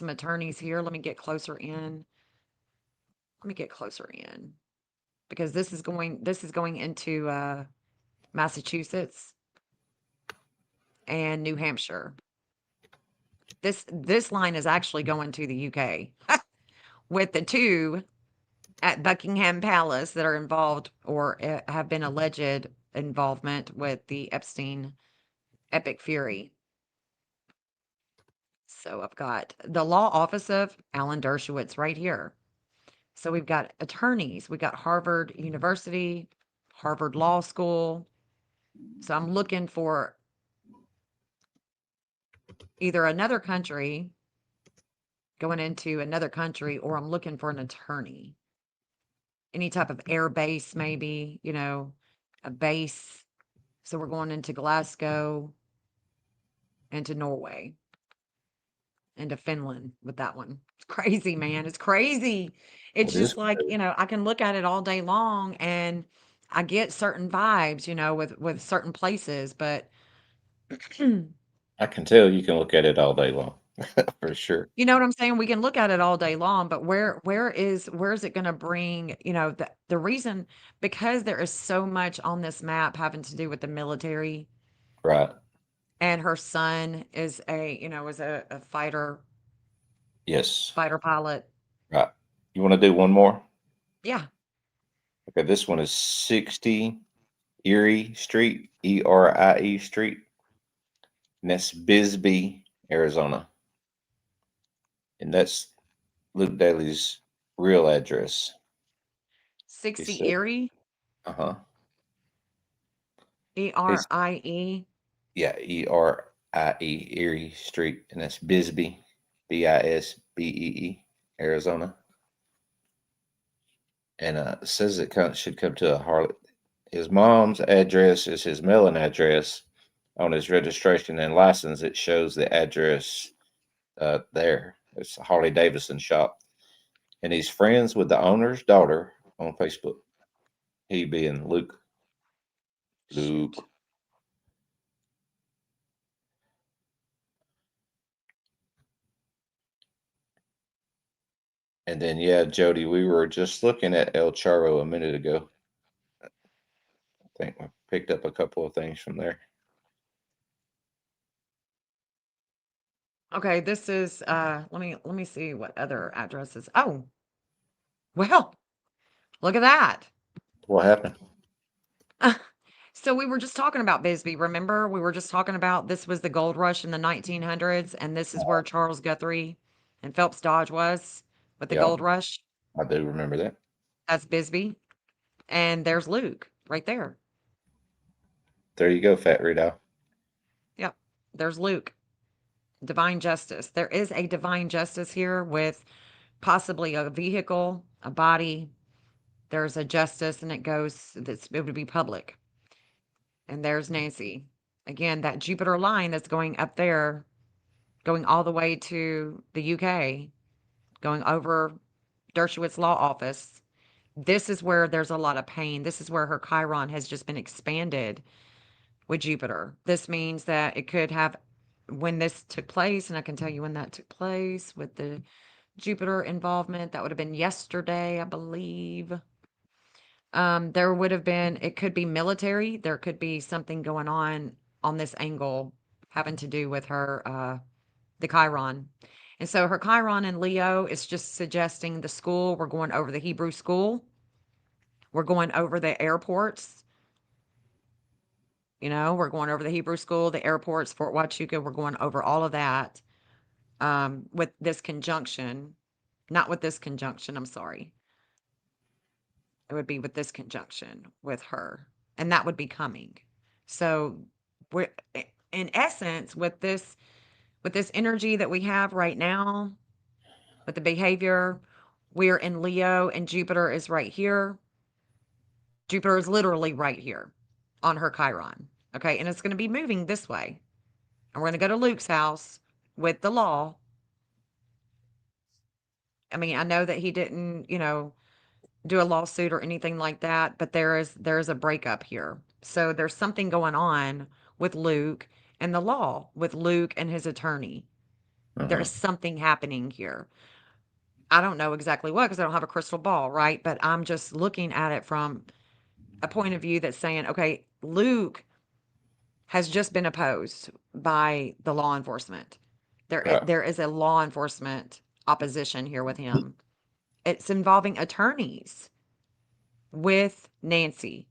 attorneys here. Let me get closer in. Let me get closer in because this is going into Massachusetts and New Hampshire. This line is actually going to the UK with the two at Buckingham Palace that are involved or have been alleged involvement with the Epstein Epic Fury. So I've got the law office of Alan Dershowitz right here. So we've got attorneys, we got Harvard University, Harvard Law School. So I'm looking for either another country, going into another country, or I'm looking for an attorney. Any type of air base, maybe, a base. So we're going into Glasgow, into Norway, into Finland with that one. It's crazy, man. It's crazy. It's What is just like, I can look at it all day long and I get certain vibes, with certain places, but I can tell you can look at it all day long. For sure. you know what I'm saying? We can look at it all day long, but where is it going to bring, the reason, because there is so much on this map having to do with the military, Right. and her son is a Yes. fighter pilot. Right. You want to do one more? Yeah. Okay. This one is 60 Erie Street, Erie Street. And that's Bisbee, Arizona. And that's Luke Daly's real address. He 60 said, Erie, uh-huh. He's, Erie. yeah, Erie, Erie Street. And that's Bisbee, Bisbee, Arizona. And it says it should come to a Harley. His mom's address is his mailing address, on his registration and license, it shows the address there. It's a Harley Davidson shop. And he's friends with the owner's daughter on Facebook. He being Luke. Luke. Shoot. And then, yeah, Jody, we were just looking at El Charro a minute ago. I think we picked up a couple of things from there. Okay, this is let me see what other addresses. Oh, well, look at that. What happened? So we were just talking about Bisbee. Remember, we were just talking about this was the gold rush in the 1900s, and this is where Charles Guthrie and Phelps Dodge was with the Yeah, gold rush. I do remember that. That's Bisbee, and there's Luke right there. There you go, Fat Rito. Yep, there's Luke. Divine justice. There is a divine justice here with possibly a vehicle, a body. There's a justice, and it would be public. And there's Nancy. Again, that Jupiter line that's going up there, going all the way to the UK, going over Dershowitz Law Office. This is where there's a lot of pain. This is where her Chiron has just been expanded with Jupiter. This means that it could have, when this took place, and I can tell you when that took place with the Jupiter involvement, that would have been yesterday, I believe. There would have been, it could be military. There could be something going on this angle having to do with her, the Chiron. And so her Chiron in Leo is just suggesting the school. We're going over the Hebrew school. We're going over the airports. We're going over the Hebrew school, the airports, Fort Huachuca. We're going over all of that with this conjunction. Not with this conjunction, I'm sorry. It would be with this conjunction with her, and that would be coming. So we're in essence with this energy that we have right now, with the behavior, we're in Leo and Jupiter is right here. Jupiter is literally right here on her Chiron. Okay. And it's going to be moving this way. And we're going to go to Luke's house with the law. I mean, I know that he didn't, do a lawsuit or anything like that, but there is a breakup here. So there's something going on with Luke and the law, with Luke and his attorney. There Mhm. is something happening here. I don't know exactly what because I don't have a crystal ball, right? But I'm just looking at it from a point of view that's saying, okay, Luke has just been opposed by the law enforcement. Right. There is a law enforcement opposition here with him. It's involving attorneys with Nancy,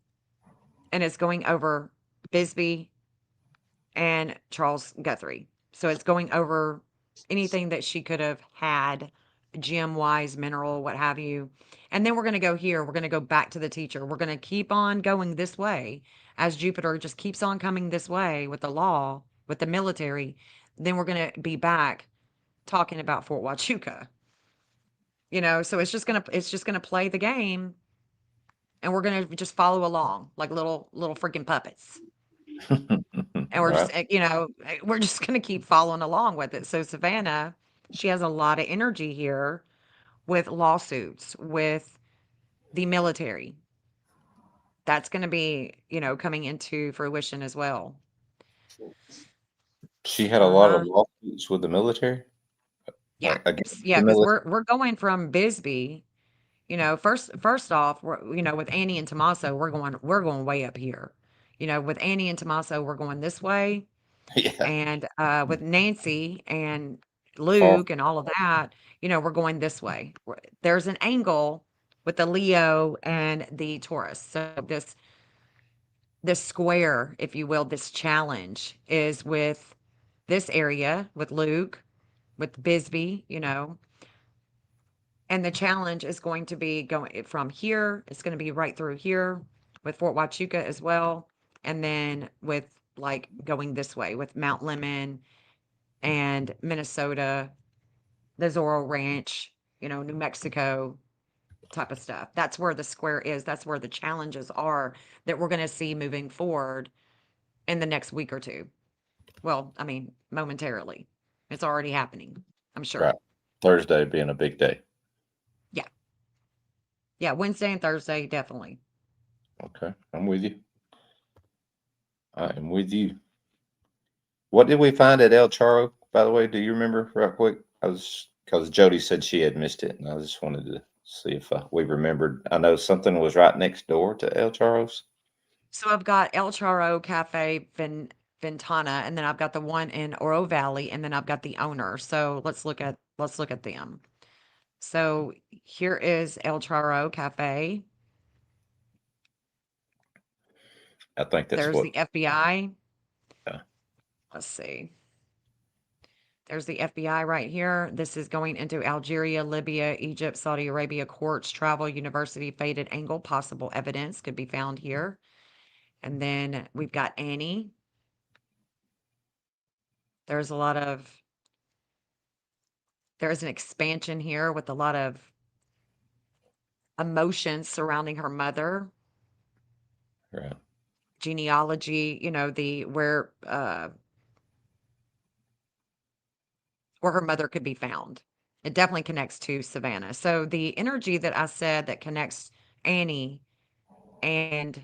and it's going over Bisbee and Charles Guthrie. So it's going over anything that she could have had, gem wise, mineral, what have you. And then we're going to go here. We're going to go back to the teacher. We're going to keep on going this way as Jupiter just keeps on coming this way with the law, with the military. Then we're going to be back talking about Fort Huachuca. So it's just gonna play the game, and we're gonna just follow along like little freaking puppets. And we're just, Right. we're just going to keep following along with it. So Savannah, she has a lot of energy here with lawsuits, with the military. That's going to be, coming into fruition as well. She had a lot of Uh-huh. lawsuits with the military Yeah. against Yeah, the because military. we're going from Bisbee, first off, with Annie and Tommaso, we're going way up here. With Annie and Tommaso, we're going this way. Yeah. And with Nancy and Far. Luke and all of that, we're going this way. There's an angle with the Leo and the Taurus. So this square, if you will, this challenge is with this area with Luke, with Bisbee, and the challenge is going to be going from here. It's going to be right through here with Fort Huachuca as well. And then with like going this way with Mount Lemon and Minnesota, the Zorro Ranch, New Mexico type of stuff. That's where the square is. That's where the challenges are that we're going to see moving forward in the next week or two. Well, I mean, momentarily. It's already happening, I'm sure. Right. Thursday being a big day. Yeah. Yeah, Wednesday and Thursday, definitely. Okay, I'm with you. I am with you. What did we find at El Charo, by the way? Do you remember real quick? I was because Jody said she had missed it, and I just wanted to see if we remembered. I know something was right next door to El Charo's. So I've got El Charro Cafe Ventana, and then I've got the one in Oro Valley, and then I've got the owner. So let's look at them. So here is El Charro Cafe. I think that's There's what. the FBI. Yeah. Let's see. There's the FBI right here. This is going into Algeria, Libya, Egypt, Saudi Arabia, courts, travel, university, faded angle, possible evidence could be found here. And then we've got Annie. There's a lot of, there's an expansion here with a lot of emotions surrounding her mother, Right. genealogy, the where her mother could be found. It definitely connects to Savannah. So the energy that I said that connects Annie and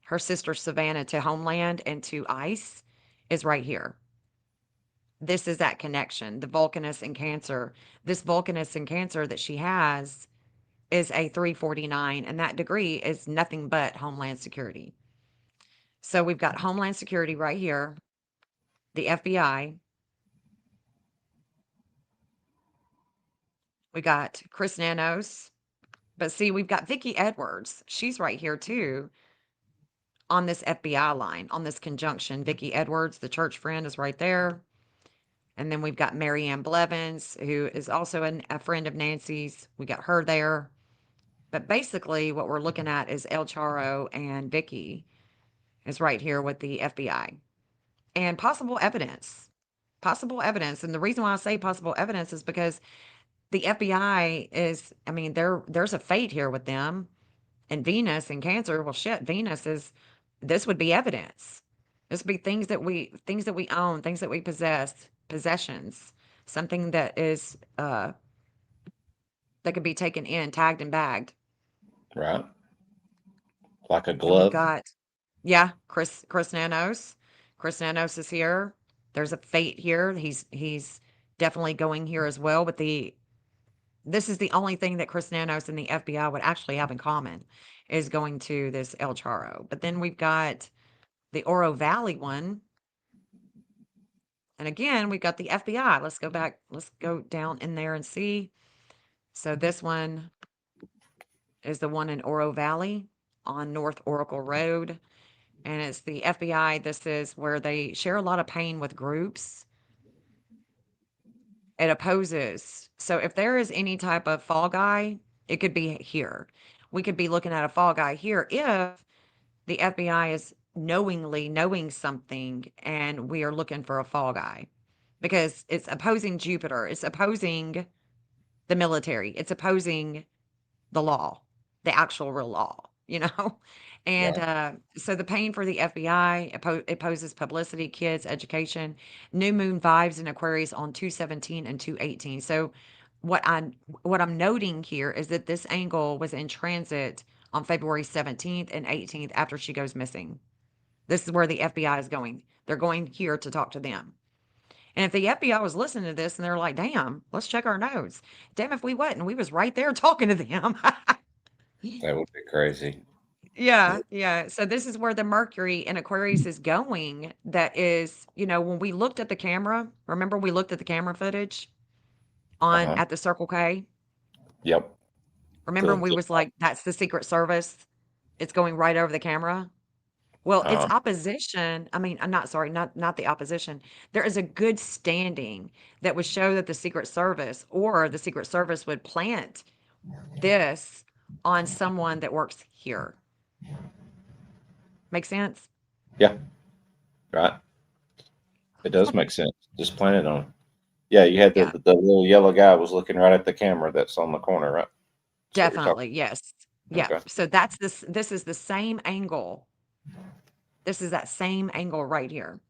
her sister Savannah to homeland and to ice is right here. This is that connection, the Vulcanus and Cancer. This Vulcanus and Cancer that she has is a 349, and that degree is nothing but Homeland Security. So we've got Homeland Security right here, the FBI. We got Chris Nanos. But see, we've got Vicki Edwards. She's right here too on this FBI line, on this conjunction. Vicki Edwards, the church friend, is right there. And then we've got Marianne Blevins, who is also a friend of Nancy's. We got her there. But basically, what we're looking at is El Charo and Vicki is right here with the FBI and possible evidence. Possible evidence. And the reason why I say possible evidence is because the FBI is, I mean, there's a fate here with them and Venus and Cancer. Well, shit, Venus is, this would be evidence. This would be things that we own, things that we possess, possessions, something that is, that could be taken in, tagged and bagged. Right. Like a Then we've glove. got, yeah, Chris Nanos. Chris Nanos is here. There's a fate here. He's definitely going here as well. But this is the only thing that Chris Nanos and the FBI would actually have in common is going to this El Charo. But then we've got the Oro Valley one. And again, we've got the FBI. Let's go back. Let's go down in there and see. So this one is the one in Oro Valley on North Oracle Road. And it's the FBI. This is where they share a lot of pain with groups. It opposes. So if there is any type of fall guy, it could be here. We could be looking at a fall guy here if the FBI is knowingly knowing something and we are looking for a fall guy because it's opposing Jupiter. It's opposing the military. It's opposing the law, the actual real law, you know? And Right. so the pain for the FBI, it poses publicity, kids, education, new moon vibes in Aquarius on 217 and 218. So what I what I'm noting here is that this angle was in transit on February 17th and 18th after she goes missing. This is where the FBI is going. They're going here to talk to them. And if the FBI was listening to this and they're like, damn, let's check our notes. Damn if we wasn't. We was right there talking to them. That would be crazy. Yeah, yeah. So this is where the Mercury in Aquarius is going. That is, when we looked at the camera, remember we looked at the camera footage on Uh-huh. at the Circle K? Yep. Remember we was like, that's the Secret Service. It's going right over the camera. Well, it's Uh, opposition. I mean, I'm not sorry, not the opposition. There is a good standing that would show that the Secret Service or the Secret Service would plant this on someone that works here. Make sense? yeah. Right. It does make sense. Just plan it on. Yeah, you had Yeah, the little yellow guy was looking right at the camera that's on the corner, right? That's what you're talking. definitely. Yes. Yeah. Okay. So that's this is the same angle. This is that same angle right here.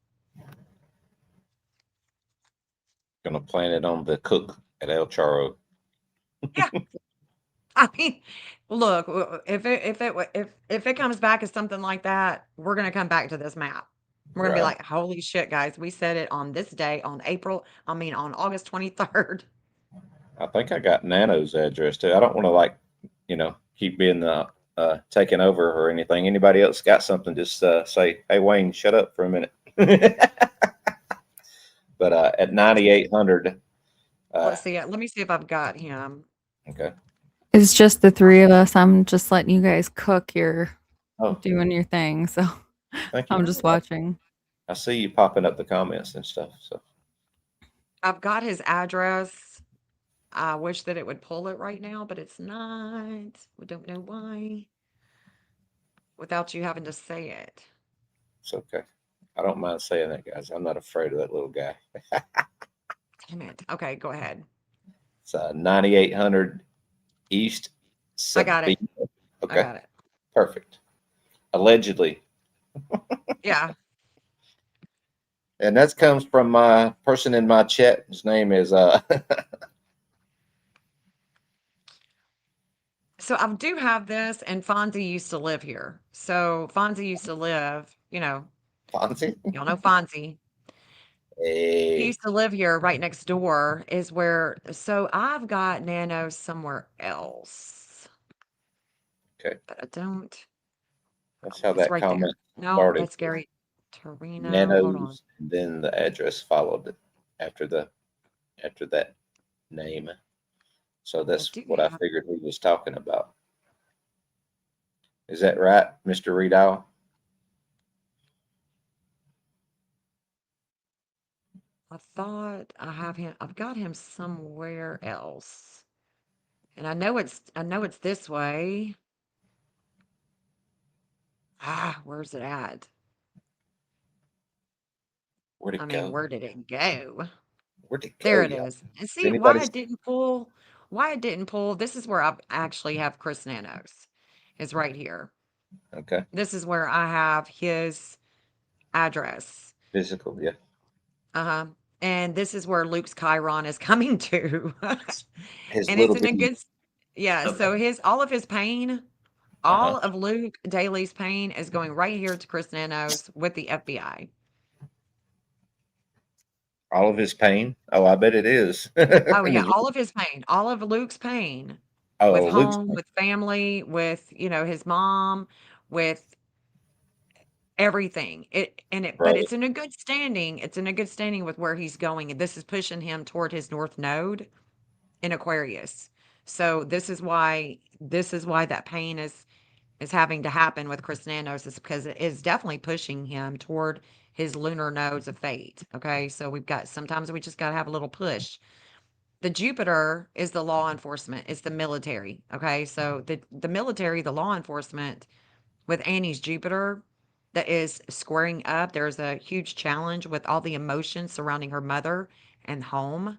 Gonna plant it on the cook at El Charo. Yeah. I mean, look, if it comes back as something like that, we're gonna come back to this map. We're gonna be Right. like, holy shit, guys, we said it on this day on on August 23rd. I think I got Nano's address too. I don't want to keep being taken over or anything. Anybody else got something? Just say, "Hey Wayne, shut up for a minute." But at 9800, Let's see. Let me see if I've got him. okay. It's just the three of us. I'm just letting you guys cook. You're Oh, doing your thing, so thank you. I'm just watching. I see you popping up the comments and stuff. So I've got his address. I wish that it would pull it right now, but it's not. We don't know why. Without you having to say it. it's okay. I don't mind saying that, guys. I'm not afraid of that little guy. Damn it. Okay, go ahead. It's 9800 East. I got it. Okay, I got it. perfect. Allegedly. Yeah. And that comes from my person in my chat. His name is So I do have this, and Fonzie used to live here. So Fonzie used to live, Fonzie. y'all know Fonzie. He Hey, used to live here right next door is where, so I've got Nano somewhere else, okay. but I don't. That's how It's that right there. comment No, started. that's Gary Torino. Hold on. Nanos, and then the address followed it after that name. So that's do what I have, figured he was talking about. Is that right, Mr. Riedel? I thought I've got him somewhere else. And I know it's this way. Where's it at? Where'd I it mean, go? where did it go? Where'd it go, There it y'all? is. And Does see anybody? why it didn't pull? Why it didn't pull? This is where I actually have Chris Nanos. Is right here. Okay, This is where I have his address. physical, yeah. Uh-huh. And this is where Luke's Chiron is coming to. His And it's little in a bitty. good yeah, so his all of his pain, Uh-huh. all of Luke Daly's pain is going right here to Chris Nanos with the FBI. All of his pain. Oh, I bet it is. Oh And yeah, his, all of his pain, all of Luke's pain with oh, Luke's home, with family, with, his mom, with everything. But right. it's in a good standing. It's in a good standing with where he's going. And this is pushing him toward his north node in Aquarius. So this is why that pain is having to happen with Chris Nanos is because it is definitely pushing him toward his lunar nodes of fate. Okay. So sometimes we just got to have a little push. The Jupiter is the law enforcement. It's the military. Okay. So the military, the law enforcement with Annie's Jupiter that is squaring up. There's a huge challenge with all the emotions surrounding her mother and home.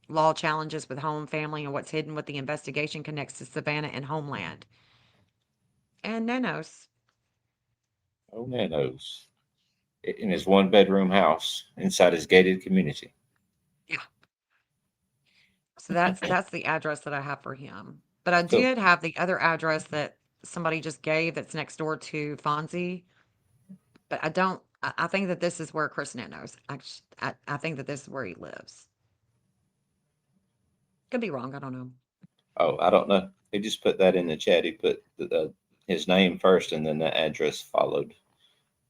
Law challenges with home, family, and what's hidden with the investigation connects to Savannah and Homeland. And Nanos. Oh, Nanos. In his one bedroom house inside his gated community. Yeah. So that's the address that I have for him. But I So, did have the other address that somebody just gave that's next door to Fonzie. But I think that this is where Chris Nanos. I think that this is where he lives. Could be wrong. I don't know. oh, I don't know. He just put that in the chat. He put his name first and then the address followed.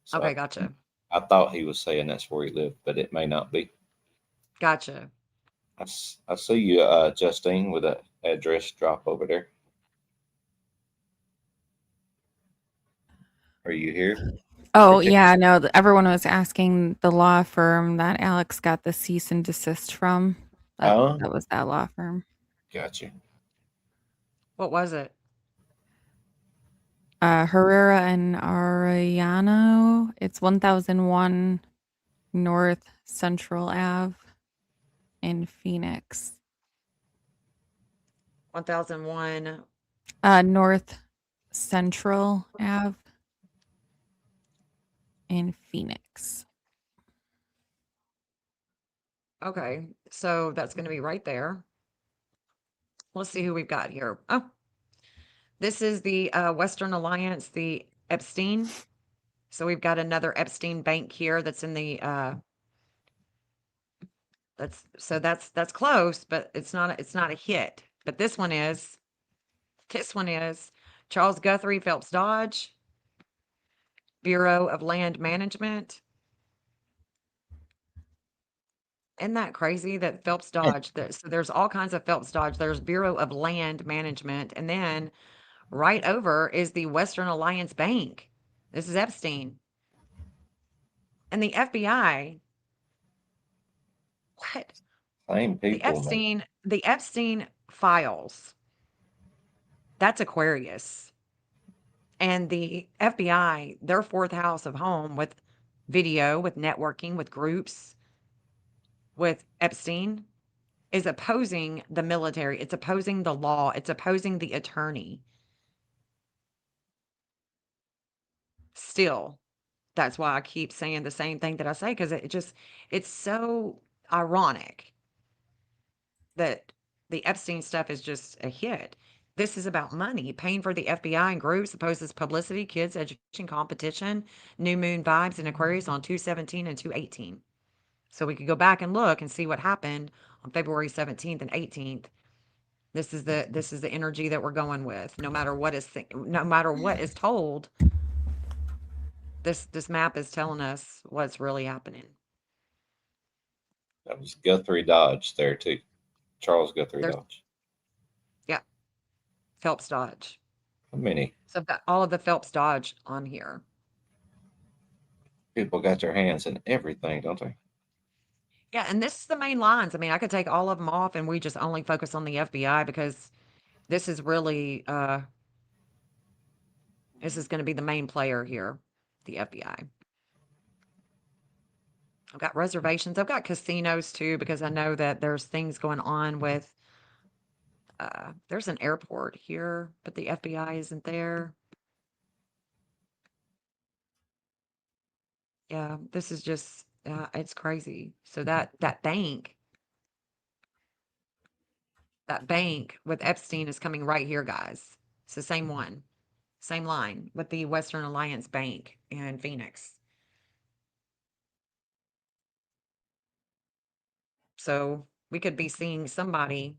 So Okay, gotcha. I thought he was saying that's where he lived, but it may not be. Gotcha. I see you, Justine, with an address drop over there. Are you here? Oh, yeah, no, everyone was asking the law firm that Alex got the cease and desist from. That Oh, that was that law firm. gotcha. What was it? Herrera and Arellano. It's 1001 North Central Ave in Phoenix. 1001. North Central Ave in Phoenix. Okay, so that's going to be right there. Let's see who we've got here. Oh, this is the Western Alliance, the Epstein. So we've got another Epstein bank here that's in the that's close, but it's not a hit. But this one is. This one is Charles Guthrie Phelps Dodge, Bureau of Land Management. Isn't that crazy that Phelps Dodge? So there's all kinds of Phelps Dodge. There's Bureau of Land Management, and then right over is the Western Alliance Bank. This is Epstein. And the FBI, what? Same The people, man. Epstein files. That's Aquarius. And the FBI, their fourth house of home with video, with networking, with groups, with Epstein, is opposing the military. It's opposing the law. It's opposing the attorney. Still, that's why I keep saying the same thing that I say, because it's so ironic that the Epstein stuff is just a hit. This is about money, paying for the FBI and groups, opposes publicity, kids, education, competition, new moon vibes in Aquarius on 217 and 218. So we could go back and look and see what happened on February 17th and 18th. This is the energy that we're going with. No matter what is told, this map is telling us what's really happening. That was Guthrie Dodge there too. Charles Guthrie There's Dodge. Yeah, Phelps Dodge. How many So I've got all of the Phelps Dodge on here. people got their hands in everything, don't they? Yeah, and this is the main lines. I mean, I could take all of them off and we just only focus on the FBI because this is really this is going to be the main player here, the FBI. I've got reservations. I've got casinos too because I know that there's things going on with there's an airport here, but the FBI isn't there. Yeah, this is just it's crazy. So that bank with Epstein is coming right here, guys. It's the same one, same line with the Western Alliance Bank in Phoenix. So we could be seeing somebody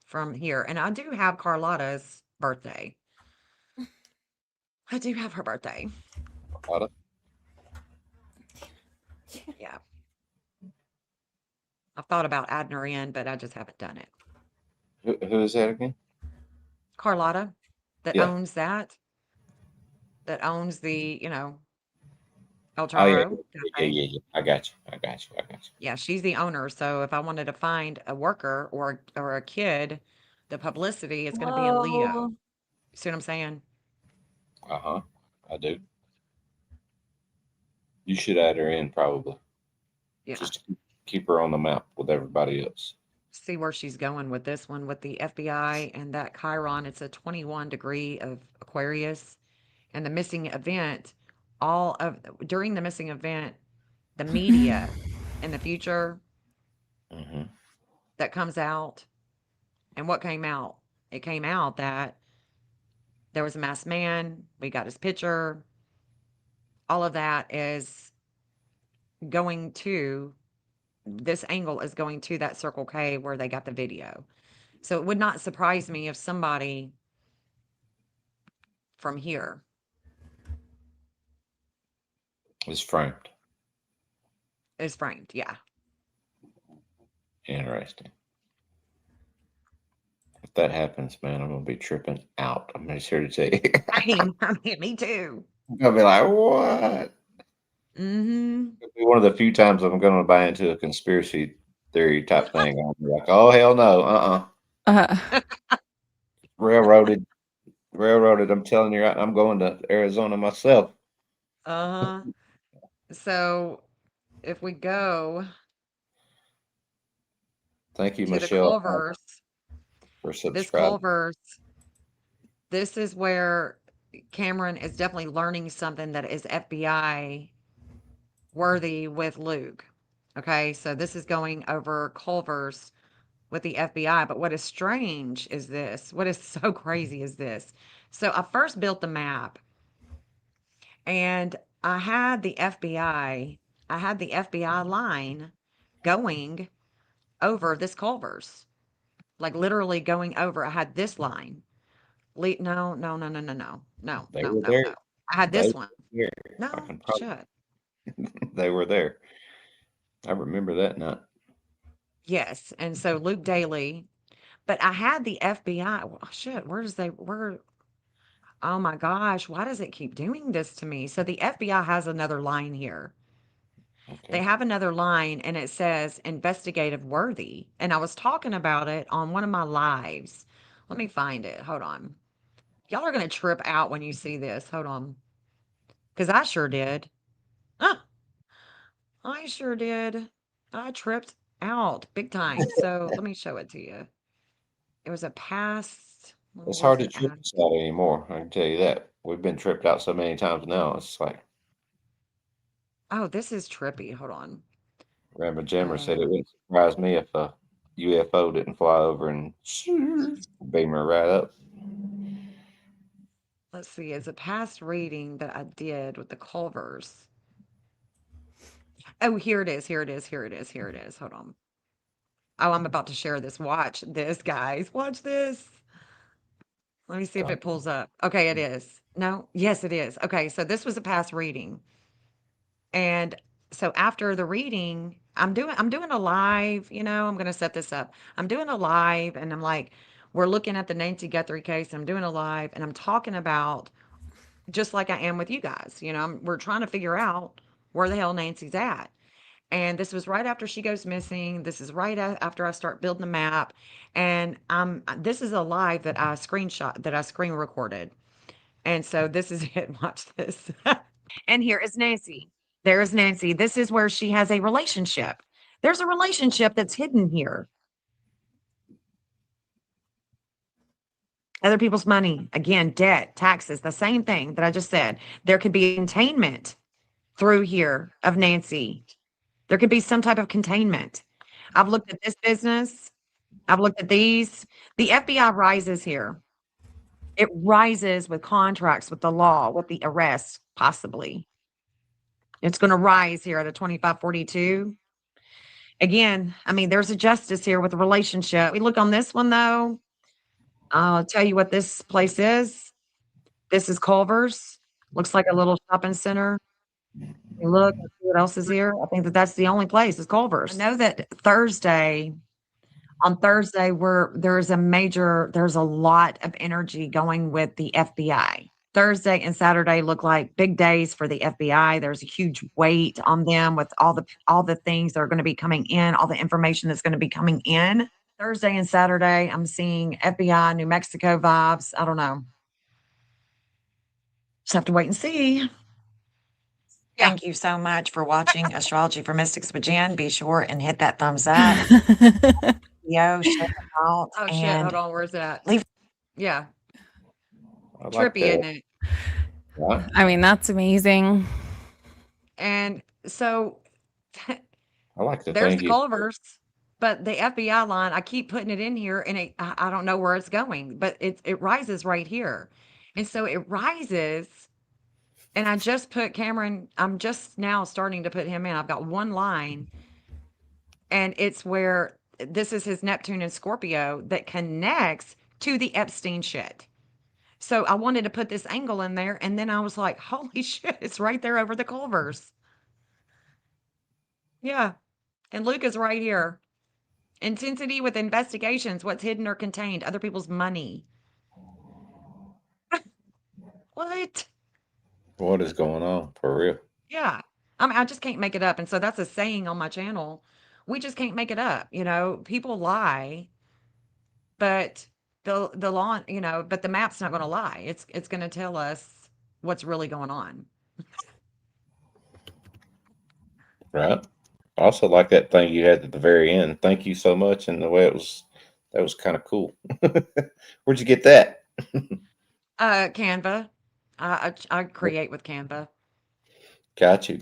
from here. And I do have Carlotta's birthday. I do have her birthday. Carlotta? Yeah. I've thought about adding her in, but I just haven't done it. Who is that again? Carlotta, that Yeah. owns that owns the, El Oh yeah, Charro yeah, Cafe. yeah. I got you. Yeah, she's the owner. So if I wanted to find a worker or a kid, the publicity is going to be in Leo. Whoa. See what I'm saying? Uh-huh. I do. You should add her in probably. Yeah. Just to keep her on the map with everybody else. See where she's going with this one with the FBI and that Chiron. It's a 21 degree of Aquarius. And the missing event, during the missing event, the media in the future Mm-hmm. that comes out. And what came out? It came out that there was a masked man. We got his picture. All of that is going to this angle is going to that Circle K where they got the video. So it would not surprise me if somebody from here It's framed. is framed. Yeah. Interesting. If that happens, man, I'm gonna be tripping out. I'm just here to tell you. I mean, me too. I'm gonna be like, what? Mm-hmm. It'll be one of the few times I'm gonna buy into a conspiracy theory type thing. I'm like, oh hell no, railroaded. I'm telling you, I'm going to Arizona myself. Uh-huh. So if we go Thank you, to the Michelle, Culvers, for this subscribing. Culvers, this is where Cameron is definitely learning something that is FBI worthy with Luke. Okay, so this is going over Culver's with the FBI. But what is strange is this. What is so crazy is this. So I first built the map and I had the FBI, I had the FBI line going over this Culver's, like literally going over. I had this line. No, no, no, no, no, no, no, They no, were no, there. no. I had They this were one. there. I No, can probably. shut. They were there. I remember that night. Yes. And so Luke Daly, but I had the FBI. Well, shit, where oh my gosh, why does it keep doing this to me? So the FBI has another line here. They Okay. have another line and it says investigative worthy. And I was talking about it on one of my lives. Let me find it. Hold on. Y'all are going to trip out when you see this. Hold on. Because I sure did. Ah, I sure did. I tripped out big time. So let me show it to you. It was a past. It's Where's hard to it trip at? us out anymore. I can tell you that. We've been tripped out so many times now. It's like Oh, this is trippy. Hold on. Grandma Jammer said it Uh, wouldn't surprise me if a UFO didn't fly over and beam her right up. let's see. It's a past reading that I did with the Culvers. Oh, here it is. Here it is. Here it is. Here it is. Hold on. Oh, I'm about to share this. Watch this, guys. Watch this. Let me see if God, it pulls up. Okay, it is. No, yes, it is. Okay, so this was a past reading. And so after the reading, I'm doing a live, I'm gonna set this up. I'm doing a live and I'm like, we're looking at the Nancy Guthrie case. I'm doing a live and I'm talking about just like I am with you guys. We're trying to figure out where the hell Nancy's at. And this was right after she goes missing. This is right after I start building the map. And this is a live that I screenshot, that I screen recorded. And so this is it. Watch this. And here is Nancy. There is Nancy. This is where she has a relationship. There's a relationship that's hidden here. Other people's money, again, debt, taxes, the same thing that I just said. There could be containment through here of Nancy. There could be some type of containment. I've looked at this business. I've looked at these. The FBI rises here. It rises with contracts, with the law, with the arrest, possibly. It's going to rise here at a 2542. Again, I mean, there's a justice here with a relationship. We look on this one, though. I'll tell you what this place is. This is Culver's. Looks like a little shopping center. You look and see what else is here. I think that that's the only place is Culver's. I know that on Thursday, there's a lot of energy going with the FBI. Thursday and Saturday look like big days for the FBI. There's a huge weight on them with all the things that are going to be coming in, all the information that's going to be coming in. Thursday and Saturday, I'm seeing FBI, New Mexico vibes. I don't know. Just have to wait and see. Thank you so much for watching Astrology for Mystics with Jen. Be sure and hit that thumbs up. Yo, share it out. Oh shit! and Hold on, where's that? leave. Yeah, I like trippy, the isn't it? right. I mean, that's amazing. And so I like the there's thing the you. Culvers, but the FBI line, I keep putting it in here, and I don't know where it's going, but it rises right here, and so it rises. And I just put Cameron. I'm just now starting to put him in. I've got one line, and it's where this is his Neptune and Scorpio that connects to the Epstein shit. So I wanted to put this angle in there, and then I was like, "Holy shit! It's right there over the Culvers." Yeah, and Luke is right here. Intensity with investigations. What's hidden or contained? Other people's money. What? What is going on for real? Yeah. I mean, I just can't make it up. And so that's a saying on my channel. We just can't make it up. People lie, but the law, but the map's not going to lie. It's going to tell us what's really going on. Right. I also like that thing you had at the very end. Thank you so much, and the way that was kind of cool. Where'd you get that? Canva. I create with Canva. Got you.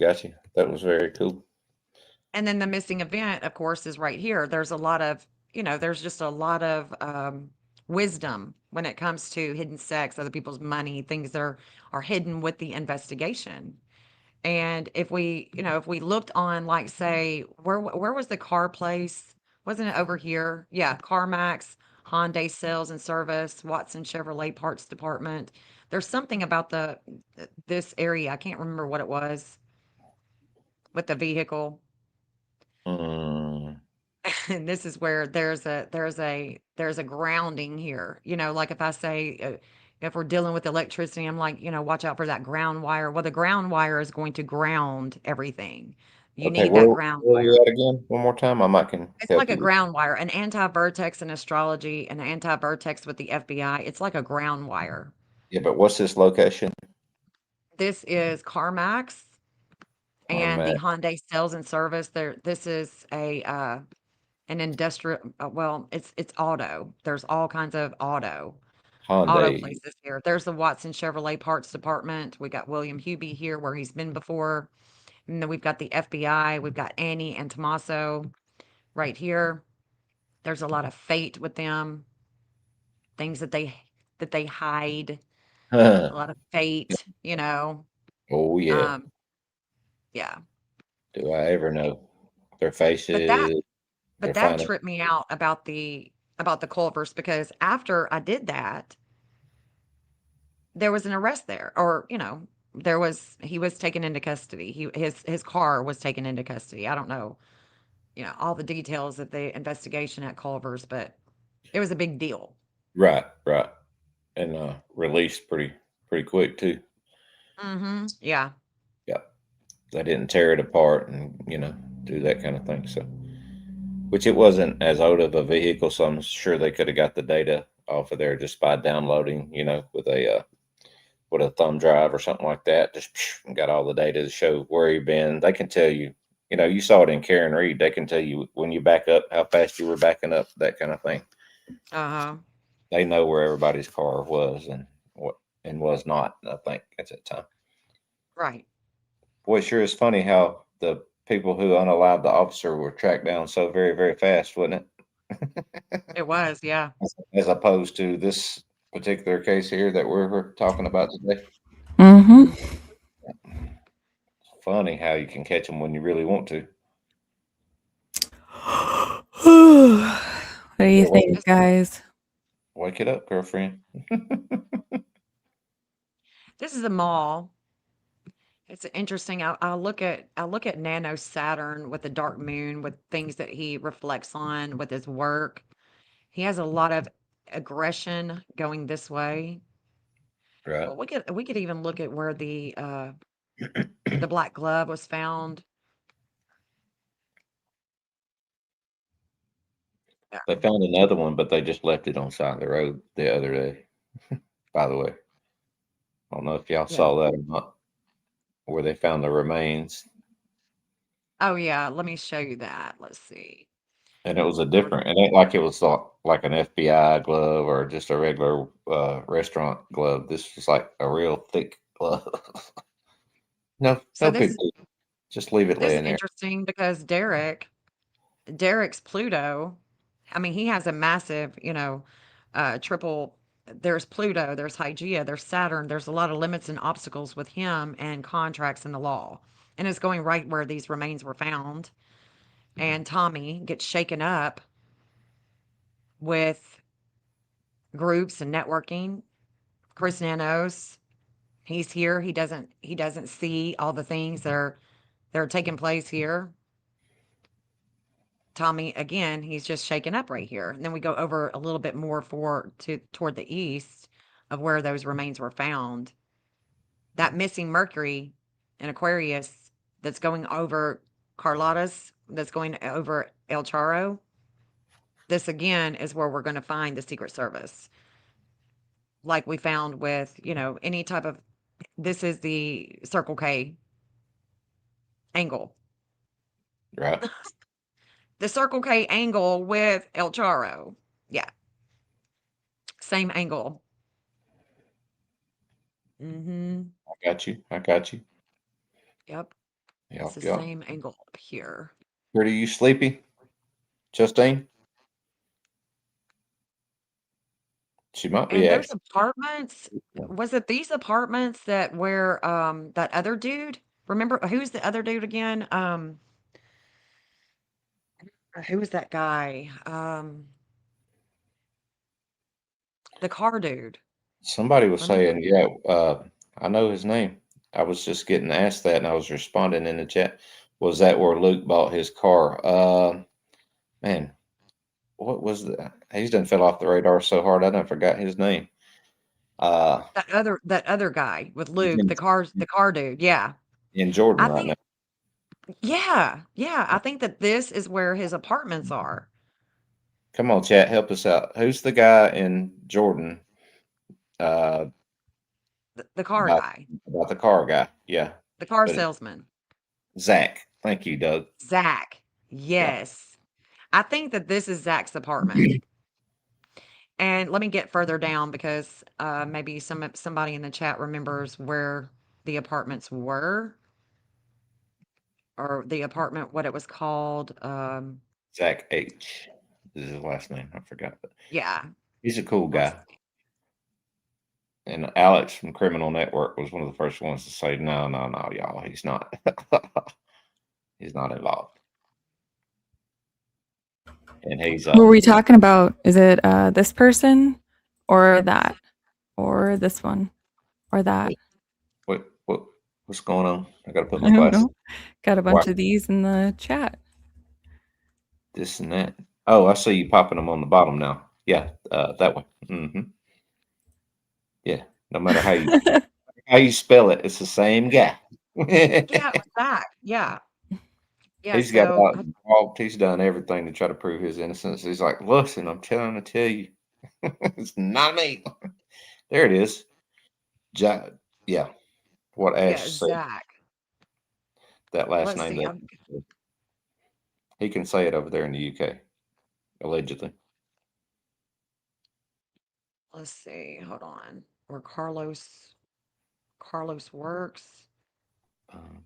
That was very cool. And then the missing event, of course, is right here. There's a lot of, there's just a lot of wisdom when it comes to hidden sex, other people's money, things that are hidden with the investigation. And if we looked on, like, say, where was the car place? Wasn't it over here? Yeah, CarMax, Hyundai Sales and Service, Watson Chevrolet Parts Department. There's something about this area. I can't remember what it was with the vehicle. Mm, And this is where there's a grounding here. Like if I say, if we're dealing with electricity, I'm like, watch out for that ground wire. Well, the ground wire is going to ground everything. You okay, need that ground where are you wire. at again? One more time, I might can It's help like a you. ground wire, an anti-vertex in astrology, an anti-vertex with the FBI. It's like a ground wire. Yeah, but what's this location? This is CarMax and the Matt Hyundai Sales and Service. This is an industrial. Well, it's auto. There's all kinds of auto Hyundai. places here. There's the Watson Chevrolet Parts Department. We got William Hubie here where he's been before. And then we've got the FBI. We've got Annie and Tommaso right here. There's a lot of fate with them, things that they hide. A lot of fate. Oh yeah. Um, yeah. Do I ever know their But that faces, but their that final? tripped me out about the Culvers because after I did that, there was an arrest there, or he was taken into custody. His car was taken into custody. I don't know, all the details of the investigation at Culver's, but it was a big deal. Right, right, and released pretty quick too. Yeah. Yeah, they didn't tear it apart and do that kind of thing. So, which it wasn't as old of a vehicle, so I'm sure they could have got the data off of there just by downloading, with a thumb drive or something like that. Just got all the data to show where you've been. They can tell you. You saw it in Karen Reed. They can tell you when you back up how fast you were backing up, that kind of thing. Uh-huh. They know where everybody's car was and what and was not. I think at that time. Right. Boy, it sure is funny how the people who unalived the officer were tracked down so very, very fast, wasn't it? It was, yeah. As opposed to this particular case here that we're talking about today. Mm-hmm. Funny how you can catch them when you really want to. What do you Yeah, wake, think, guys? wake it up, girlfriend. This is a mall. It's interesting. I look at Nano Saturn with the dark moon with things that he reflects on with his work. He has a lot of aggression going this way. Right. Well, we could even look at where the black glove was found. Yeah. They found another one, but they just left it on the side of the road the other day. By the way, I don't know if y'all Yeah. saw that or not, where they found the remains, Oh yeah, let me show you that. Let's see. and it was a Where different. It ain't like it was like an FBI glove or just a regular restaurant glove. This was like a real thick glove. No, so no this big deal. Just leave it this is laying there. interesting because Derek's Pluto, I mean, he has a massive, triple. There's Pluto, there's Hygeia, there's Saturn. There's a lot of limits and obstacles with him and contracts in the law. And it's going right where these remains were found. And Tommy gets shaken up with groups and networking. Chris Nanos, he's here. He doesn't see all the things that are taking place here. Tommy, again, he's just shaken up right here. And then we go over a little bit more toward the east of where those remains were found. That missing Mercury in Aquarius that's going over Carlotta's, that's going over El Charo. This again is where we're going to find the Secret Service. Like we found with, any type of, this is the Circle K angle. Right. The Circle K angle with El Charo. Yeah. Same angle. Mm-hmm. I got you. I got you. Yep. It's Yep. the Yep. same angle up here. Are you sleepy, Justine? She might be And those actually. apartments, was it these apartments that where that other dude? Remember who's the other dude again? Who was that guy? The car dude. Somebody was Remember? saying, yeah, I know his name. I was just getting asked that, and I was responding in the chat. Was that where Luke bought his car? Man, what was that? He's done fell off the radar so hard I done forgot his name. That other guy with He's Luke, the car dude. Yeah. in Jordan I right now. think yeah, I think that this is where his apartments are. Come on, chat, help us out. Who's the guy in Jordan? Uh, The car about guy, about the car guy. Yeah, the car but salesman. Zach. Thank you, Doug. Zach. Yeah, Yes. I think that this is Zach's apartment. And let me get further down because maybe somebody in the chat remembers where the apartments were or the apartment, what it was called. Zach H is his last name. I forgot, but Yeah. he's a cool Let's guy. And Alex from Criminal Network was one of the first ones to say, no, no, no, y'all, he's not. He's not involved. And he's Who are we talking about? Is it this person or that or this one or that? what's going on? I gotta put I my don't glasses. know. Got a bunch of these in the chat. This and that. Oh, I see you popping them on the bottom now. Yeah, that one. Yeah, no matter how you spell it, it's the same guy. Yeah, it was Zach. Yeah. Yeah. He's got So involved. He's done everything to try to prove his innocence. He's like, listen, I'm trying to tell you, it's not me. There it is. Yeah, what yeah, Ash said. Zach. That last Let's name. see. He can say it over there in the UK, allegedly. Let's see. Hold on. Where Carlos works.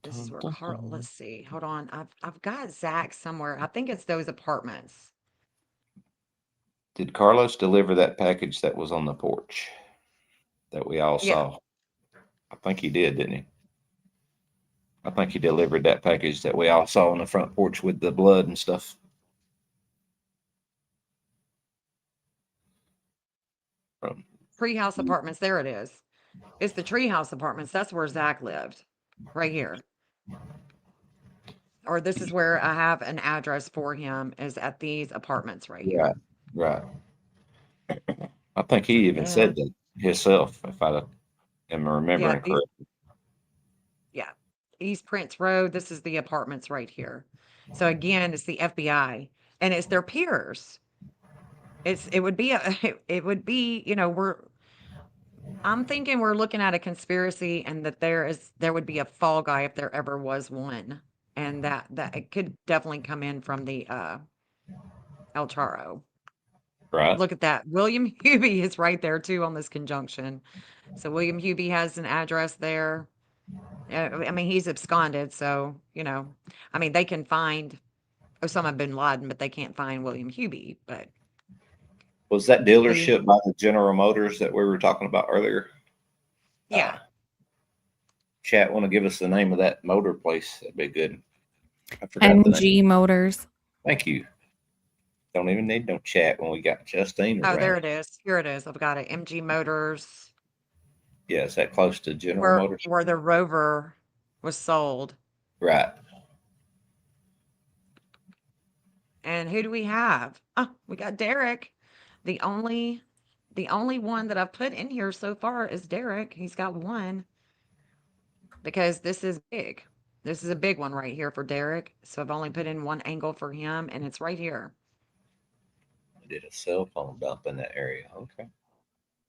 This is where let's see. Hold on. I've got Zach somewhere. I think it's those apartments. Did Carlos deliver that package that was on the porch that we all Yeah. saw? I think he did, didn't he? I think he delivered that package that we all saw on the front porch with the blood and stuff. Treehouse Apartments. There it is. It's the Treehouse Apartments. That's where Zach lived. Right here. Or this is where I have an address for him, is at these apartments right here. Right. I think he even said that himself, if I am remembering correctly. Yeah. East Prince Road. This is the apartments right here. So again, it's the FBI and it's their peers. It would be it would be, I'm thinking we're looking at a conspiracy and that there would be a fall guy if there ever was one. And that it could definitely come in from the El Charo. Right. Look at that. William Hubie is right there too on this conjunction. So William Hubie has an address there. I mean, he's absconded, so I mean, they can find Osama bin Laden, but they can't find William Hubie. But Was that dealership by the General Motors that we were talking about earlier? Yeah. Chat want to give us the name of that motor place? That'd be good. I forgot the name. MG Motors. Thank you. Don't even need no chat when we got Justine around. Oh, there it is. Here it is. I've got it. MG Motors. Yeah, is that close to General Motors? Where the Rover was sold. Right. And who do we have? Oh, we got Derek. The only one that I've put in here so far is Derek. He's got one because this is big. This is a big one right here for Derek. So I've only put in one angle for him, and it's right here. I did a cell phone dump in that area. Okay.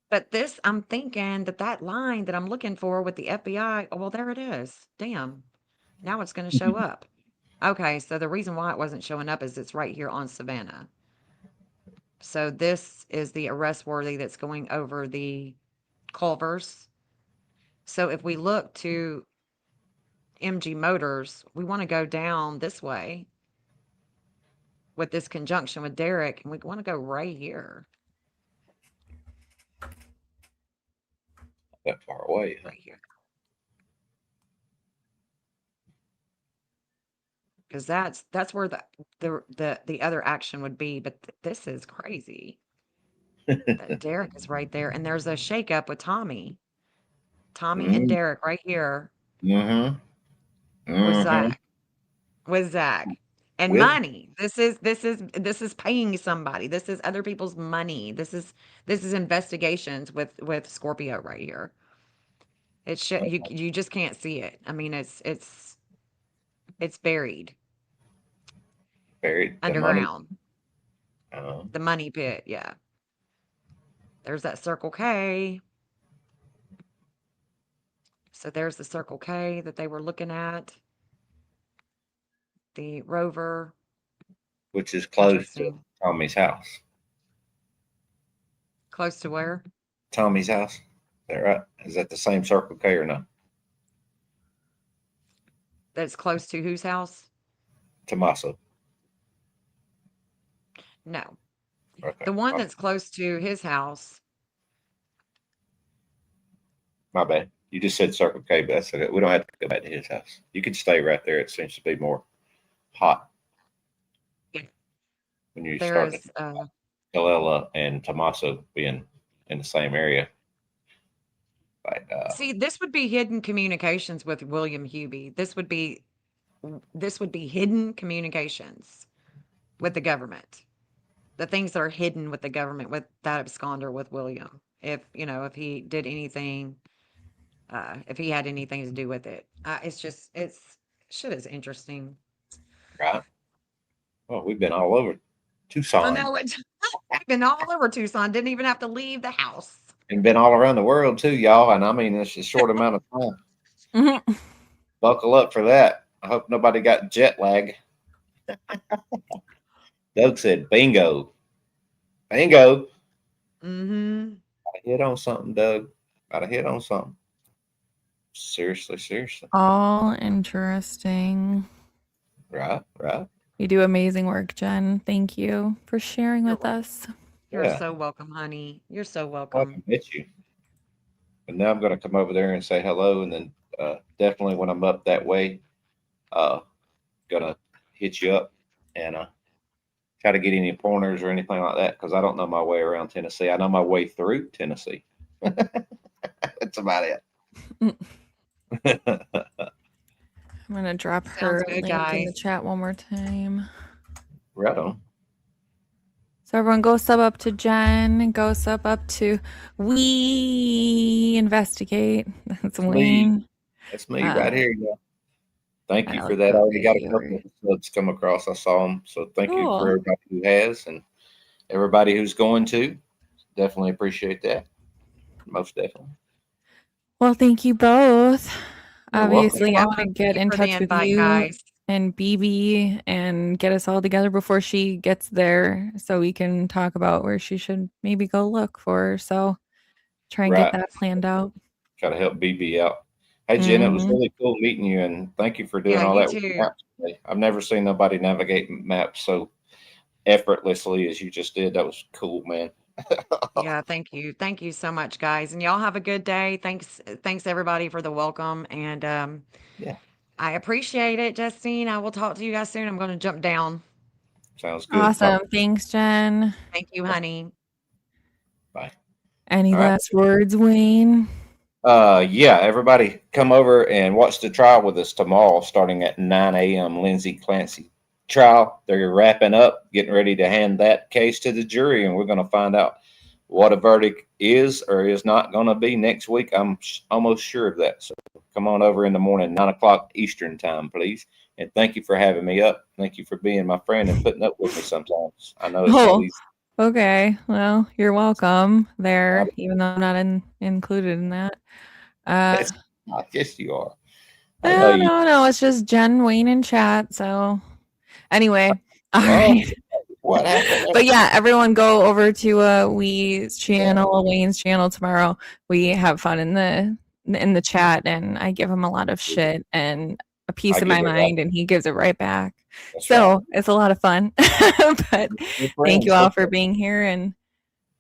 But this, I'm thinking that line that I'm looking for with the FBI, oh, well, there it is. Damn. Now it's going to show up. Okay, so the reason why it wasn't showing up is it's right here on Savannah. So this is the arrest worthy that's going over the Culvers. So if we look to MG Motors, we want to go down this way. with this conjunction with Derek, and we want to go right here. That far away. Right here. Because that's where the other action would be, but this is crazy. That Derek is right there, and there's a shakeup with Tommy. Tommy and Derek right here Mm-hmm. with Mm-hmm. Zach. With Zach. And With- money. This is paying somebody. This is other people's money. This is investigations with Scorpio right here. It should you just can't see it. I mean, it's buried Buried the money. underground. Uh, The money pit, yeah. There's that Circle K. So there's the Circle K that they were looking at. The Rover. which is close to Interesting. Tommy's house. Close to where? Tommy's house. Is that right? Is that the same Circle K or no? That's close to whose house? Tommaso. No. Okay. The one that's close to his house. My bad. You just said Circle K, but that's okay. We don't have to go back to his house. You can stay right there. It seems to be more hot. Yeah. When you There start is Galella and Tommaso being in the same area. Like, see, this would be hidden communications with William Hubie. This would be hidden communications with the government. The things that are hidden with the government, with that absconder with William. If he did anything, if he had anything to do with it. Shit is interesting. right? Well, we've been all over I Tucson know it. I've been all over Tucson. Didn't even have to leave the house. and been all around the world too, y'all. And I mean, it's a short amount of time. Mhm. Buckle up for that. I hope nobody got jet lag. Doug said, bingo. Bingo. Mm-hmm. I hit on something, Doug. Got to hit on something. Seriously. All interesting. Right. You do amazing work, Jen. Thank you for sharing You're with us. You're Yeah. so welcome, honey. You're so I welcome. can hit you. But now I'm going to come over there and say hello. And then definitely when I'm up that way, going to hit you up and try to get any pointers or anything like that because I don't know my way around Tennessee. I know my way through Tennessee. That's about it. I'm gonna drop her good, link in the guys. chat one more time. Right on. So everyone go sub up to Jen, go sub up to We Investigate. That's Wayne. That's me right here. Yeah. Thank you I for that. I already got a like couple of subs come across. I saw them. So thank you Cool. for everybody who has and everybody who's going to. Definitely appreciate that. Most definitely. Well, thank you both. You're Obviously, welcome. I'm gonna get Thank you in for the touch with invite, you guys. and BB and get us all together before she gets there so we can talk about where she should maybe go look for her. So try and Right. get that planned out. Try to help BB out. Hey, Jen, it was Mhm. really cool meeting you, and thank you for doing Yeah, all you that with too. maps today. I've never seen nobody navigate maps so effortlessly as you just did. That was cool, man. Yeah, thank you. Thank you so much, guys. And y'all have a good day. Thanks everybody for the welcome. And Yeah. I appreciate it, Justine. I will talk to you guys soon. I'm gonna jump down. Sounds good. Awesome. Thanks, Jen. Thank you, honey. Bye. Any All right. last words, Wayne? Yeah, everybody come over and watch the trial with us tomorrow starting at 9 a.m. Lindsay Clancy trial. They're wrapping up, getting ready to hand that case to the jury, and we're going to find out what a verdict is or is not going to be next week. I'm almost sure of that. So come on over in the morning, 9 o'clock Eastern time, please. And thank you for having me up. Thank you for being my friend and putting up with me sometimes. I know it's not easy. Okay. Well, you're welcome there, even though I'm not included in that. I guess you are. I know you. No. It's just Jen, Wayne, and chat. So, anyway, all right. What happened? But yeah, everyone go over to We's channel, Wayne's channel tomorrow. We have fun in the chat, and I give him a lot of shit, and a piece I of give my it right. mind and he gives it right back. That's So right. it's a lot of fun. But Good thank you friends. all for being here and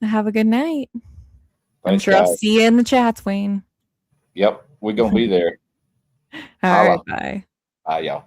have a good night. I'm Thanks, sure I'll guys. see you in the chats, Wayne. Yep, we're gonna be there. All Holla. right, bye. Bye, y'all.